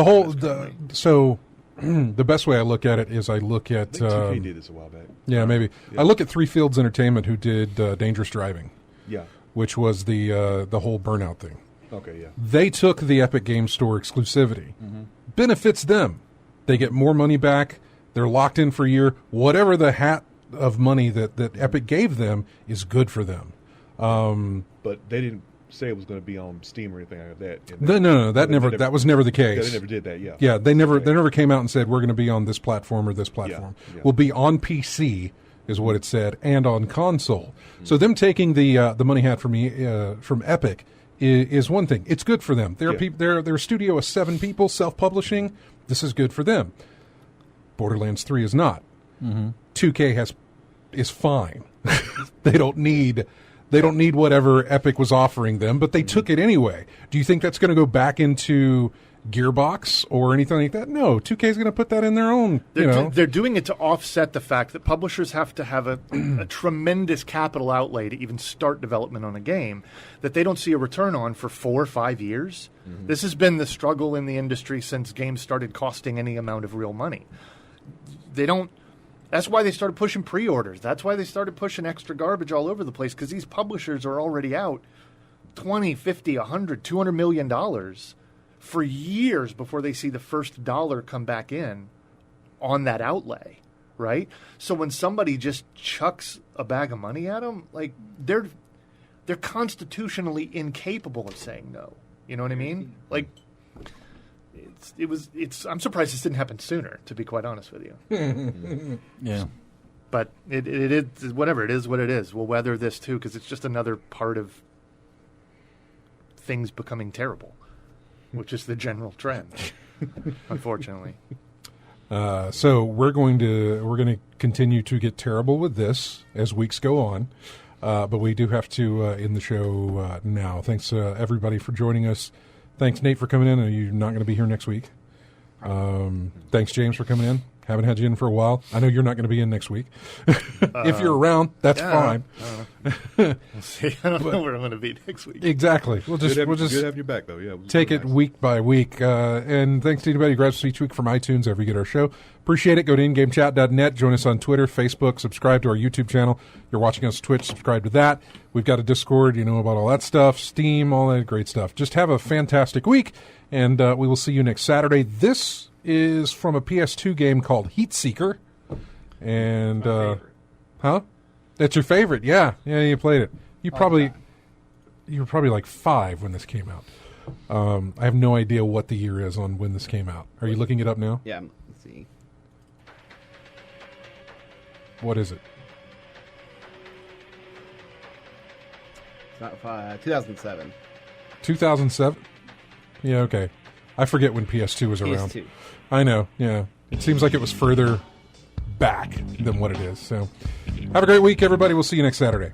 [SPEAKER 1] The best way I look at it is I look at.
[SPEAKER 2] I think 2K did this a while back.
[SPEAKER 1] Yeah, maybe. Yeah. I look at Three Fields Entertainment, who did Dangerous Driving.
[SPEAKER 2] Yeah.
[SPEAKER 1] Which was the whole Burnout thing.
[SPEAKER 2] Okay, yeah.
[SPEAKER 1] They took the Epic Game Store exclusivity. Mm-hmm. Benefits them. They get more money back. They're locked in for a year. Whatever the hat of money that Epic gave them is good for them.
[SPEAKER 2] But they didn't say it was going to be on Steam or anything like that.
[SPEAKER 1] No, that was never the case.
[SPEAKER 2] They never did that. Yeah.
[SPEAKER 1] Yeah, they never came out and said we're going to be on this platform or this platform. Yeah. We'll be on PC is what it said, and on console. Mm-hmm. So them taking the money hat from Epic is one thing. It's good for them. They're a studio of 7 people, self-publishing. This is good for them. Borderlands 3 is not. 2K is fine. They don't need whatever Epic was offering them, but they took it anyway. Do you think that's going to go back into Gearbox or anything like that? No, 2K is going to put that in their own.
[SPEAKER 4] They're doing it to offset the fact that publishers have to have a tremendous capital outlay to even start development on a game that they don't see a return on for 4 or 5 years. This has been the struggle in the industry since games started costing any amount of real money. That's why they started pushing pre-orders. That's why they started pushing extra garbage all over the place, because these publishers are already out $20, $50, $100, $200 million for years before they see the first dollar come back in on that outlay, right? So when somebody just chucks a bag of money at them, like they're constitutionally incapable of saying no. You know what I mean? Like I'm surprised this didn't happen sooner, to be quite honest with you.
[SPEAKER 5] Yeah.
[SPEAKER 4] But it is whatever, it is what it is. We'll weather this too, because it's just another part of things becoming terrible, which is the general trend, unfortunately.
[SPEAKER 1] So we're going to continue to get terrible with this as weeks go on, but we do have to end the show now. Thanks everybody for joining us. Thanks, Nate, for coming in. You're not going to be here next week. Thanks, James, for coming in. Haven't had you in for a while. I know you're not going to be in next week. If you're around, that's fine.
[SPEAKER 4] We'll see. I don't know where I'm going to be next week.
[SPEAKER 1] Exactly. We'll just
[SPEAKER 2] good having you back, though. Yeah,
[SPEAKER 1] take it week by week. And thanks to anybody who grabs us each week from iTunes every get our show. Appreciate it. Go to ingamechat.net. Join us on Twitter, Facebook. Subscribe to our YouTube channel. You're watching us on Twitch. Subscribe to that. We've got a Discord. You know about all that stuff. Steam, all that great stuff. Just have a fantastic week, and we will see you next Saturday. This is from a PS2 game called Heat Seeker. And, That's your favorite? Yeah, you played it. You were probably like 5 when this came out. I have no idea what the year is on when this came out. Are you looking it up now?
[SPEAKER 3] Yeah, let's see.
[SPEAKER 1] What is it?
[SPEAKER 3] It's not 2007.
[SPEAKER 1] 2007? Yeah, okay. I forget when PS2 was around.
[SPEAKER 3] PS2.
[SPEAKER 1] I know, yeah. It seems like it was further back than what it is. So have a great week, everybody. We'll see you next Saturday.